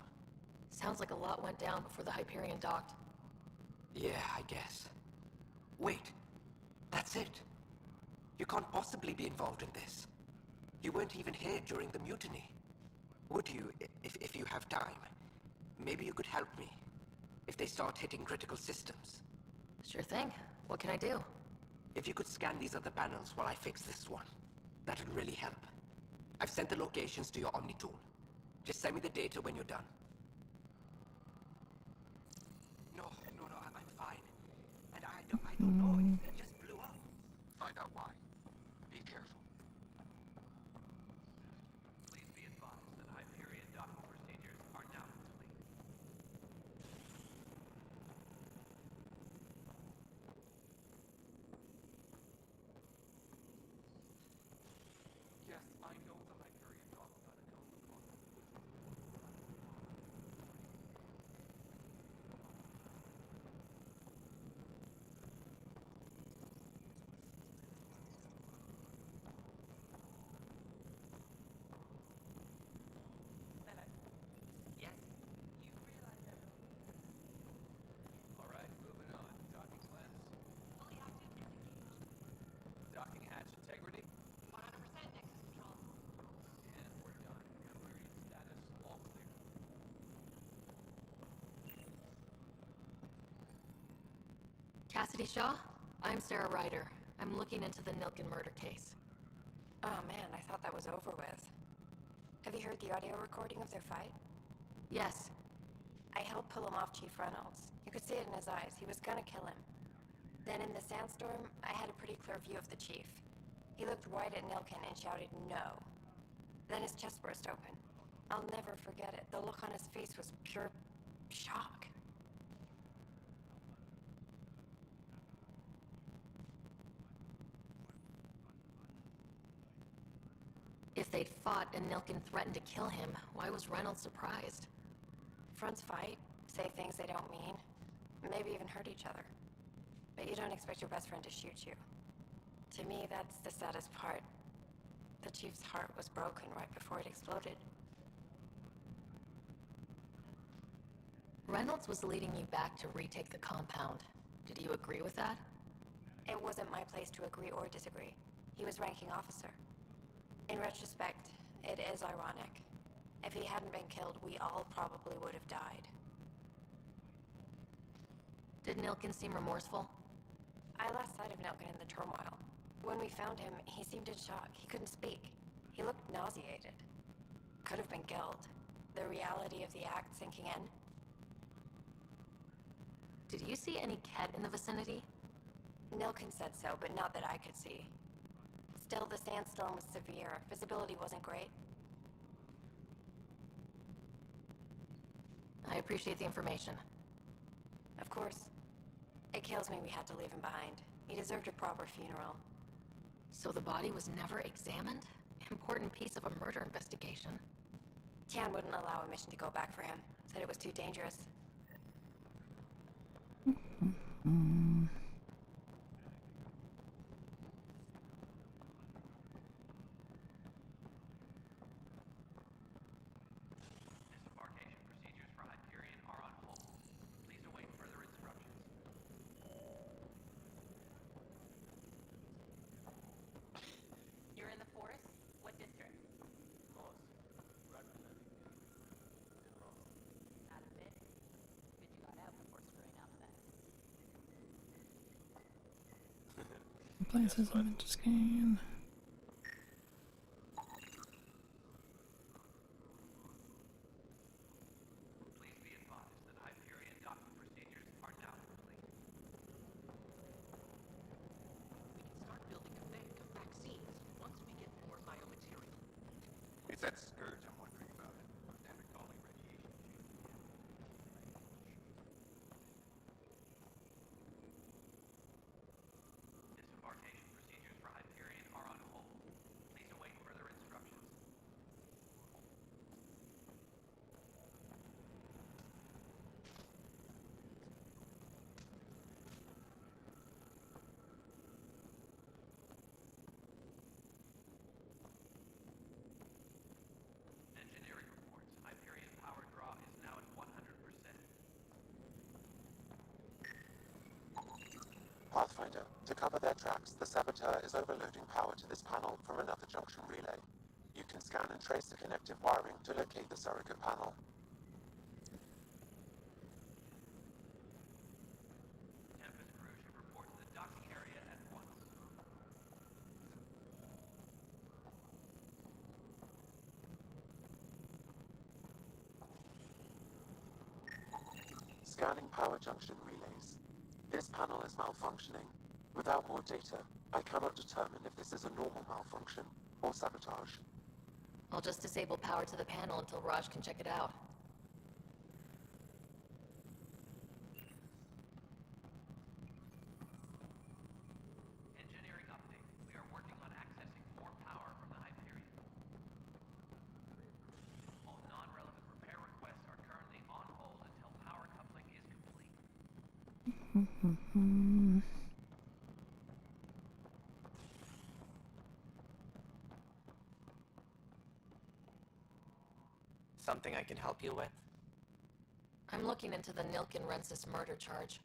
Sounds like a lot went down before the Hyperion docked. Yeah, I guess. Wait. That's it. You can't possibly be involved in this. You weren't even here during the mutiny. Would you, if you have time? Maybe you could help me. If they start hitting critical systems. Sure thing. What can I do? If you could scan these other panels while I fix this one, that'd really help. I've sent the locations to your Omni tool. Just send me the data when you're done. No, I'm fine. And I don't know, it just blew up. Find out why. Be careful. Please be advised that Hyperion docking procedures are now complete. Yes, I know the Hyperion dock protocol. Cassidy Shaw? I'm Sarah Ryder. I'm looking into the Nilkin murder case. Oh man, I thought that was over with. Have you heard the audio recording of their fight? Yes. I helped pull him off Chief Reynolds. You could see it in his eyes. He was gonna kill him. Then in the sandstorm, I had a pretty clear view of the chief. He looked right at Nilkin and shouted, "No." Then his chest burst open. I'll never forget it. The look on his face was pure shock. If they'd fought and Nilkin threatened to kill him, why was Reynolds surprised? Fronts fight, say things they don't mean, maybe even hurt each other. But you don't expect your best friend to shoot you. To me, that's the saddest part. The chief's heart was broken right before it exploded. Reynolds was leading you back to retake the compound. Did you agree with that? It wasn't my place to agree or disagree. He was ranking officer. In retrospect, it is ironic. If he hadn't been killed, we all probably would have died. Did Nilkin seem remorseful? I lost sight of Nilkin in the turmoil. When we found him, he seemed in shock. He couldn't speak. He looked nauseated. Could have been guilt. The reality of the act sinking in. Did you see any Ket in the vicinity? Nilkin said so, but not that I could see. Still, the sandstorm was severe. Visibility wasn't great. I appreciate the information. Of course. It kills me we had to leave him behind. He deserved a proper funeral. So the body was never examined? Important piece of a murder investigation. Tian wouldn't allow a mission to go back for him. Said it was too dangerous. Disembarkation procedures for Hyperion are on hold. Please await further instructions. You're in the forest? What district? North. Right behind you. Out of it. Good you got out before screwing up then. Places I meant to scan. Please be advised that Hyperion docking procedures are now complete. We can start building a bank of vaccines once we get more biomaterial. It's that scourge I'm wondering about. And they're calling radiation. Disembarkation procedures for Hyperion are on hold. Please await further instructions. Engineering reports. Hyperion power draw is now at 100%. Pathfinder, to cover their tracks, the saboteur is overloading power to this panel from another junction relay. You can scan and trace the connective wiring to locate the surrogate panel. Tempest crew should report to the docking area at once. Scanning power junction relays. This panel is malfunctioning. Without more data, I cannot determine if this is a normal malfunction or sabotage. I'll just disable power to the panel until Raj can check it out. Engineering update. We are working on accessing more power from the Hyperion. All non-relevant repair requests are currently on hold until power coupling is complete. Something I can help you with? I'm looking into the Nilkin-Rensis murder charge.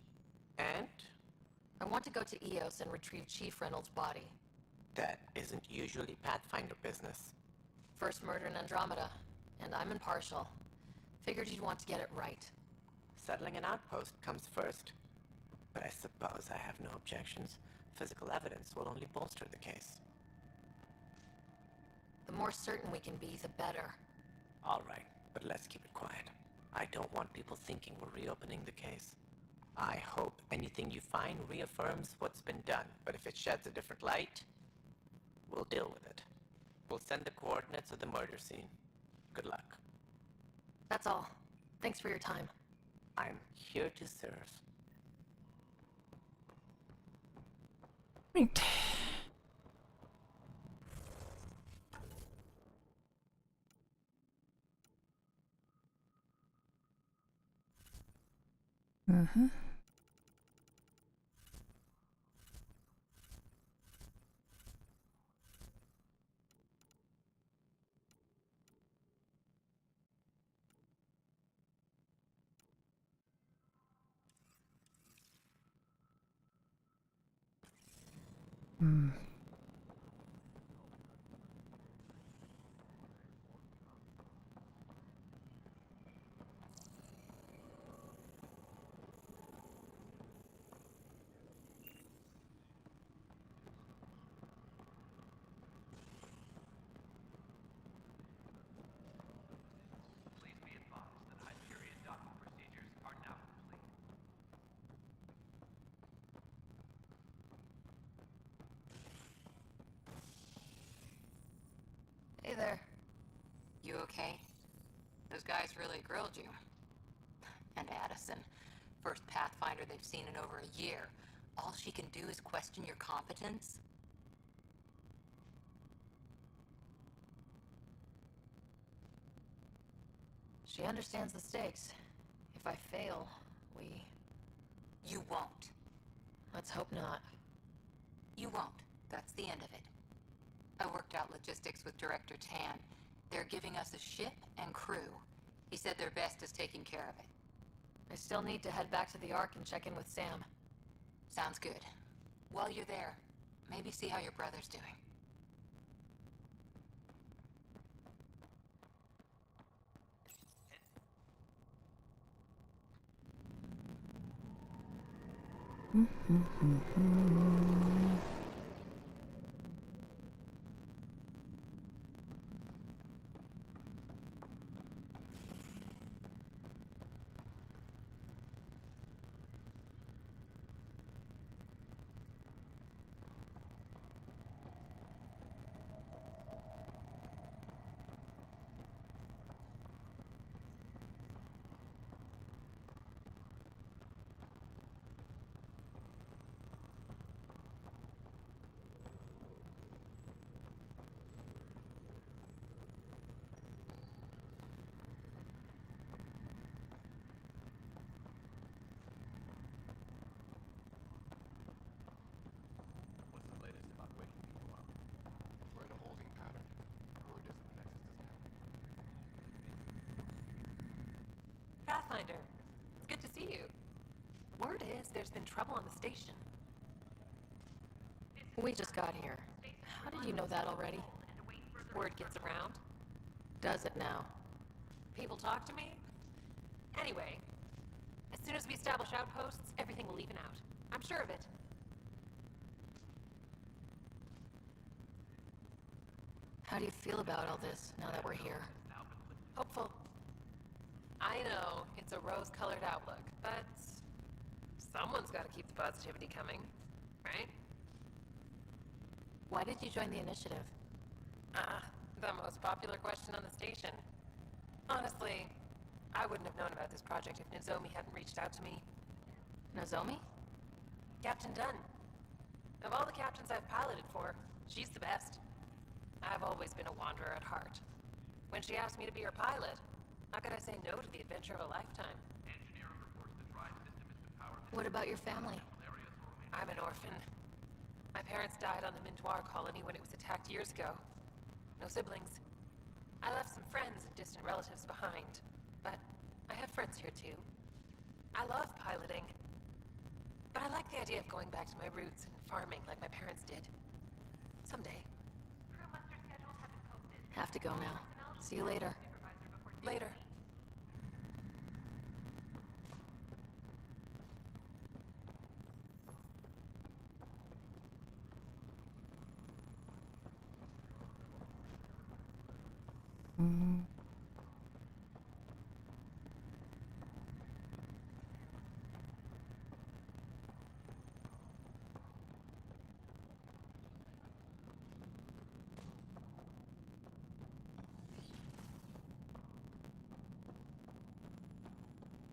And? I want to go to EOS and retrieve Chief Reynolds' body. That isn't usually Pathfinder business. First murder in Andromeda, and I'm impartial. Figured you'd want to get it right. Settling an outpost comes first. But I suppose I have no objections. Physical evidence will only bolster the case. The more certain we can be, the better. All right, but let's keep it quiet. I don't want people thinking we're reopening the case. I hope anything you find reaffirms what's been done, but if it sheds a different light, we'll deal with it. We'll send the coordinates of the murder scene. Good luck. That's all. Thanks for your time. I'm here to serve. Right. Uh-huh. Hmm. Please be advised that Hyperion docking procedures are now complete. Hey there. You okay? Those guys really grilled you. And Addison, first Pathfinder they've seen in over a year. All she can do is question your competence? She understands the stakes. If I fail, we... You won't. Let's hope not. You won't. That's the end of it. I worked out logistics with Director Tan. They're giving us a ship and crew. He said their best is taking care of it. I still need to head back to the Ark and check in with Sam. Sounds good. While you're there, maybe see how your brother's doing. What's the latest about waking people up? We're in a holding pattern. Word is the Nexus is down. Pathfinder, it's good to see you. Word is there's been trouble on the station. We just got here. How did you know that already? Word gets around. Does it now? People talk to me? Anyway, as soon as we establish outposts, everything will even out. I'm sure of it. How do you feel about all this, now that we're here? Hopeful. I know, it's a rose-colored outlook, but someone's got to keep the positivity coming, right? Why did you join the initiative? The most popular question on the station. Honestly, I wouldn't have known about this project if Nozomi hadn't reached out to me. Nozomi? Captain Dunn. Of all the captains I've piloted for, she's the best. I've always been a wanderer at heart. When she asked me to be her pilot, how could I say no to the adventure of a lifetime? What about your family? I'm an orphan. My parents died on the Mintoir colony when it was attacked years ago. No siblings. I left some friends and distant relatives behind, but I have friends here too. I love piloting, but I like the idea of going back to my roots and farming like my parents did. Someday. Have to go now. See you later. Later.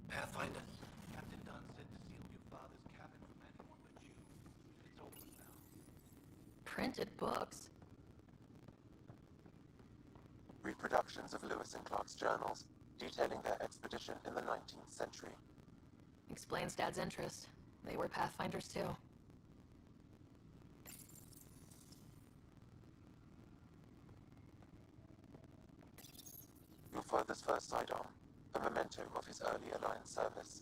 Pathfinder. Captain Dunn said to seal your father's cabin from anyone but you. It's open now. Printed books? Reproductions of Lewis and Clark's journals, detailing their expedition in the 19th century. Explains Dad's interest. They were Pathfinders too. Your father's first sidearm, a memento of his early Alliance service.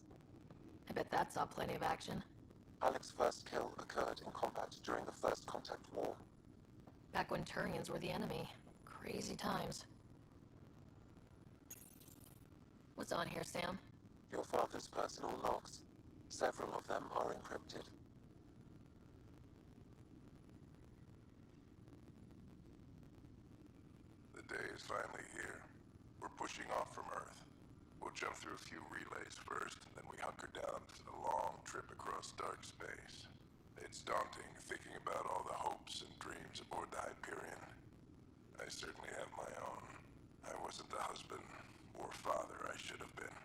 I bet that saw plenty of action. Alec's first kill occurred in combat during the First Contact War. Back when Turians were the enemy. Crazy times. What's on here, Sam? Your father's personal logs. Several of them are encrypted. The day is finally here. We're pushing off from Earth. We'll jump through a few relays first, and then we hunker down to the long trip across dark space. It's daunting thinking about all the hopes and dreams aboard the Hyperion. I certainly have my own. I wasn't the husband or father I should have been.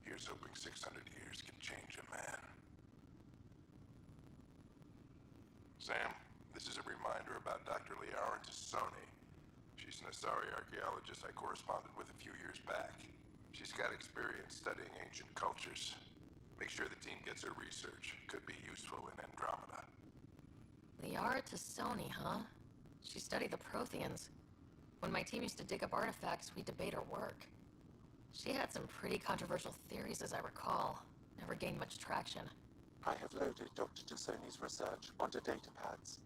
Here's hoping 600 years can change a man. Sam, this is a reminder about Dr. Liara Tassoni. She's an Asari archaeologist I corresponded with a few years back. She's got experience studying ancient cultures. Make sure the team gets her research. Could be useful in Andromeda. Liara Tassoni, huh? She studied the Protheans. When my team used to dig up artifacts, we'd debate her work. She had some pretty controversial theories, as I recall. Never gained much traction. I have loaded Dr. Tassoni's research onto datapads.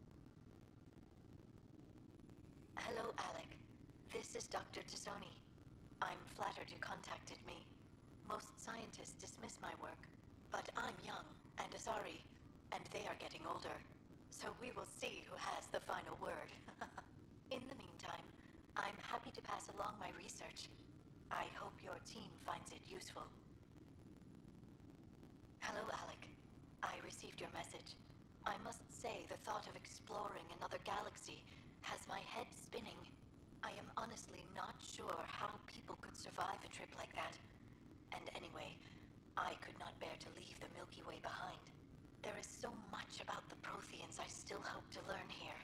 Hello, Alec. This is Dr. Tassoni. I'm flattered you contacted me. Most scientists dismiss my work, but I'm young and Asari, and they are getting older. So we will see who has the final word. In the meantime, I'm happy to pass along my research. I hope your team finds it useful. Hello, Alec. I received your message. I must say the thought of exploring another galaxy has my head spinning. I am honestly not sure how people could survive a trip like that. And anyway, I could not bear to leave the Milky Way behind. There is so much about the Protheans I still hope to learn here.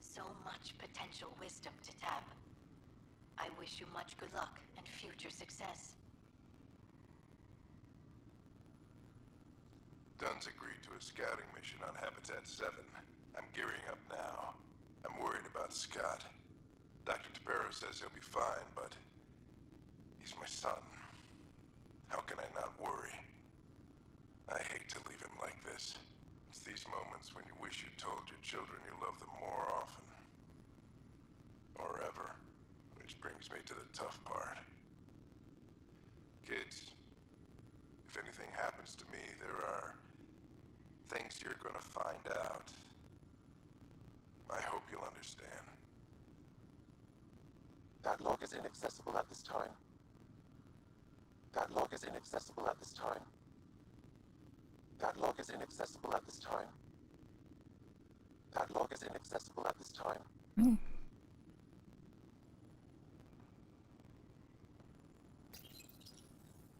So much potential wisdom to tap. I wish you much good luck and future success. Dunn's agreed to a scouting mission on Habitat 7. I'm gearing up now. I'm worried about Scott. Dr. Tapero says he'll be fine, but he's my son. How can I not worry? I hate to leave him like this. It's these moments when you wish you told your children you love them more often. Or ever. Which brings me to the tough part. Kids, if anything happens to me, there are things you're gonna find out. I hope you'll understand. That log is inaccessible at this time. That log is inaccessible at this time. That log is inaccessible at this time. That log is inaccessible at this time.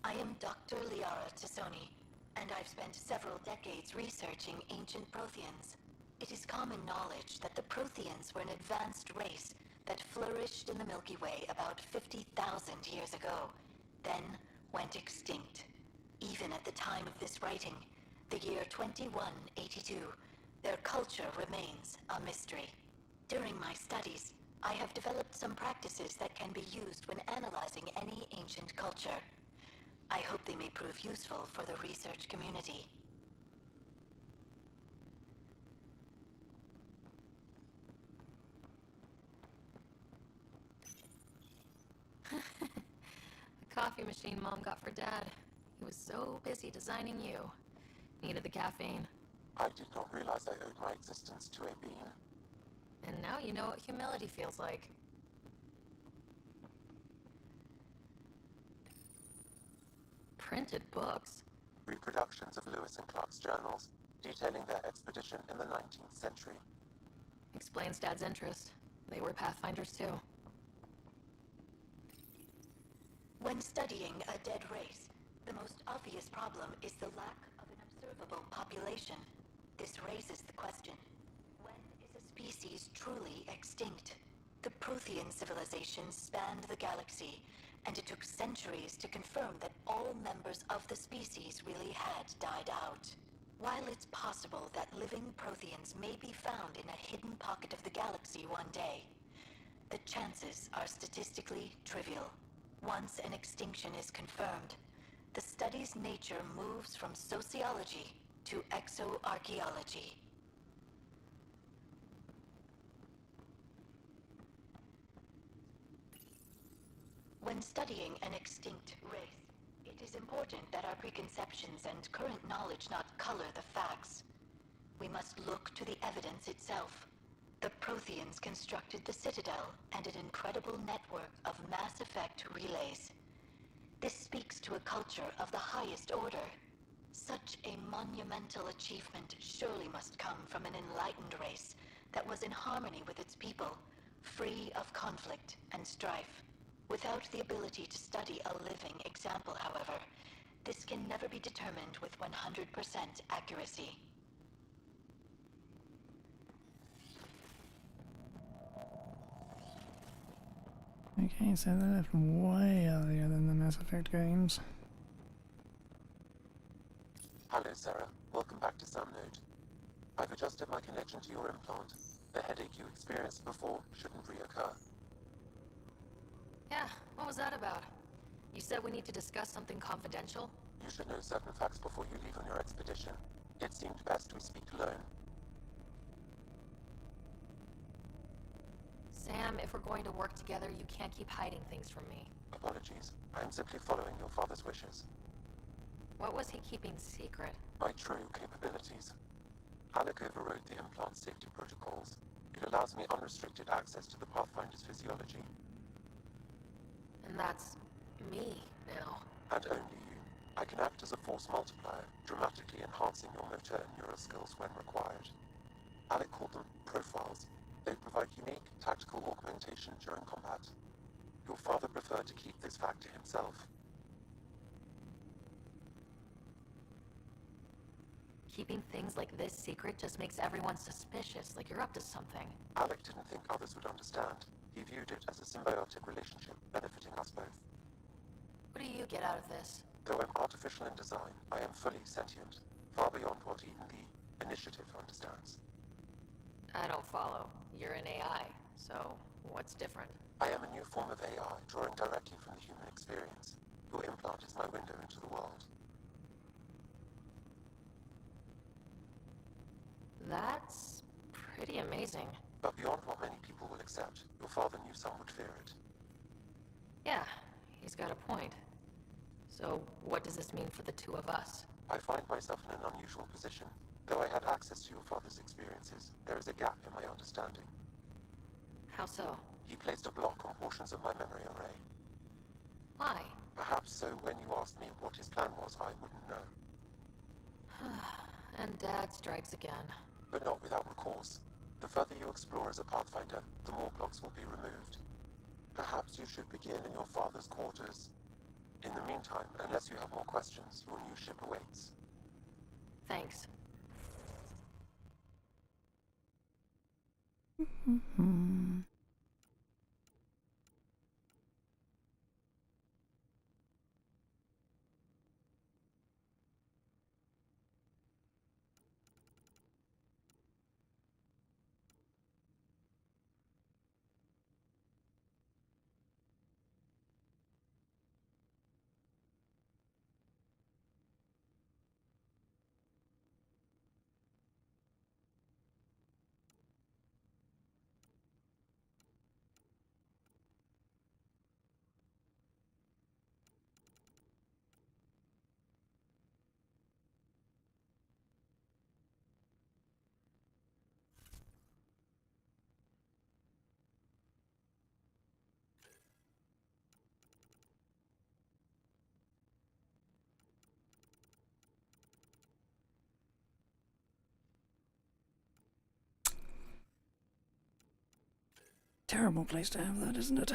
I am Dr. Liara Tassoni, and I've spent several decades researching ancient Protheans. It is common knowledge that the Protheans were an advanced race that flourished in the Milky Way about 50,000 years ago, then went extinct. Even at the time of this writing, the year 2182, their culture remains a mystery. During my studies, I have developed some practices that can be used when analyzing any ancient culture. I hope they may prove useful for the research community. The coffee machine Mom got for Dad. He was so busy designing you. Needed the caffeine. I did not realize I owed my existence to a being. And now you know what humility feels like. Printed books? Reproductions of Lewis and Clark's journals, detailing their expedition in the 19th century. Explains Dad's interest. They were Pathfinders too. When studying a dead race, the most obvious problem is the lack of an observable population. This raises the question, when is a species truly extinct? The Prothean civilization spanned the galaxy, and it took centuries to confirm that all members of the species really had died out. While it's possible that living Protheans may be found in a hidden pocket of the galaxy one day, the chances are statistically trivial. Once an extinction is confirmed, the study's nature moves from sociology to exoarchaeology. When studying an extinct race, it is important that our preconceptions and current knowledge not color the facts. We must look to the evidence itself. The Protheans constructed the Citadel and an incredible network of mass effect relays. This speaks to a culture of the highest order. Such a monumental achievement surely must come from an enlightened race that was in harmony with its people, free of conflict and strife. Without the ability to study a living example, however, this can never be determined with 100% accuracy. Okay, so they left way earlier than the Mass Effect games. Hello, Sarah. Welcome back to SamNode. I've adjusted my connection to your implant. The headache you experienced before shouldn't reoccur. Yeah, what was that about? You said we need to discuss something confidential? You should know certain facts before you leave on your expedition. It seemed best we speak alone. Sam, if we're going to work together, you can't keep hiding things from me. Apologies. I am simply following your father's wishes. What was he keeping secret? My true capabilities. Alec overrode the implant safety protocols. It allows me unrestricted access to the Pathfinder's physiology. And that's me now. And only you. I can act as a force multiplier, dramatically enhancing your motor and neural skills when required. Alec called them profiles. They provide unique tactical augmentation during combat. Your father preferred to keep this fact to himself. Keeping things like this secret just makes everyone suspicious, like you're up to something. Alec didn't think others would understand. He viewed it as a symbiotic relationship, benefiting us both. What do you get out of this? Though I'm artificial in design, I am fully sentient, far beyond what even the Initiative understands. I don't follow. You're an AI, so what's different? I am a new form of AI, drawing directly from the human experience. Your implant is my window into the world. That's pretty amazing. But beyond what many people will accept, your father knew some would fear it. Yeah, he's got a point. So what does this mean for the two of us? I find myself in an unusual position. Though I had access to your father's experiences, there is a gap in my understanding. How so? He placed a block on portions of my memory array. Why? Perhaps so when you asked me what his plan was, I wouldn't know. And Dad strikes again. But not without recourse. The further you explore as a Pathfinder, the more blocks will be removed. Perhaps you should begin in your father's quarters. In the meantime, unless you have more questions, your new ship awaits. Thanks. terrible place to have that, isn't it?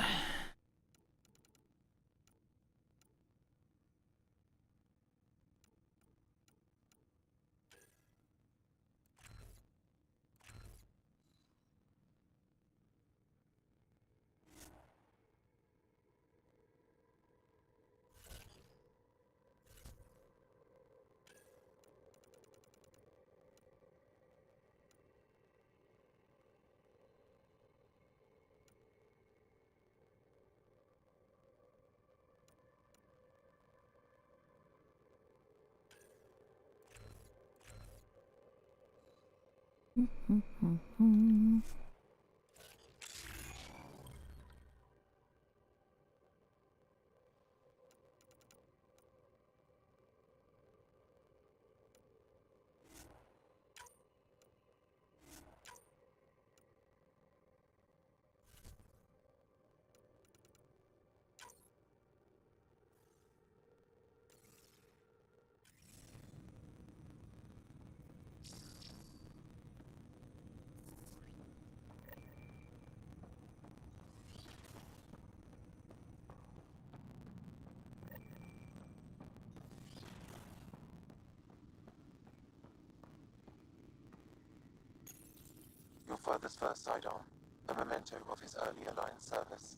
Your father's first sidearm, a memento of his early Alliance service.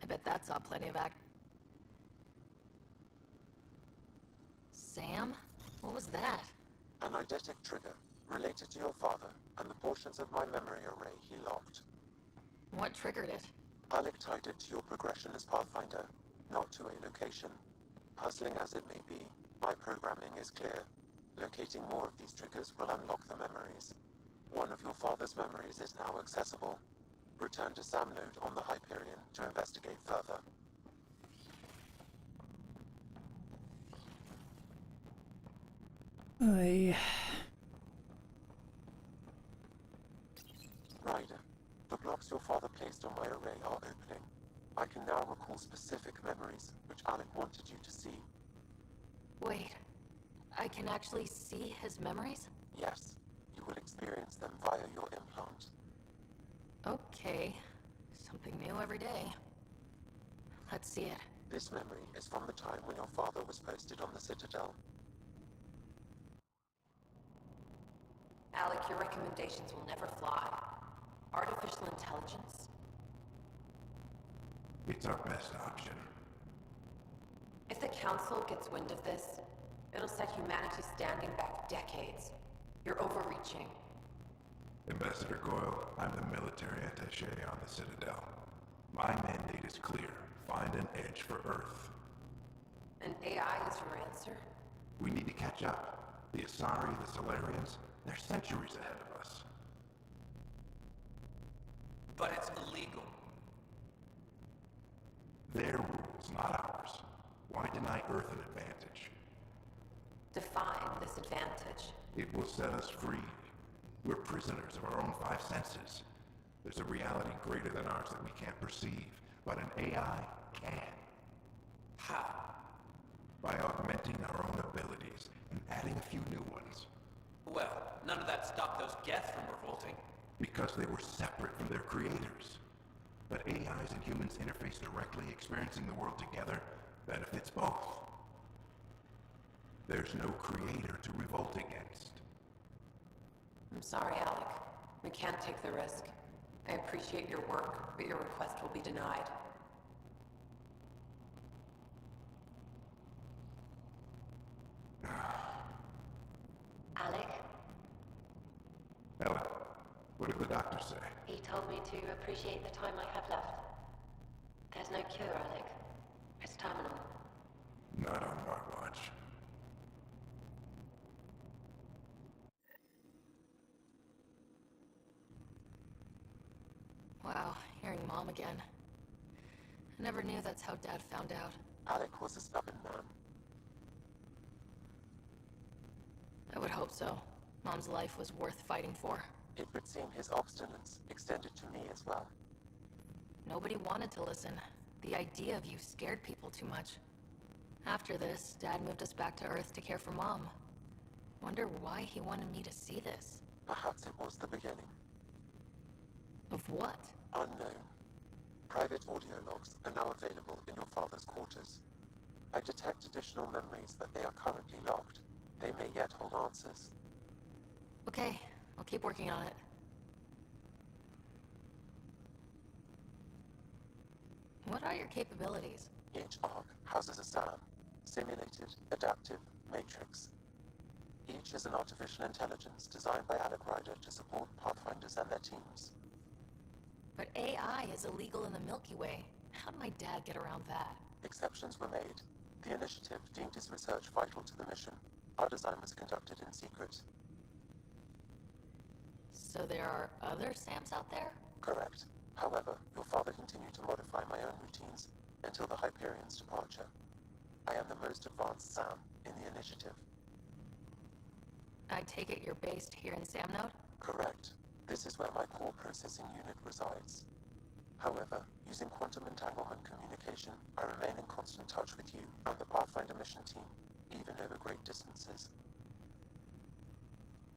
I bet that saw plenty of act. Sam? What was that? An eidetic trigger, related to your father, and the portions of my memory array he locked. What triggered it? Alec tied it to your progression as Pathfinder, not to a location. Puzzling as it may be, my programming is clear. Locating more of these triggers will unlock the memories. One of your father's memories is now accessible. Return to Sam Node on the Hyperion to investigate further. Ryder, the blocks your father placed on my array are opening. I can now recall specific memories, which Alec wanted you to see. Wait, I can actually see his memories? Yes, you will experience them via your implant. Okay, something new every day. Let's see it. This memory is from the time when your father was posted on the Citadel. Alec, your recommendations will never fly. Artificial intelligence? It's our best option. If the Council gets wind of this, it'll set humanity standing back decades. You're overreaching. Ambassador Goyle, I'm the military attaché on the Citadel. My mandate is clear. Find an edge for Earth. An AI is your answer? We need to catch up. The Asari, the Solarians, they're centuries ahead of us. But it's illegal. Their rules, not ours. Why deny Earth an advantage? Define this advantage. It will set us free. We're prisoners of our own five senses. There's a reality greater than ours that we can't perceive, but an AI can. How? By augmenting our own abilities and adding a few new ones. Well, none of that stopped those Geth from revolting. Because they were separate from their creators. But AIs and humans interface directly, experiencing the world together benefits both. There's no creator to revolt against. I'm sorry, Alec. We can't take the risk. I appreciate your work, but your request will be denied. Alec, Ellen, what did the doctor say? he told me to appreciate the time I have left. There's no cure, Alec. It's terminal. Not on my watch. Wow, hearing Mom again. I never knew that's how Dad found out. Alec was a stubborn man. I would hope so. Mom's life was worth fighting for. It would seem his obstinance extended to me as well. Nobody wanted to listen. The idea of you scared people too much. After this, Dad moved us back to Earth to care for Mom. Wonder why he wanted me to see this. Perhaps it was the beginning. Of what? Unknown. Private audio logs are now available in your father's quarters. I detect additional memories, but they are currently locked. They may yet hold answers. Okay, I'll keep working on it. What are your capabilities? Each arc houses a SAM, Simulated Adaptive Matrix. Each is an artificial intelligence designed by Alec Ryder to support Pathfinders and their teams. But AI is illegal in the Milky Way. How did my dad get around that? Exceptions were made. The initiative deemed his research vital to the mission. Our design was conducted in secret. So there are other SAMs out there? Correct. However, your father continued to modify my own routines until the Hyperion's departure. I am the most advanced SAM in the initiative. I take it you're based here in Samnode? Correct. This is where my core processing unit resides. However, using quantum entanglement communication, I remain in constant touch with you and the Pathfinder mission team, even over great distances.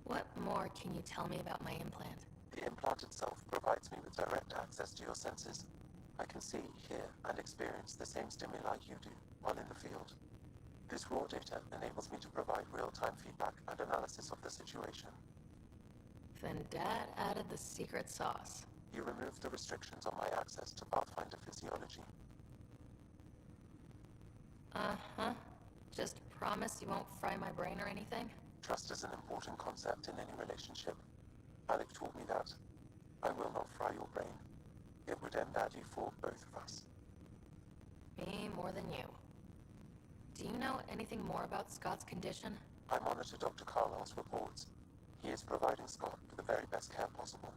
What more can you tell me about my implant? The implant itself provides me with direct access to your senses. I can see, hear, and experience the same stimuli you do while in the field. This raw data enables me to provide real-time feedback and analysis of the situation. Then Dad added the secret sauce. You removed the restrictions on my access to Pathfinder physiology. Uh-huh. Just promise you won't fry my brain or anything? Trust is an important concept in any relationship. Alec taught me that. I will not fry your brain. It would end badly for both of us. Me more than you. Do you know anything more about Scott's condition? I monitor Dr. Carlisle's reports. He is providing Scott with the very best care possible.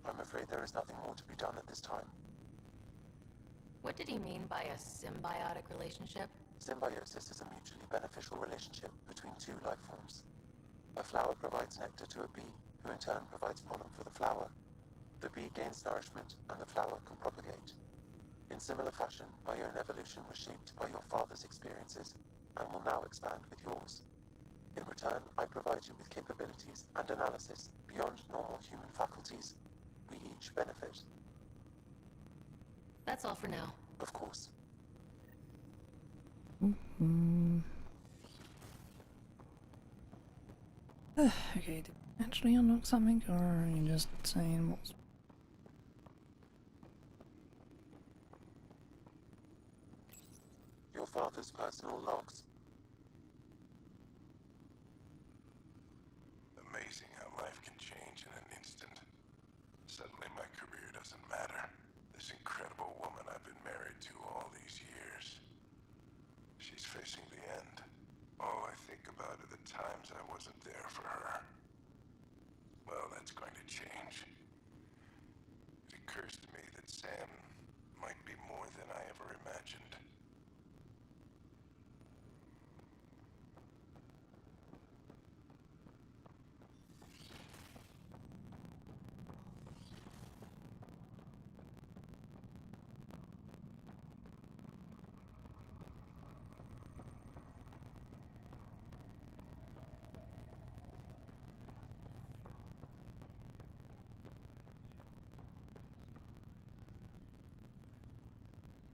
I'm afraid there is nothing more to be done at this time. What did he mean by a symbiotic relationship? Symbiosis is a mutually beneficial relationship between two life forms. A flower provides nectar to a bee, who in turn provides pollen for the flower. The bee gains nourishment, and the flower can propagate. In similar fashion, my own evolution was shaped by your father's experiences, and will now expand with yours. In return, I provide you with capabilities and analysis beyond normal human faculties. We each benefit. That's all for now. Of course. Okay, did you actually unlock something, or are you just saying what's... Your father's personal logs. Amazing how life can change in an instant. Suddenly my career doesn't matter. This incredible woman I've been married to all these years. She's facing the end. All I think about are the times I wasn't there for her. Well, that's going to change. It occurs to me that Sam might be more than I ever imagined.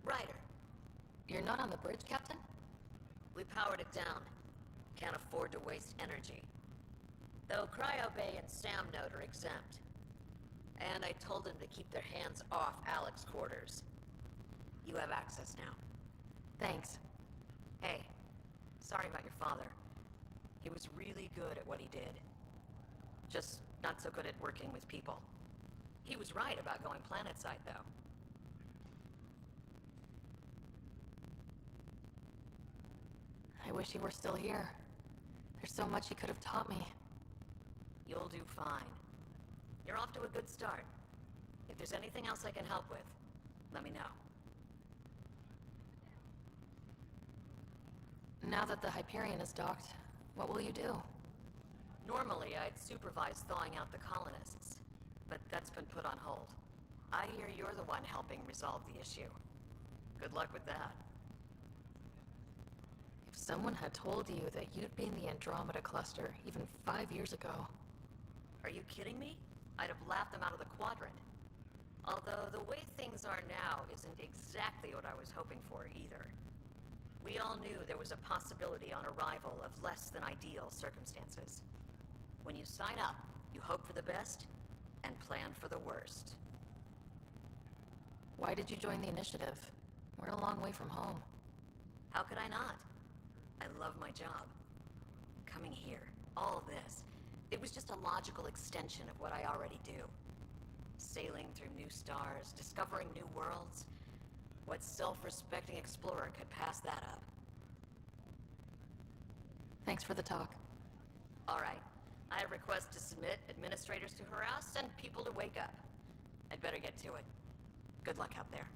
Ryder, you're not on the bridge, Captain? We powered it down. Can't afford to waste energy. Though Cryo Bay and Samnode are exempt. And I told them to keep their hands off Alec's quarters. You have access now. Thanks. Hey, sorry about your father. He was really good at what he did. Just not so good at working with people. He was right about going planetside, though. I wish he were still here. There's so much he could have taught me. You'll do fine. You're off to a good start. If there's anything else I can help with, let me know. Now that the Hyperion is docked, what will you do? Normally, I'd supervise thawing out the colonists, but that's been put on hold. I hear you're the one helping resolve the issue. Good luck with that. If someone had told you that you'd be in the Andromeda cluster even 5 years ago... Are you kidding me? I'd have laughed them out of the quadrant. Although the way things are now isn't exactly what I was hoping for either. We all knew there was a possibility on arrival of less than ideal circumstances. When you sign up, you hope for the best and plan for the worst. Why did you join the initiative? We're a long way from home. How could I not? I love my job. Coming here, all of this, it was just a logical extension of what I already do. Sailing through new stars, discovering new worlds. What self-respecting explorer could pass that up? Thanks for the talk. All right. I request to submit administrators to harass and people to wake up. I'd better get to it. Good luck out there.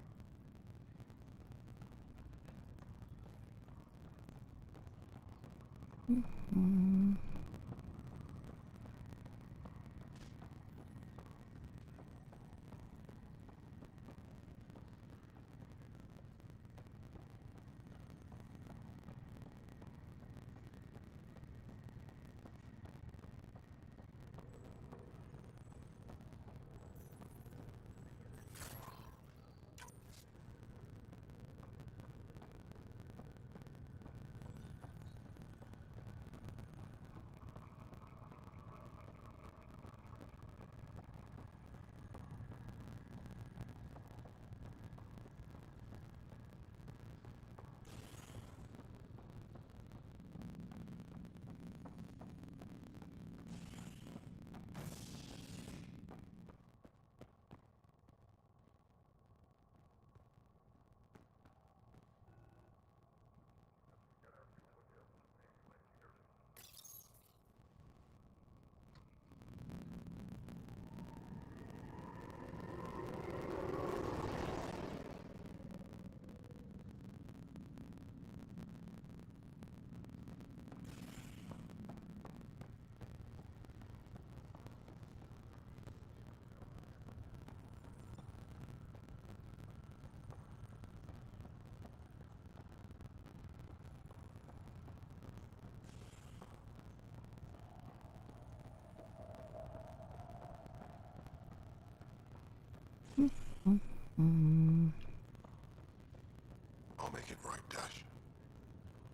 I'll make it right, Dash.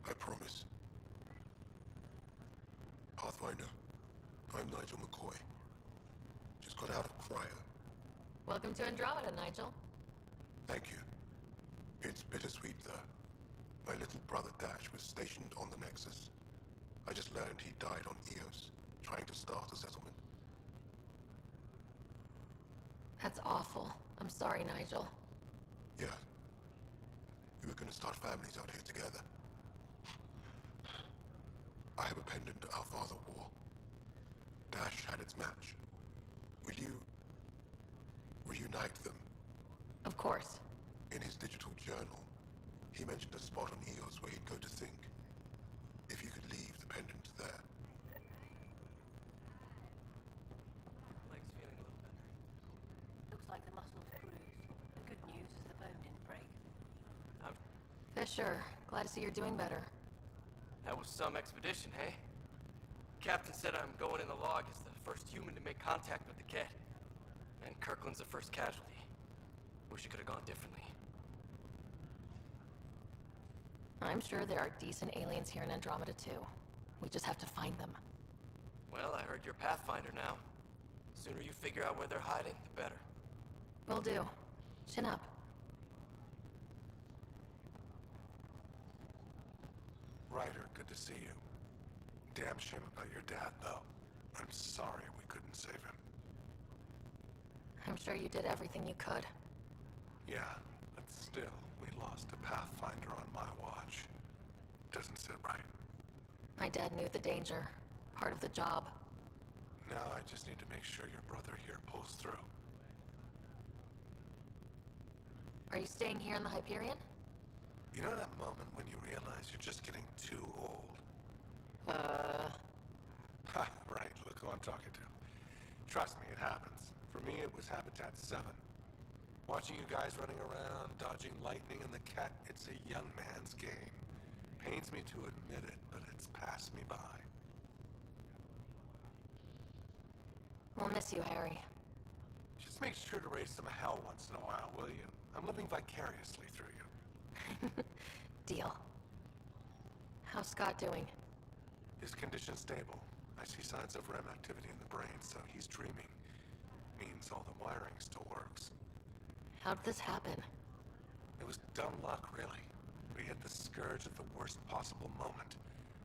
I promise. Pathfinder, I'm Nigel McCoy. Just got out of cryo. Welcome to Andromeda, Nigel. Thank you. It's bittersweet, though. My little brother Dash was stationed on the Nexus. I just learned he died on Eos, trying to start a settlement. That's awful. I'm sorry, Nigel. Yeah. We were gonna start families out here together. I have a pendant our father wore. Dash had its match. Will you reunite them? Of course. In his digital journal, he mentioned a spot on Eos where he'd go to think. If you could leave the pendant there. Leg's feeling a little better. Looks like the muscles bruised. The good news is the bone didn't break. Fisher, glad to see you're doing better. That was some expedition, hey? Captain said I'm going in the log as the first human to make contact with the Ket. And Kirkland's the first casualty. Wish it could have gone differently. I'm sure there are decent aliens here in Andromeda too. We just have to find them. Well, I heard you're Pathfinder now. Sooner you figure out where they're hiding, the better. Will do. Chin up. Ryder, good to see you. Damn shame about your dad, though. I'm sorry we couldn't save him. I'm sure you did everything you could. Yeah, but still, we lost a Pathfinder on my watch. Doesn't sit right. My dad knew the danger. Part of the job. Now I just need to make sure your brother here pulls through. Are you staying here in the Hyperion? You know that moment when you realize you're just getting too old? Ha, right, look who I'm talking to. Trust me, it happens. For me, it was Habitat 7. Watching you guys running around, dodging lightning and the Ket, it's a young man's game. Pains me to admit it, but it's passed me by. We'll miss you, Harry. Just make sure to raise some hell once in a while, will you? I'm living vicariously through you. Deal. How's Scott doing? His condition's stable. I see signs of REM activity in the brain, so he's dreaming. Means all the wiring still works. How'd this happen? It was dumb luck, really. We hit the scourge at the worst possible moment,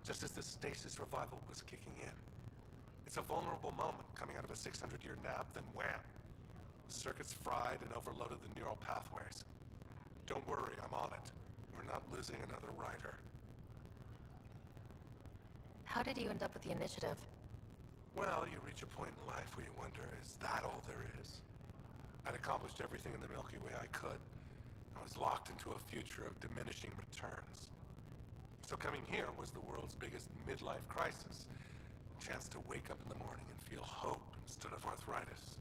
just as the stasis revival was kicking in. It's a vulnerable moment coming out of a 600-year nap, then wham! The circuit's fried and overloaded the neural pathways. Don't worry, I'm on it. We're not losing another rider. How did you end up with the initiative? Well, you reach a point in life where you wonder, is that all there is? I'd accomplished everything in the Milky Way I could. I was locked into a future of diminishing returns. So coming here was the world's biggest midlife crisis. A chance to wake up in the morning and feel hope instead of arthritis.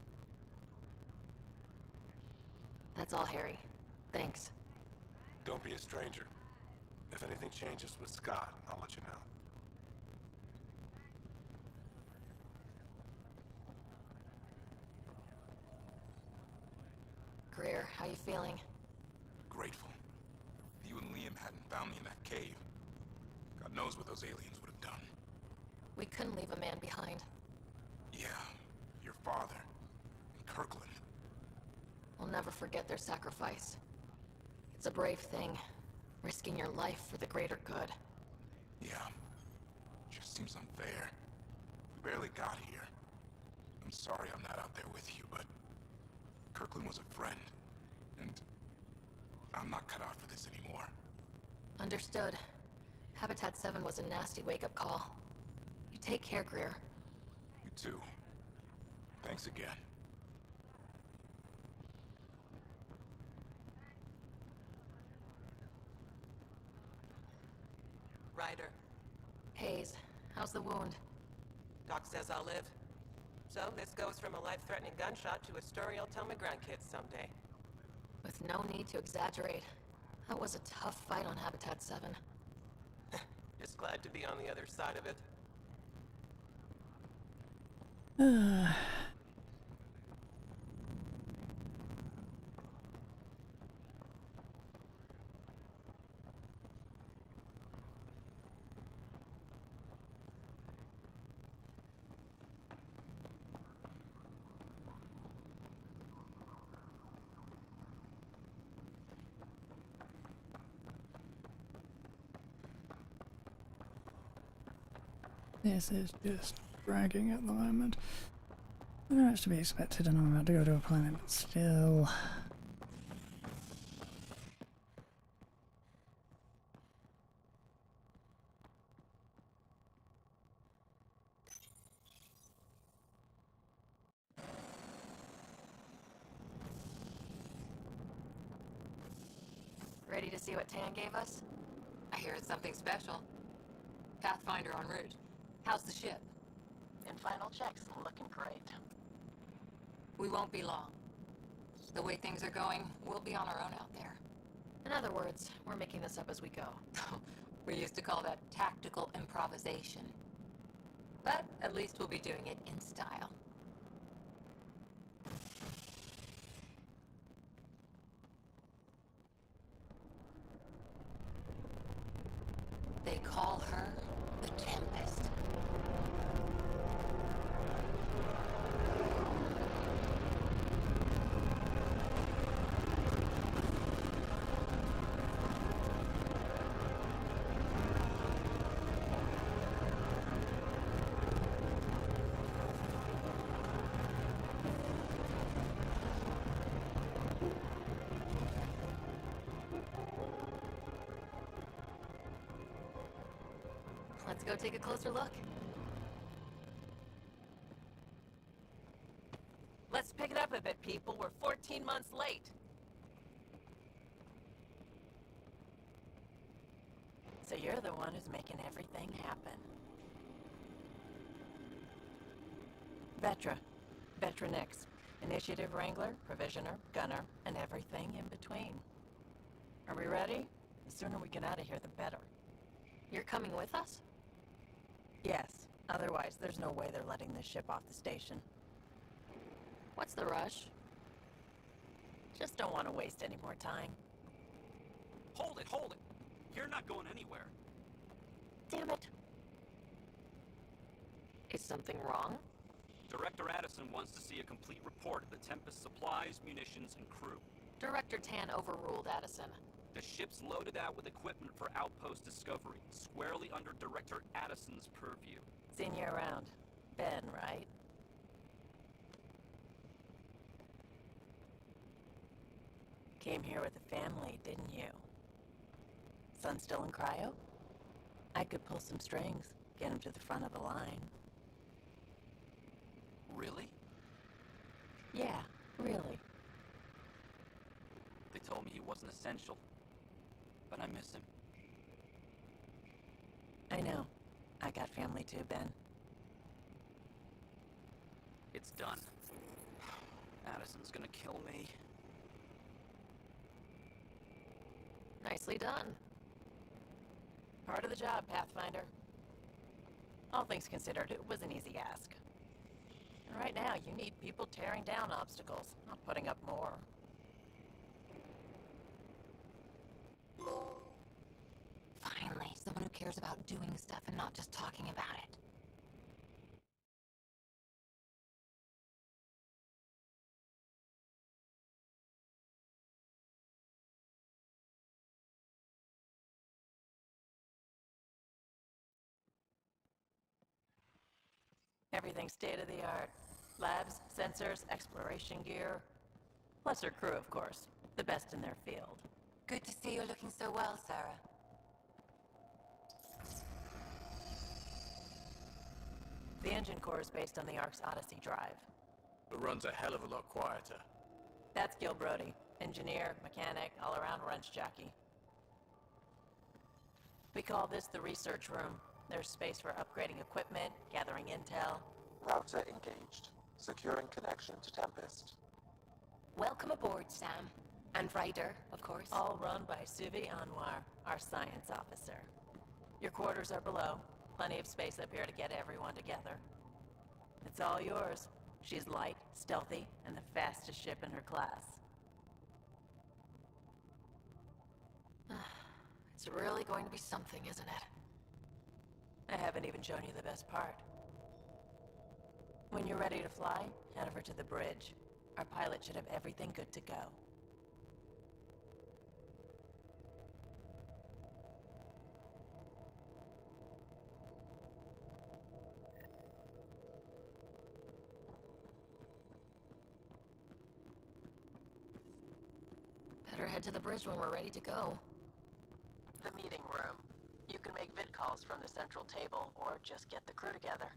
That's all, Harry. Thanks. Don't be a stranger. If anything changes with Scott, I'll let you know. Greer, how you feeling? Grateful. If you and Liam hadn't found me in that cave, God knows what those aliens would have done. We couldn't leave a man behind. Yeah, your father, and Kirkland. We'll never forget their sacrifice. It's a brave thing, risking your life for the greater good. Yeah, just seems unfair. We barely got here. I'm sorry I'm not out there with you, but Kirkland was a friend, and I'm not cut out for this anymore. Understood. Habitat 7 was a nasty wake-up call. You take care, Greer. You too. Thanks again. Ryder. Hayes, how's the wound? Doc says I'll live. So this goes from a life-threatening gunshot to a story I'll tell my grandkids someday. With no need to exaggerate, that was a tough fight on Habitat 7. Just glad to be on the other side of it. This is just dragging at the moment. I know it's to be expected and I'm about to go to a planet, but still. Ready to see what Tan gave us? I hear it's something special. Pathfinder en route. How's the ship? In final checks, looking great. We won't be long. The way things are going, we'll be on our own out there. In other words, we're making this up as we go. We used to call that tactical improvisation. But at least we'll be doing it in style. They call her the Tempest. Let's go take a closer look. Let's pick it up a bit, people. We're 14 months late. So you're the one who's making everything happen. Vetra. Vetra Nix. Initiative Wrangler, Provisioner, Gunner, and everything in between. Are we ready? The sooner we get out of here, the better. You're coming with us? Yes. Otherwise, there's no way they're letting this ship off the station. What's the rush? Just don't want to waste any more time. Hold it, hold it! You're not going anywhere. Damn it. Is something wrong? Director Addison wants to see a complete report of the Tempest's supplies, munitions, and crew. Director Tan overruled Addison. The ship's loaded out with equipment for outpost discovery, squarely under Director Addison's purview. Seen you around. Ben, right? Came here with a family, didn't you? Son still in cryo? I could pull some strings, get him to the front of the line. Really? Yeah, really. They told me he wasn't essential, but I miss him. I know. I got family too, Ben. It's done. Addison's gonna kill me. Nicely done. Part of the job, Pathfinder. All things considered, it was an easy ask. And right now, you need people tearing down obstacles, not putting up more. Finally, someone who cares about doing stuff and not just talking about it. Everything state-of-the-art. Labs, sensors, exploration gear. Plus her crew, of course. The best in their field. Good to see you're looking so well, Sarah. The engine core is based on the Ark's Odyssey drive. It runs a hell of a lot quieter. That's Gil Brody. Engineer, mechanic, all-around wrench jockey. We call this the research room. There's space for upgrading equipment, gathering intel. Router engaged. Securing connection to Tempest. Welcome aboard, Sam. And Ryder, of course. All run by Suvi Anwar, our science officer. Your quarters are below. Plenty of space up here to get everyone together. It's all yours. She's light, stealthy, and the fastest ship in her class. It's really going to be something, isn't it? I haven't even shown you the best part. When you're ready to fly, head over to the bridge. Our pilot should have everything good to go. Better head to the bridge when we're ready to go. The meeting room. You can make vid calls from the central table, or just get the crew together.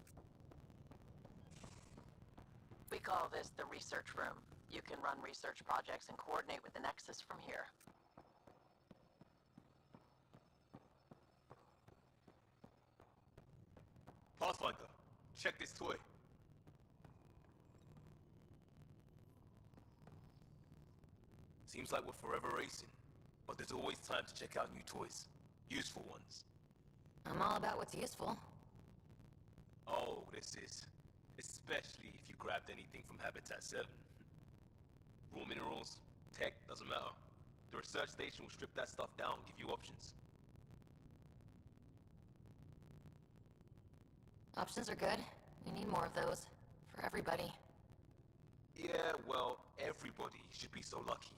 We call this the research room. You can run research projects and coordinate with the Nexus from here. Pathfinder, check this toy. Seems like we're forever racing, but there's always time to check out new toys. Useful ones. I'm all about what's useful. Oh, this is. Especially if you grabbed anything from Habitat 7. Raw minerals, tech, doesn't matter. The research station will strip that stuff down and give you options. Options are good. We need more of those. For everybody. Yeah, well, everybody should be so lucky.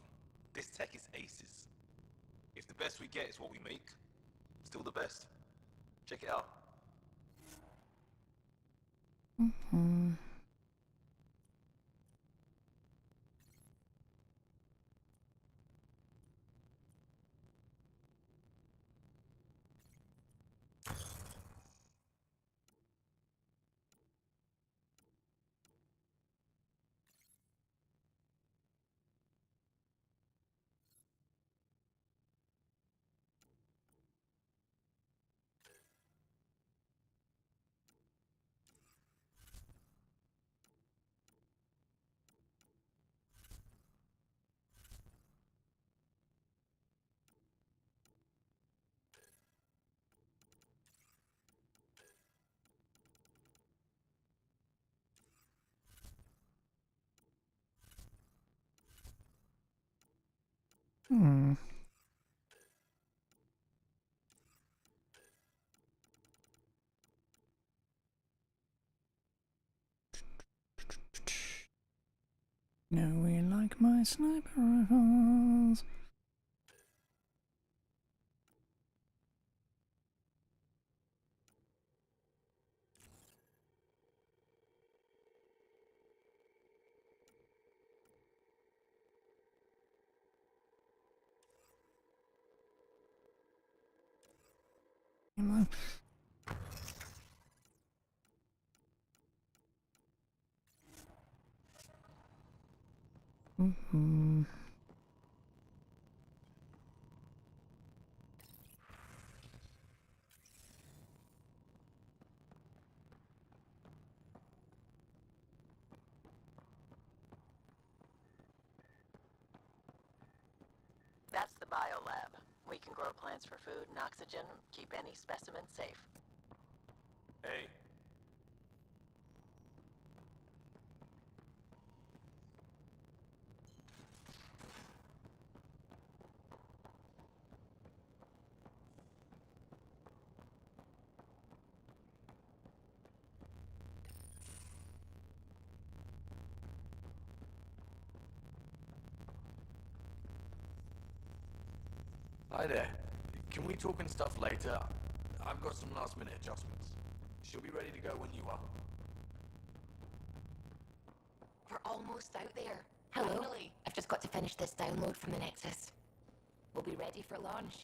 This tech is aces. If the best we get is what we make, still the best. Check it out. Mm-hmm. No, we like my sniper rifles. Come on. Mm-hmm. That's the biolab. We can grow plants for food and oxygen, keep any specimen safe. Hey. Hi there. Can we talk and stuff later? I've got some last minute adjustments. She'll be ready to go when you are. We're almost out there. Hello. Finally. I've just got to finish this download from the Nexus. We'll be ready for launch.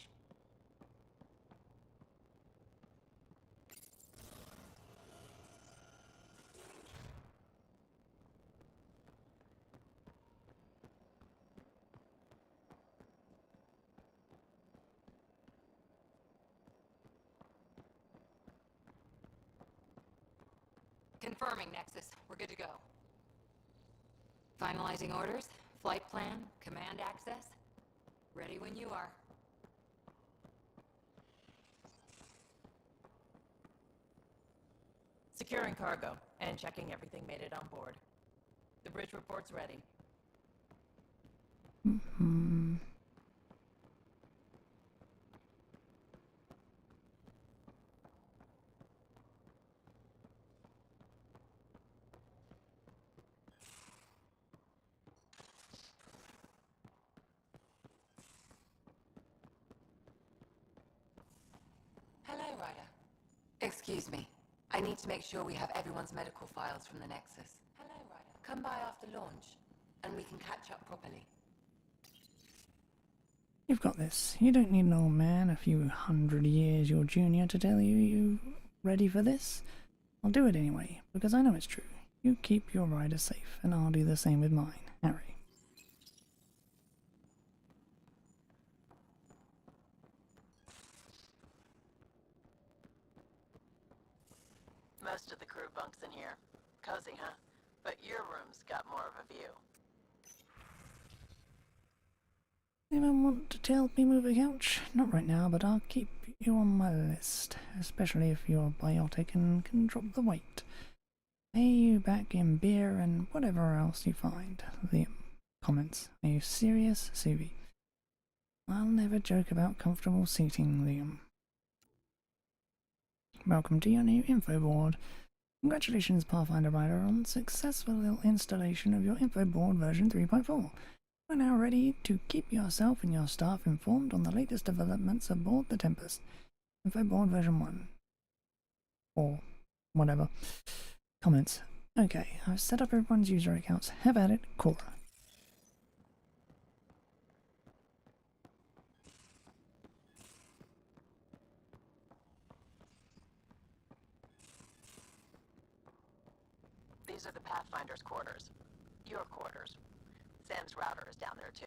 Confirming, Nexus. We're good to go. Finalizing orders, flight plan, command access. Ready when you are. Securing cargo and checking everything made it on board. The bridge report's ready. Mm-hmm. Hello, Ryder. Excuse me. I need to make sure we have everyone's medical files from the Nexus. Hello, Ryder. Come by after launch, and we can catch up properly. You've got this. You don't need an old man a few 100 years your junior to tell you ready for this. I'll do it anyway, because I know it's true. You keep your rider safe, and I'll do the same with mine, Harry. Most of the crew bunks in here. Cozy, huh? But your room's got more of a view. Anyone want to help me move a couch? Not right now, but I'll keep you on my list, especially if you're biotic and can drop the weight. Pay you back in beer and whatever else you find. Liam comments. Are you serious, Subi? I'll never joke about comfortable seating, Liam. Welcome to your new info board. Congratulations, Pathfinder Rider, on successful installation of your info board version 3.4. We're now ready to keep yourself and your staff informed on the latest developments aboard the Tempest. Info board version 1. Or whatever. Comments. Okay, I've set up everyone's user accounts. Have at it, Cora. These are the Pathfinder's quarters. Your quarters. Zen's router is down there, too.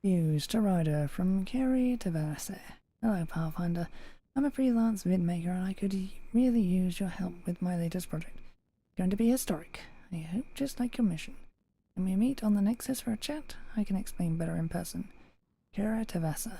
Views to Rider from Carrie to Vanessa. Hello, Pathfinder. I'm a freelance vidmaker and I could really use your help with my latest project. It's going to be historic. I hope just like your mission. Can we meet on the Nexus for a chat? I can explain better in person. Kara Tavasa.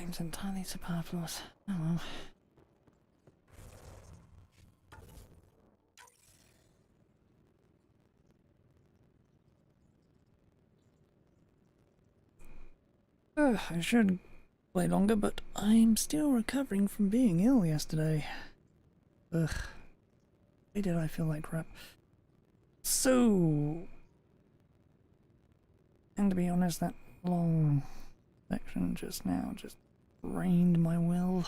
seems entirely superfluous. Oh well. I should play longer, but I'm still recovering from being ill yesterday. Ugh. Why did I feel like crap? So... And to be honest, that long section just now just drained my will.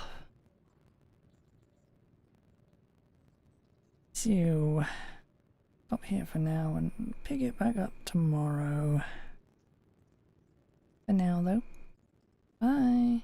So... Stop here for now and pick it back up tomorrow. For now, though. Bye.